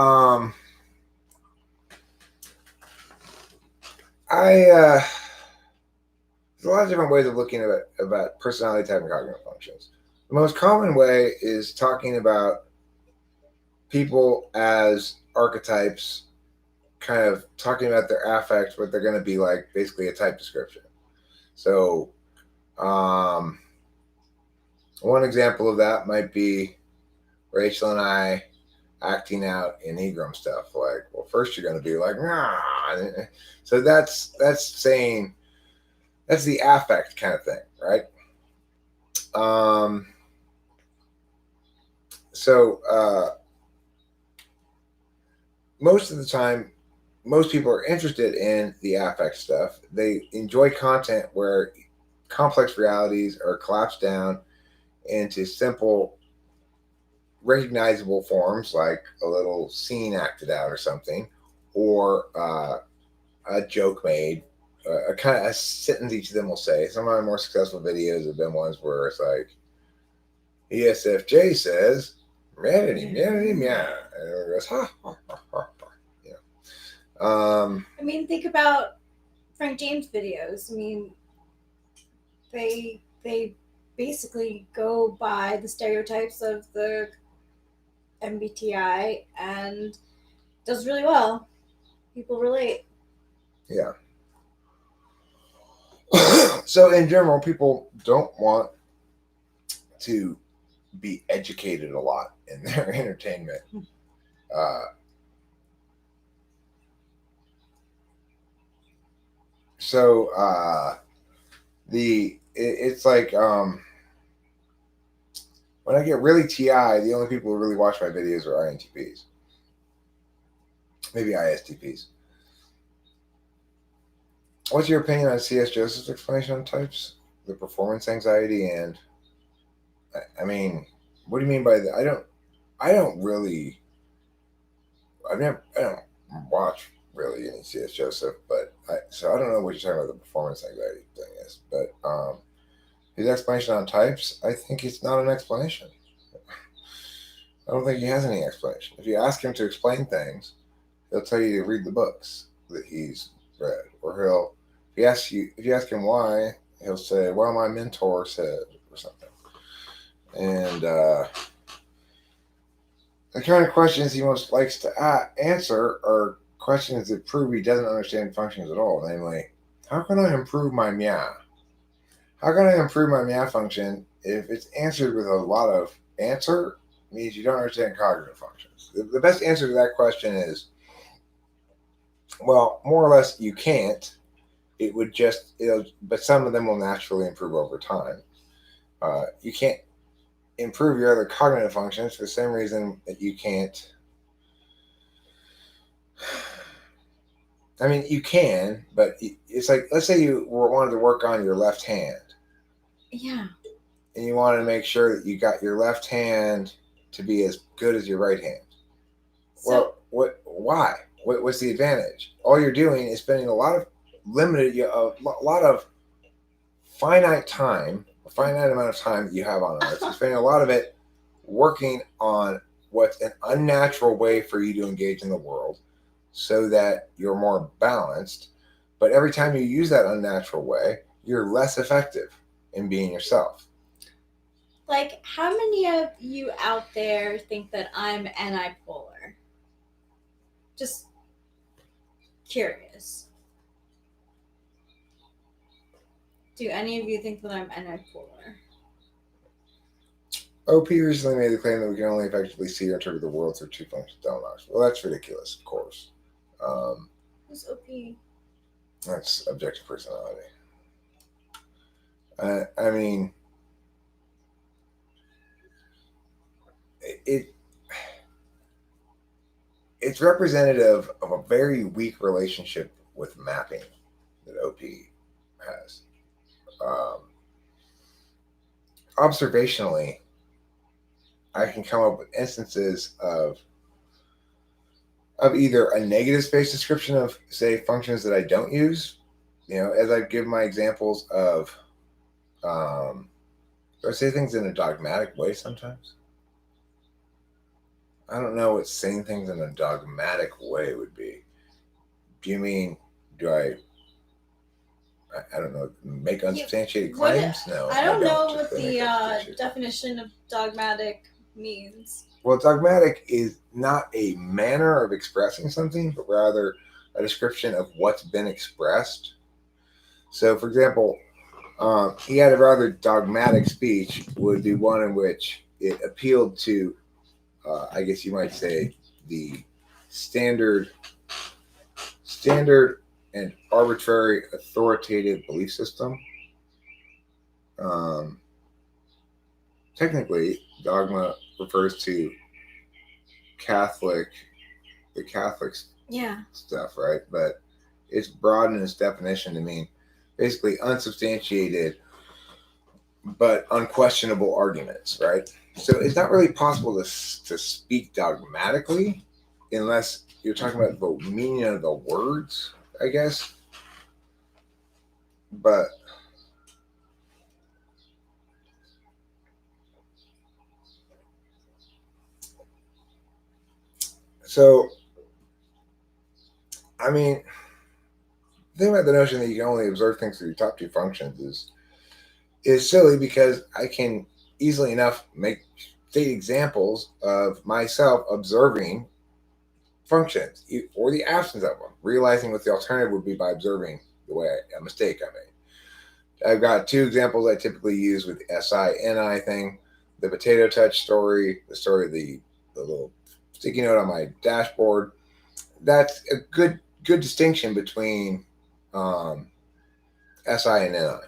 there's a lot of different ways of looking at about personality type and cognitive functions. The most common way is talking about people as archetypes, kind of talking about their affect, what they're going to be like, basically a type description. So, one example of that might be Rachel and I acting out Enneagram stuff. Like, well, first you're going to be like, nah. So that's saying, that's the affect kind of thing, right? Most of the time, most people are interested in the affect stuff. They enjoy content where complex realities are collapsed down into simple, recognizable forms, like a little scene acted out or something, or a joke made. A kind of a sentence each of them will say. Some of my more successful videos have been ones where it's like, ESFJ says, meow, meow, meow, and it goes, ha, ha, ha, ha, ha. Yeah. I mean, think about Frank James videos. I mean, they basically go by the stereotypes of the MBTI and does really well. People relate. Yeah. So in general, people don't want to be educated a lot in their entertainment. It's like when I get really TI, the only people who really watch my videos are INTPs, maybe ISTPs. What's your opinion on C.S. Joseph's explanation on types, the performance anxiety, and I mean, what do you mean by that? I don't watch really any C.S. Joseph, so I don't know what you're talking about the performance anxiety thing is. But his explanation on types, I think it's not an explanation. I don't think he has any explanation. If you ask him to explain things, he'll tell you to read the books that he's read, or if you ask him why, he'll say, "Well, my mentor said," or something. And the kind of questions he most likes to answer are questions that prove he doesn't understand functions at all. Namely, how can I improve my meow? How can I improve my meow function if it's answered with a lot of answer? Means you don't understand cognitive functions. The best answer to that question is, well, more or less you can't. But some of them will naturally improve over time. You can't improve your other cognitive functions for the same reason that you can't. I mean, you can, but it's like, let's say you wanted to work on your left hand. Yeah. And you wanted to make sure that you got your left hand to be as good as your right hand. So, well, why? What's the advantage? All you're doing is spending a lot of finite time, a finite amount of time that you have on Earth. You're spending a lot of it working on what's an unnatural way for you to engage in the world so that you're more balanced. But every time you use that unnatural way, you're less effective in being yourself. Like, how many of you out there think that I'm antipolar? Just curious. Do any of you think that I'm antipolar? OP recently made the claim that we can only effectively see or interpret the world through two functional dialogues. Well, that's ridiculous, of course. Who's OP? That's objective personality. I mean, it's representative of a very weak relationship with mapping that OP has. Observationally, I can come up with instances of either a negative space description of, say, functions that I don't use. As I give my examples of, do I say things in a dogmatic way sometimes? I don't know what saying things in a dogmatic way would be. Do you mean, do I don't know, make unsubstantiated What- claims? No, I don't know just what make the unsubstantiated claims. definition of dogmatic means. Well, dogmatic is not a manner of expressing something, but rather a description of what's been expressed. So, for example, he had a rather dogmatic speech, would be one in which it appealed to, I guess you might say, the standard and arbitrary authoritative belief system. Technically, dogma refers to the Catholic Yeah. stuff, right? But it's broad in its definition to mean basically unsubstantiated but unquestionable arguments, right? So it's not really possible to speak dogmatically unless you're talking about the meaning of the words, I guess. But so, I mean, the thing about the notion that you can only observe things through your top two functions is silly because I can easily enough state examples of myself observing functions or the absence of them, realizing what the alternative would be by observing a mistake I made. I've got two examples I typically use with the SI-NI thing: the potato touch story, the story of the little sticky note on my dashboard. That's a good distinction between SI and NI.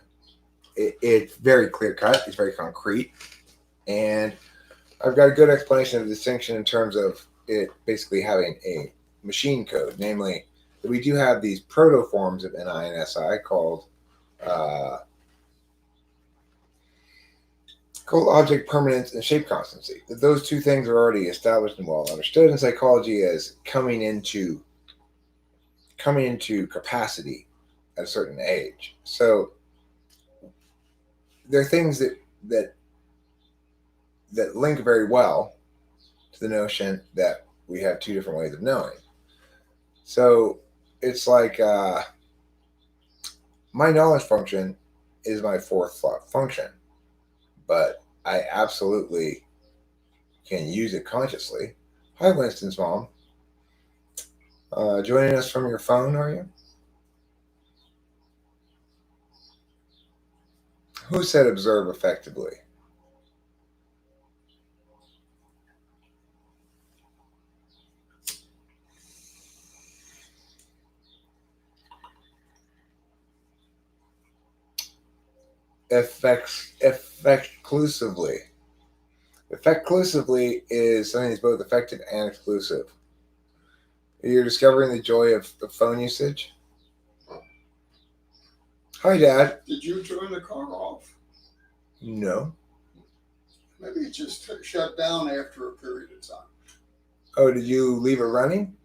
It's very clear cut. It's very concrete, and I've got a good explanation of the distinction in terms of it basically having a machine code, namely that we do have these proto forms of NI and SI called object permanence and shape constancy. Those two things are already established and well understood in psychology as coming into capacity at a certain age. So there are things that link very well to the notion that we have two different ways of knowing. So it's like my knowledge function is my fourth thought function, but I absolutely can use it consciously. Hi, Winston's mom. Joining us from your phone, are you? Who said observe effectively? Effectclusively. Effectclusively is something that's both effective and exclusive. You're discovering the joy of the phone usage? Hi, Dad. Did you turn the car off? No. Maybe it just shut down after a period of time. Oh, did you leave it running?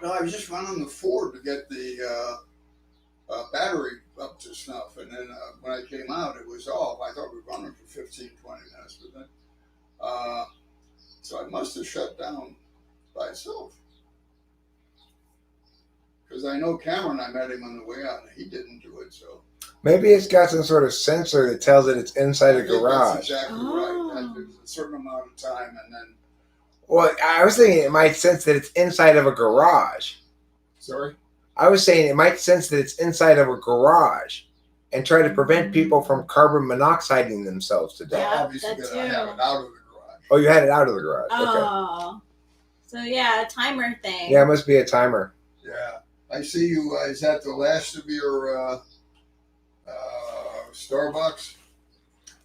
No, I was just running the Ford to get the battery up to snuff, and then when I came out, it was off. I thought we were running for 15, 20 minutes, but then, so I must have shut down by itself. Because I know Cameron, I met him on the way out, and he didn't do it, so. Maybe it's got some sort of sensor that tells it it's inside a garage. That's exactly right. That there's a certain amount of time, and then. Well, I was thinking it might sense that it's inside of a garage. Sorry? I was saying it might sense that it's inside of a garage and try to prevent people from carbon monoxiding themselves to death. Yeah, Obviously, that I have it out of the garage. Oh, you had it out of the garage. Okay. Oh. So yeah, a timer thing. Yeah, it must be a timer. Yeah. I see you. Is that the last of your Starbucks?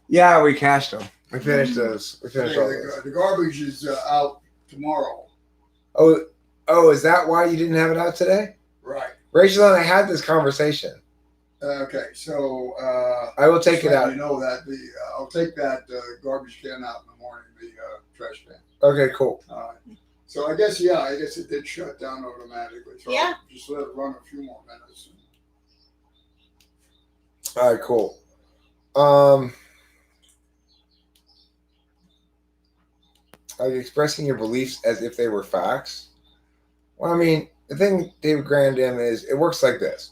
Yeah, we cached them. We finished those. We finished all those. The garbage is out tomorrow. Oh, is that why you didn't have it out today? Right. Rachel and I had this conversation. Okay, so I will take it out. You know that I'll take that garbage can out in the morning, the trash can. Okay, cool. So I guess it did shut down automatically. So Yeah. I'll just let it run a few more minutes. All right, cool. like expressing your beliefs as if they were facts. Well, I mean, the thing with David Grandin is it works like this.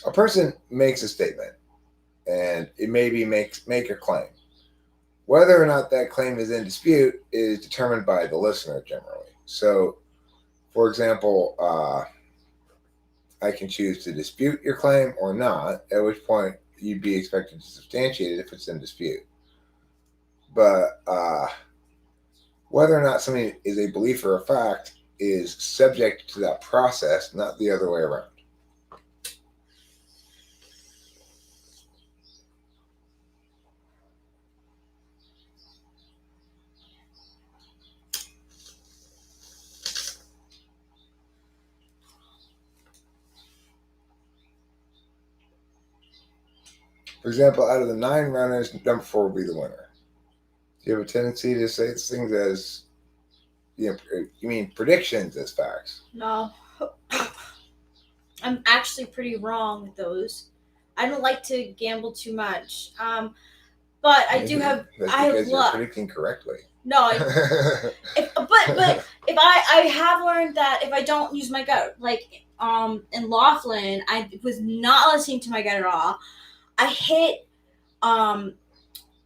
A person makes a statement, and it maybe make a claim. Whether or not that claim is in dispute is determined by the listener generally. So, for example, I can choose to dispute your claim or not, at which point you'd be expected to substantiate it if it's in dispute. But whether or not something is a belief or a fact is subject to that process, not the other way around. For example, out of the 9 runners, number 4 will be the winner. Do you have a tendency to say things as, you mean predictions as facts? No. I'm actually pretty wrong with those. I don't like to gamble too much. But I do have. That's I have because you're luck. predicting correctly. No, but if I have learned that if I don't use my gut, like in Laughlin, I was not listening to my gut at all. I hit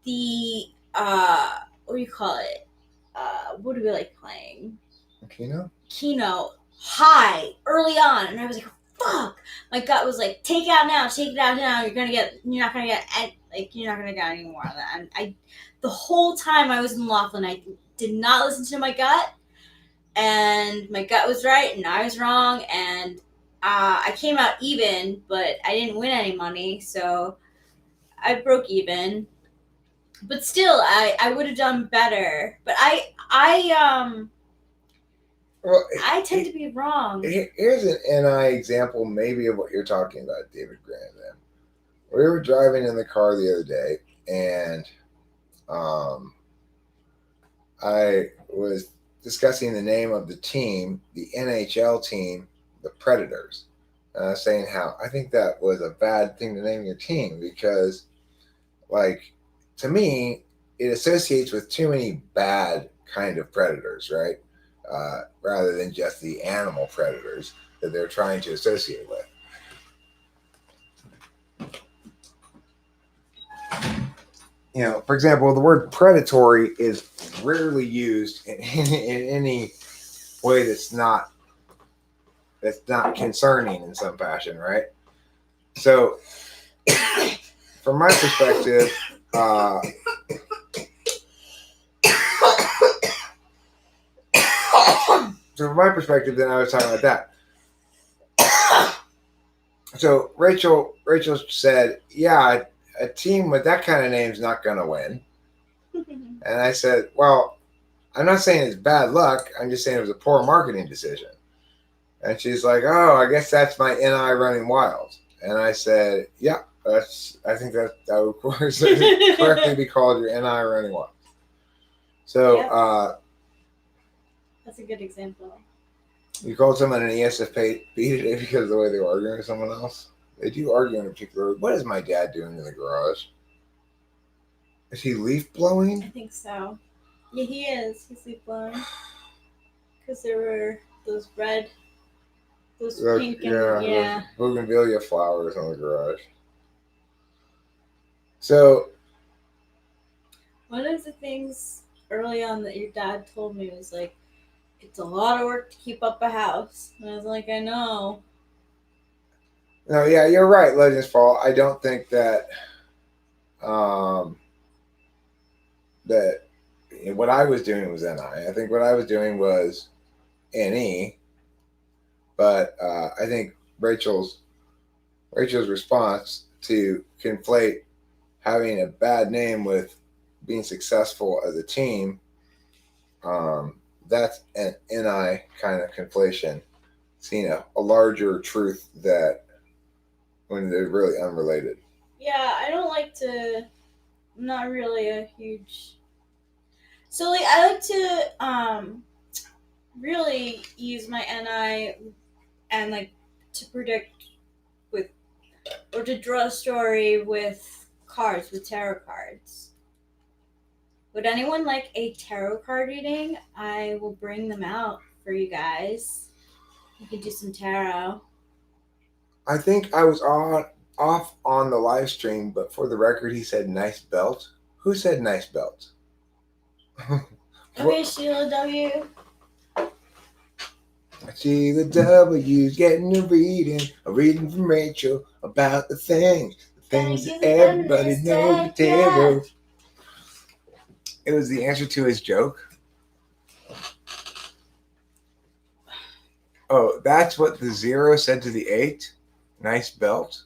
the what do you call it? What do we like playing? Keno high early on, and I was like, "Fuck!" My gut was like, "Take it out now, take it out now. You're not gonna get any more of that." And the whole time I was in Laughlin, I did not listen to my gut, and my gut was right, and I was wrong, and I came out even, but I didn't win any money, so I broke even. But still, I would have done better. But I tend to be wrong. Here's an NI example maybe of what you're talking about, David Grandin. We were driving in the car the other day, and I was discussing the name of the team, the NHL team, the Predators. And I was saying how I think that was a bad thing to name your team because, like, to me, it associates with too many bad kind of predators, right? Rather than just the animal predators that they're trying to associate with. For example, the word predatory is rarely used in any way that's not concerning in some fashion, right? So, from my perspective, then I was talking about that. So Rachel said, "Yeah, a team with that kind of name is not going to win." And I said, "Well, I'm not saying it's bad luck. I'm just saying it was a poor marketing decision." And she's like, "Oh, I guess that's my NI running wild." And I said, "Yeah, I think that would correctly be called your NI running wild." So, yep. That's a good example. You called someone an ESFP today because of the way they were arguing with someone else? They do argue in a particular way. What is my dad doing in the garage? Is he leaf blowing? I think so. Yeah, he is. He's leaf blowing. Because there were those red, those pink, those bougainvillea flowers on the garage. So, one of the things early on that your dad told me was like, it's a lot of work to keep up a house. And I was like, I know. No, yeah, you're right, Legends Fall. I don't think that that what I was doing was NI. I think what I was doing was NE. But I think Rachel's response to conflate having a bad name with being successful as a team, that's an NI kind of conflation, seeing a larger truth that when they're really unrelated. Yeah, I don't like to. I'm not really a huge. So like, I like to really use my NI and like to predict with or to draw a story with cards, with tarot cards. Would anyone like a tarot card reading? I will bring them out for you guys. You could do some tarot. I think I was off on the live stream, but for the record, he said nice belt. Who said nice belt? Okay, Sheila W. Sheila W's getting a reading from Rachel about the things that everybody knows. Tarot. It was the answer to his joke. Oh, that's what the 0 said to the 8. Nice belt.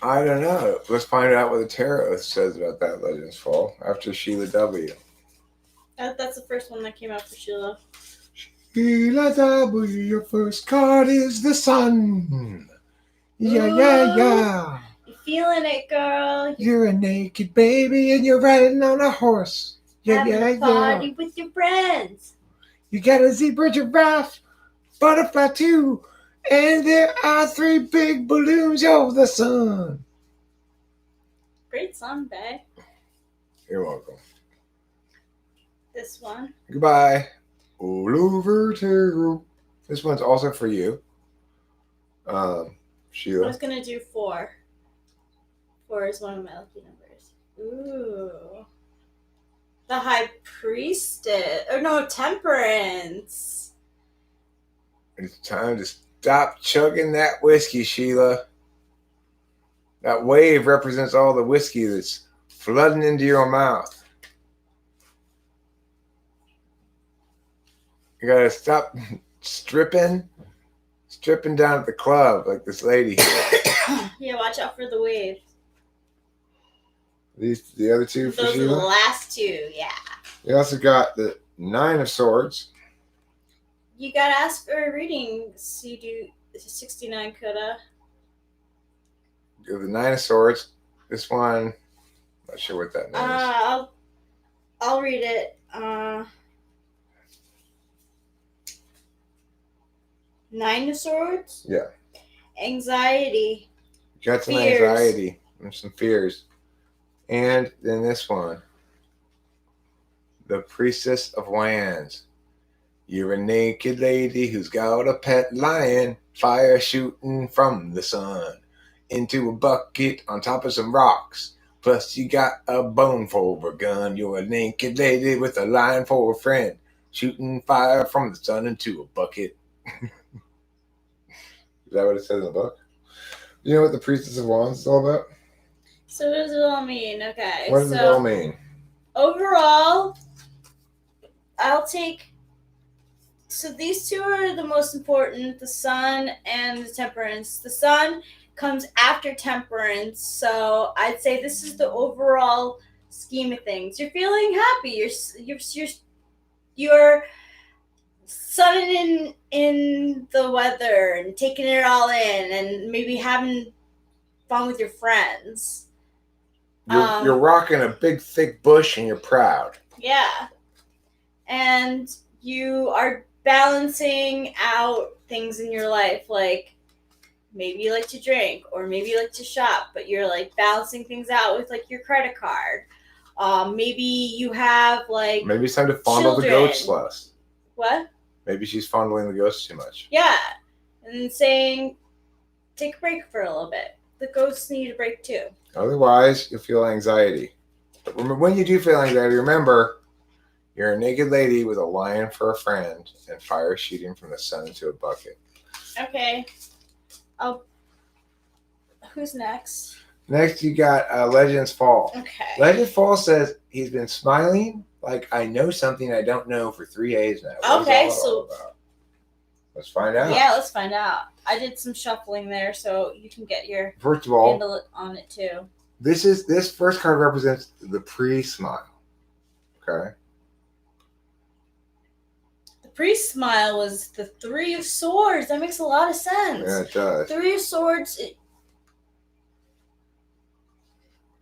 I don't know. Let's find out what the tarot says about that Legends Fall after Sheila W. That's the first one that came out for Sheila. Sheila W, your first card is the sun. Yeah, yeah, yeah. You feeling it, girl? You're a naked baby and you're riding on a horse. Yeah, Having yeah, a party yeah. with your friends. You got a zebra, giraffe, butterfly too, and there are 3 big balloons over the sun. Great song, babe. You're welcome. This one. Goodbye. All over tarot. This one's also for you, I Sheila. was gonna do 4. 4 is one of my lucky numbers. Ooh. The High Priestess. Oh no, Temperance. It's time to stop chugging that whiskey, Sheila. That wave represents all the whiskey that's flooding into your mouth. You gotta stop stripping down at the club like this lady here. Yeah, watch out for the wave. These the other 2 for Those are the Sheila. last 2, yeah. You also got the 9 of Swords. You gotta ask for a reading. So you do 69 coulda. You have the 9 of Swords. This one, not sure what that means. I'll read it. 9 of Swords? Yeah. Anxiety. You got some Fears. anxiety and some fears. And then this one, the Priestess of Wands. You're a naked lady who's got a pet lion, fire shooting from the sun into a bucket on top of some rocks. Plus you got a bone for a gun. You're a naked lady with a lion for a friend, shooting fire from the sun into a bucket. Is that what it says in the book? You know what the Priestess of Wands is all about? So what does it all mean? Okay. What does it all mean? Overall, I'll take. So these 2 are the most important, the Sun and the Temperance. The Sun comes after Temperance, so I'd say this is the overall scheme of things. You're feeling happy. You're sunning in the weather and taking it all in, and maybe having fun with your friends. You're rocking a big thick bush and you're proud. Yeah. And you are balancing out things in your life, like maybe you like to drink or maybe you like to shop, but you're like balancing things out with like your credit card. Maybe you have like maybe it's time to fondle the goats less. What? Maybe she's fondling the ghosts too much. Yeah. And saying take a break for a little bit. The ghosts need a break too. Otherwise, you'll feel anxiety. But when you do feel anxiety, remember, you're a naked lady with a lion for a friend and fire shooting from the sun into a bucket. Okay. Who's next? Next, you got Legends Fall. Okay. Legends Fall says he's been smiling like I know something I don't know for 3 days now. What Okay, is that all about? Let's find out. Yeah, let's find out. I did some shuffling there, so you can get your First of all, handle on it too. this first card represents the pre-smile. Okay. The pre-smile was the 3 of Swords. That makes a lot of sense. Yeah, it does. 3 of Swords.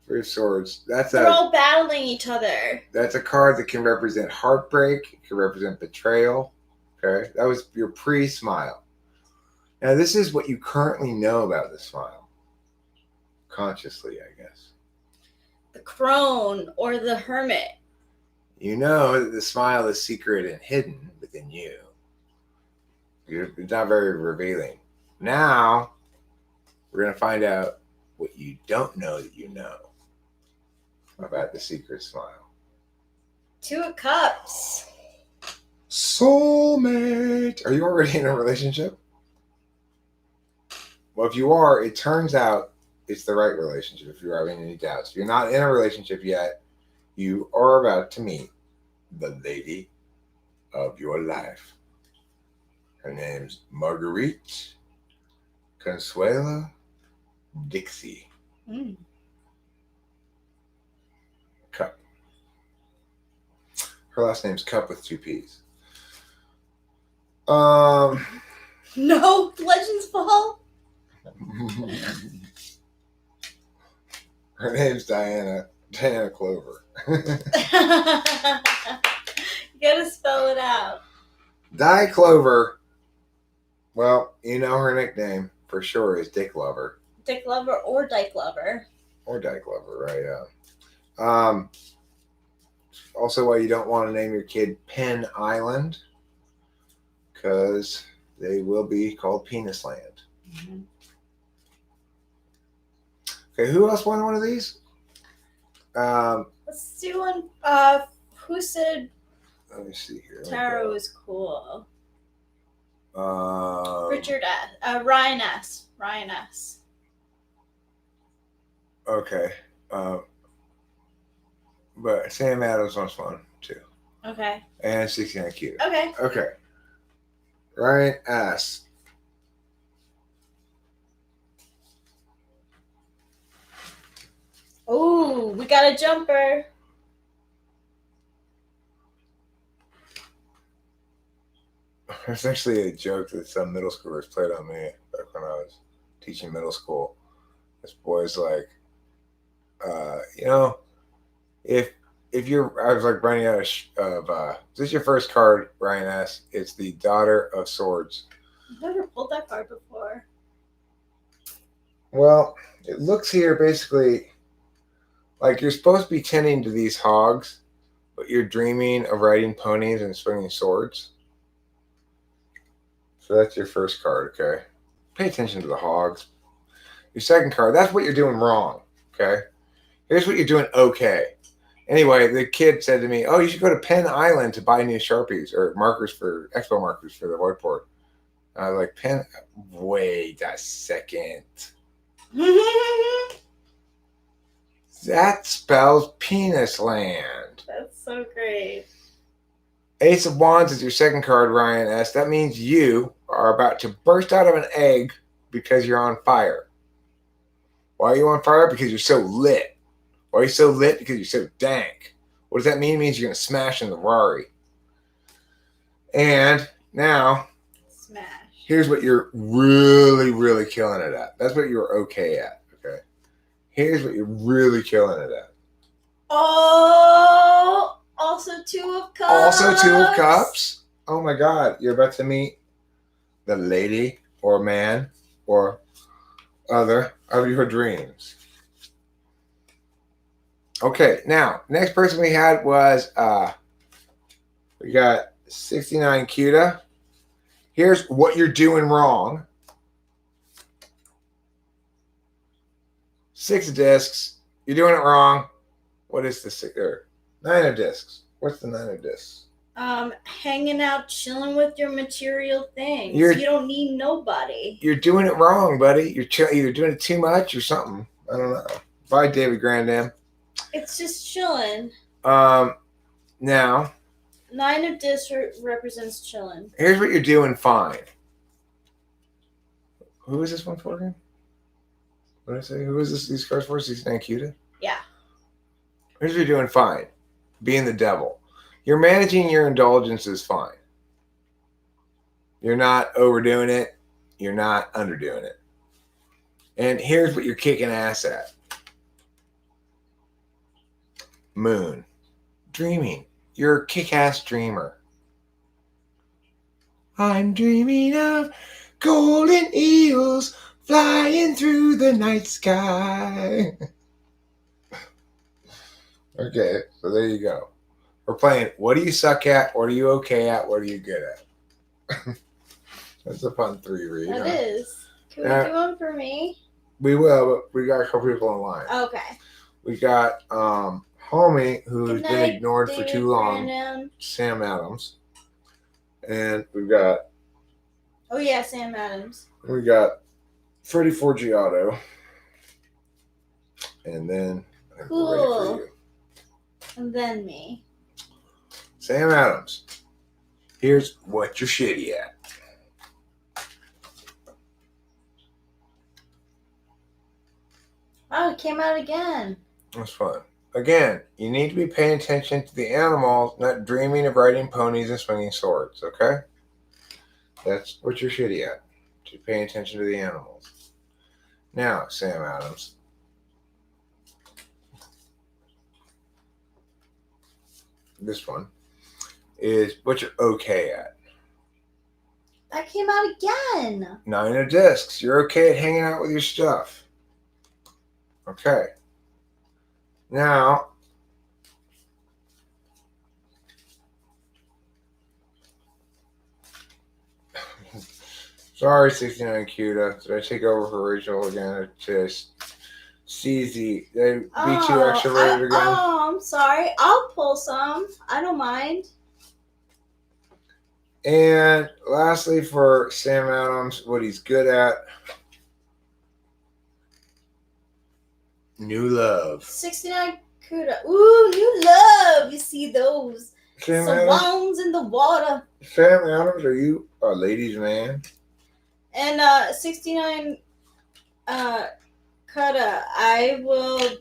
3 of Swords. They're all battling each other. That's a card that can represent heartbreak. It can represent betrayal. Okay, that was your pre-smile. Now this is what you currently know about the smile. Consciously, I guess. The crone or the hermit. You know that the smile is secret and hidden within you. It's not very revealing. Now, we're going to find out what you don't know that you know about the secret smile. 2 of Cups. Soulmate! Are you already in a relationship? Well, if you are, it turns out it's the right relationship if you're having any doubts. If you're not in a relationship yet, you are about to meet the lady of your life. Her name's Marguerite Consuela Dixie. Cup. Her last name's Cup with 2 P's. No, Legends Fall. Her name's Diana Clover. You gotta spell it out. Di Clover. Well, you know her nickname for sure is Dick Lover. Dick Lover or Dyke Lover. Or Dyke Lover, right? Yeah. Also, why you don't want to name your kid Penn Island, because they will be called Penis Land. Mm-hmm. Okay, who else won one of these? Let's do one. Who said Let me see here. tarot is cool? Richard. Richard S. Ryan S. Ryan S. Okay. But Sam Adams wants one too. Okay. And 69 Q. Okay. Okay. Ryan S. Ooh, we got a jumper. There's actually a joke that some middle schoolers played on me back when I was teaching middle school. This boy's like, if you're, I was like running out of this is your first card, Ryan S. It's the Daughter of Swords. I've never pulled that card before. Well, it looks here basically like you're supposed to be tending to these hogs, but you're dreaming of riding ponies and swinging swords. So that's your first card, okay? Pay attention to the hogs. Your second card, that's what you're doing wrong, okay? Here's what you're doing okay. Anyway, the kid said to me, oh, you should go to Penn Island to buy new Sharpies or expo markers for the whiteboard. I was like, Penn, wait a second. That spells Penis Land. That's so great. Ace of Wands is your second card, Ryan S. That means you are about to burst out of an egg because you're on fire. Why are you on fire? Because you're so lit. Why are you so lit? Because you're so dank. What does that mean? It means you're going to smash in the Rari. And now, Smash. here's what you're really, really killing it at. That's what you're okay at, okay? Here's what you're really killing it at. Oh, also 2 of Cups. Also 2 of Cups. Oh my God, you're about to meet the lady or man or other of your dreams. Okay, now, next person we had was, we got 69 Cuda. Here's what you're doing wrong. 6 of discs. You're doing it wrong. What is the 6? 9 of discs. What's the 9 of discs? Hanging out, chilling with your material things. You're- You don't need nobody. You're doing it wrong, buddy. You're either doing it too much or something. I don't know. Bye, David Grandam. It's just chilling. Now, 9 of discs represents chilling. here's what you're doing fine. Who is this one for again? What did I say? Who is these cards for? 69 Cuda? Yeah. Here's what you're doing fine. Being the devil. You're managing your indulgences fine. You're not overdoing it. You're not underdoing it. And here's what you're kicking ass at. Moon. Dreaming. You're a kick-ass dreamer. I'm dreaming of golden eels flying through the night sky. Okay, so there you go. We're playing what do you suck at, what are you okay at, what are you good at? That's a fun 3-read. That huh? is. Can we do one for me? We will, but we got a couple people online. Okay. We got Homie, who's Good been night, ignored for David too long, Brandon. Sam Adams. And we got Oh yeah, Sam Adams. Freddie Forgiato. And then I think we're ready for Cool. you. And then me. Sam Adams. Here's what you're shitty at. Oh, it came out again. That's fun. Again, you need to be paying attention to the animals, not dreaming of riding ponies and swinging swords, okay? That's what you're shitty at. Just paying attention to the animals. Now, Sam Adams. This one is what you're okay at. That came out again. 9 of discs. You're okay at hanging out with your stuff. Okay. Now, sorry, 69 Cuda. Did I take over for Rachel again? It just CZ. They beat you extroverted again. Oh, I'm sorry. I'll pull some. I don't mind. And lastly, for Sam Adams, what he's good at. New love. 69 Kuda. Ooh, new love. You see those Sam Adams, swans in the water. Sam Adams, are you a ladies' man? And 69 Kuda, I will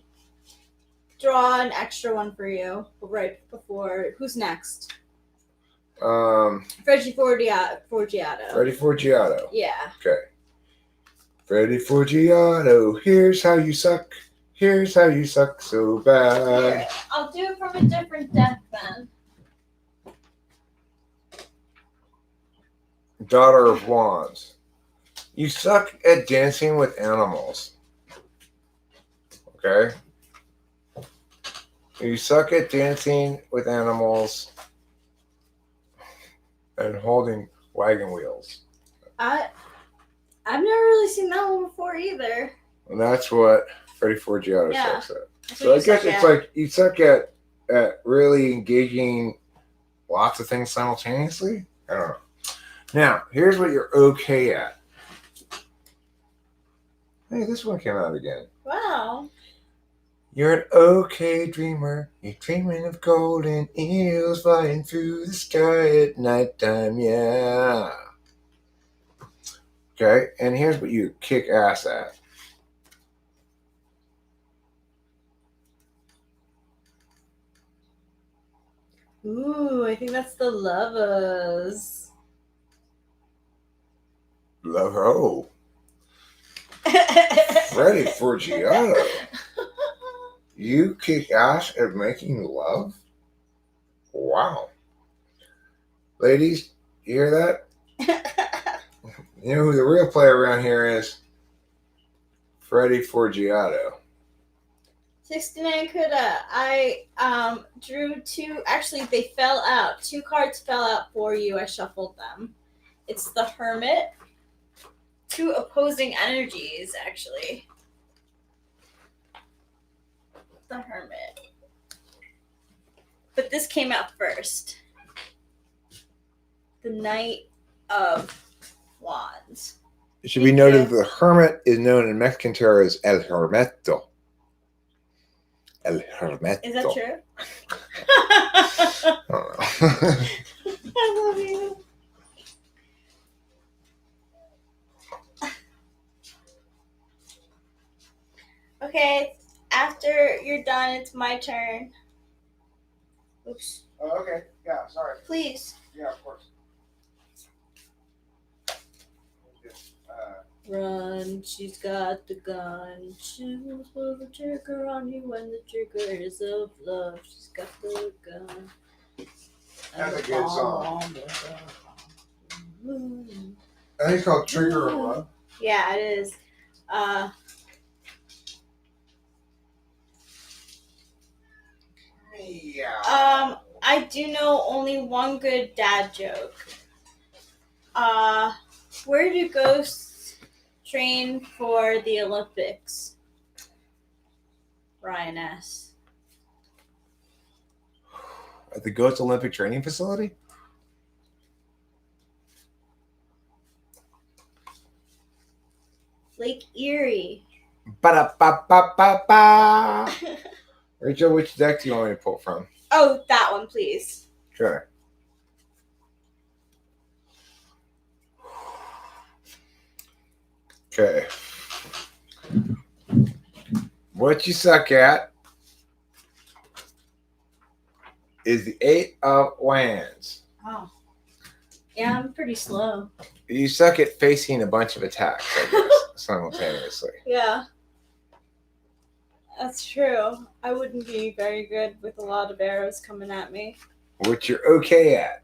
draw an extra one for you right before. Who's next? Freddie Forgiato. Freddie Forgiato. Yeah. Okay. Freddie Forgiato, here's how you suck. Here's how you suck so bad. Here, I'll do it from a different deck then. Daughter of Wands. You suck at dancing with animals. Okay? You suck at dancing with animals and holding wagon wheels. I've never really seen that one before either. And that's what Freddie Forgiato Yeah. sucks at. That's So what I you guess suck it's at. like you suck at really engaging lots of things simultaneously. I don't know. Now, here's what you're okay at. Hey, this one came out again. Wow. You're an okay dreamer. You're dreaming of golden eels flying through the sky at nighttime, yeah. Okay, and here's what you kick ass at. Ooh, I think that's the lovers. Love her. Oh, Freddie Forgiato. You kick ass at making love? Wow. Ladies, you hear that? You know who the real player around here is? Freddie Forgiato. 69 Kuda. I drew two. Actually, they fell out. 2 cards fell out for you. I shuffled them. It's the Hermit. 2 opposing energies, actually. The Hermit. But this came out first. The Knight of Wands. It should be noted that the hermit is known in Mexican tarot as El Hermeto. El Hermeto. Is that true? I don't know. I love you. Okay, after you're done, it's my turn. Oops. Oh, okay. Yeah, sorry. Please. Yeah, of course. Run, she's got the gun. She will pull the trigger on you when the trigger is of love. She's got the gun. That's a good song. Ooh. I think it's called Trigger One. Yeah, it is. Yeah. I do know only one good dad joke. Where do ghosts train for the Olympics? Ryan S. At the Ghost Olympic Training Facility? Lake Erie. Ba-da-ba-ba-ba-ba. Rachel, which deck do you want me to pull from? Oh, that one, please. Sure. Okay. What you suck at is the 8 of Wands. Oh. Yeah, I'm pretty slow. You suck at facing a bunch of attacks, I guess, simultaneously. Yeah. That's true. I wouldn't be very good with a lot of arrows coming at me. What you're okay at,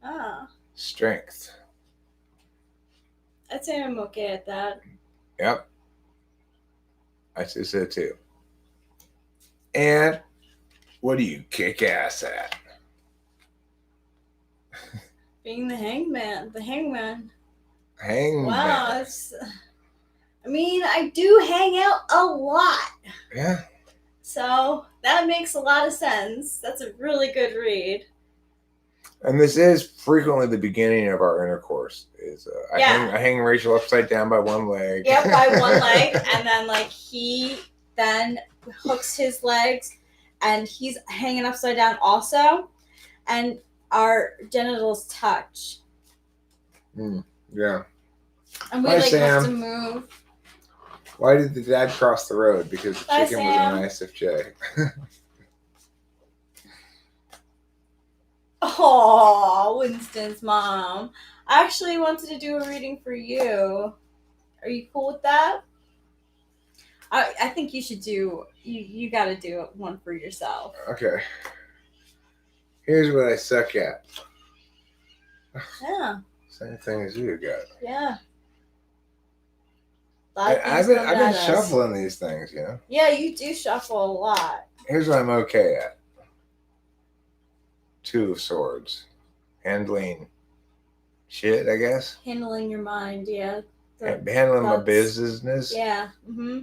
Ah. strength. I'd say I'm okay at that. Yep. I say so too. And what do you kick ass at? Being the hangman. The hangman. Hangman. Wow. I mean, I do hang out a lot. Yeah. So that makes a lot of sense. That's a really good read. And this is frequently the beginning of our intercourse. I hang Rachel upside down by one leg. Yep, by one leg, and then he then hooks his legs, and he's hanging upside down also, and our genitals touch. Yeah. And we Hi, have Sam. to move. Why did the dad cross the road? Because the Hi, chicken Sam. was an ISFJ. Oh, Winston's mom. I actually wanted to do a reading for you. Are you cool with that? I think you should do. You got to do one for yourself. Okay. Here's what I suck at. Yeah. Same thing as you got. Yeah. I've been shuffling these things, you know. Yeah, you do shuffle a lot. Here's what I'm okay at. 2 of Swords. Handling shit, I guess. Handling your mind, yeah. Handling my business. Yeah. Mm-hmm.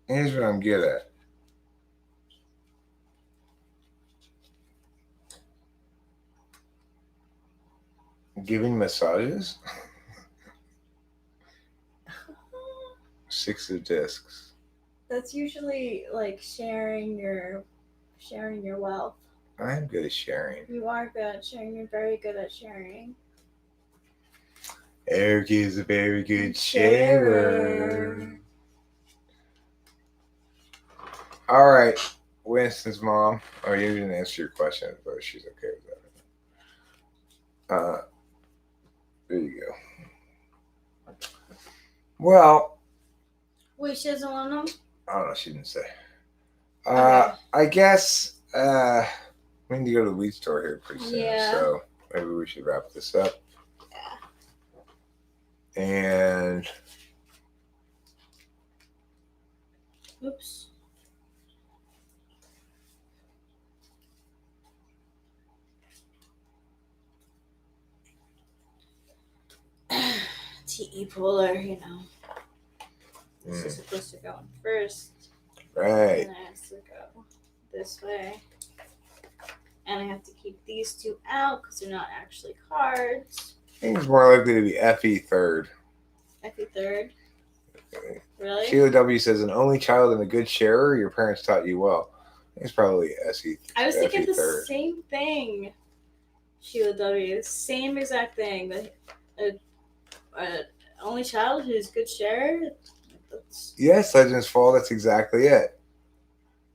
Here's what I'm good at. Giving massages. 6 of Discs. That's usually sharing your wealth. I'm good at sharing. You are good at sharing. You're very good at sharing. Eric is a very good sharer. All right, Winston's mom. Oh, you didn't answer your question, but she's okay with that. There you go. Well. Wait, she doesn't want them? I don't know. She didn't say. Okay. I guess we need to go to the weed store here pretty soon. Yeah. So maybe we should wrap this up. Yeah. And. Oops. TE puller, you know. This is supposed to go in first. Right. And it has to go this way. And I have to keep these 2 out because they're not actually cards. I think it's more likely to be FE third. FE third? Really? Sheila W says, an only child and a good sharer, your parents taught you well. I think it's probably SE. I was thinking the third. same thing. Sheila W. Same exact thing. Only child who's good sharer? Yes, Legends Fall, that's exactly it.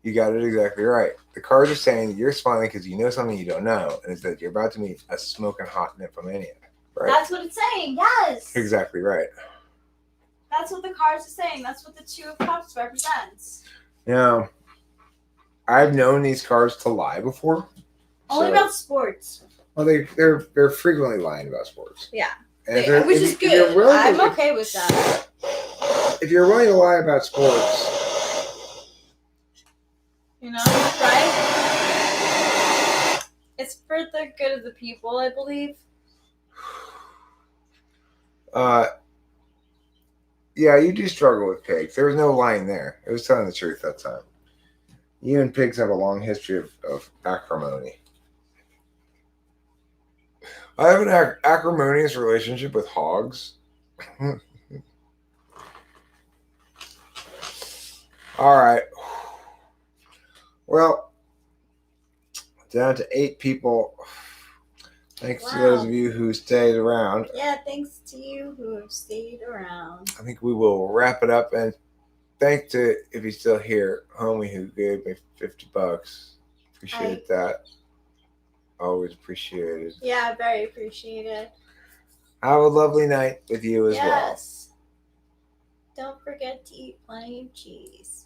You got it exactly right. The cards are saying that you're smiling because you know something you don't know, and it's that you're about to meet a smoking hot nymphomaniac. Right? That's what it's saying, yes! Exactly right. That's what the cards are saying. That's what the 2 of Cups represents. Now, I've known these cards to lie before. Only about sports. Well, they're frequently lying about sports. Yeah. And if Yeah, they're- which if- is if you're good. willing I'm to- okay with that. If you're willing to lie about sports, You know, right? It's for the good of the people, I believe. yeah, you do struggle with pigs. There was no lying there. It was telling the truth that time. You and pigs have a long history of acrimony. I have an acrimonious relationship with hogs. All right. Well, down to 8 people. Thanks to those of you who stayed around. Yeah, thanks to you who have stayed around. I think we will wrap it up. And thanks to, if he's still here, homie who gave me $50. Appreciate that. Always appreciated. Yeah, very appreciated. Have a lovely night with you as well. Yes. Don't forget to eat plenty of cheese.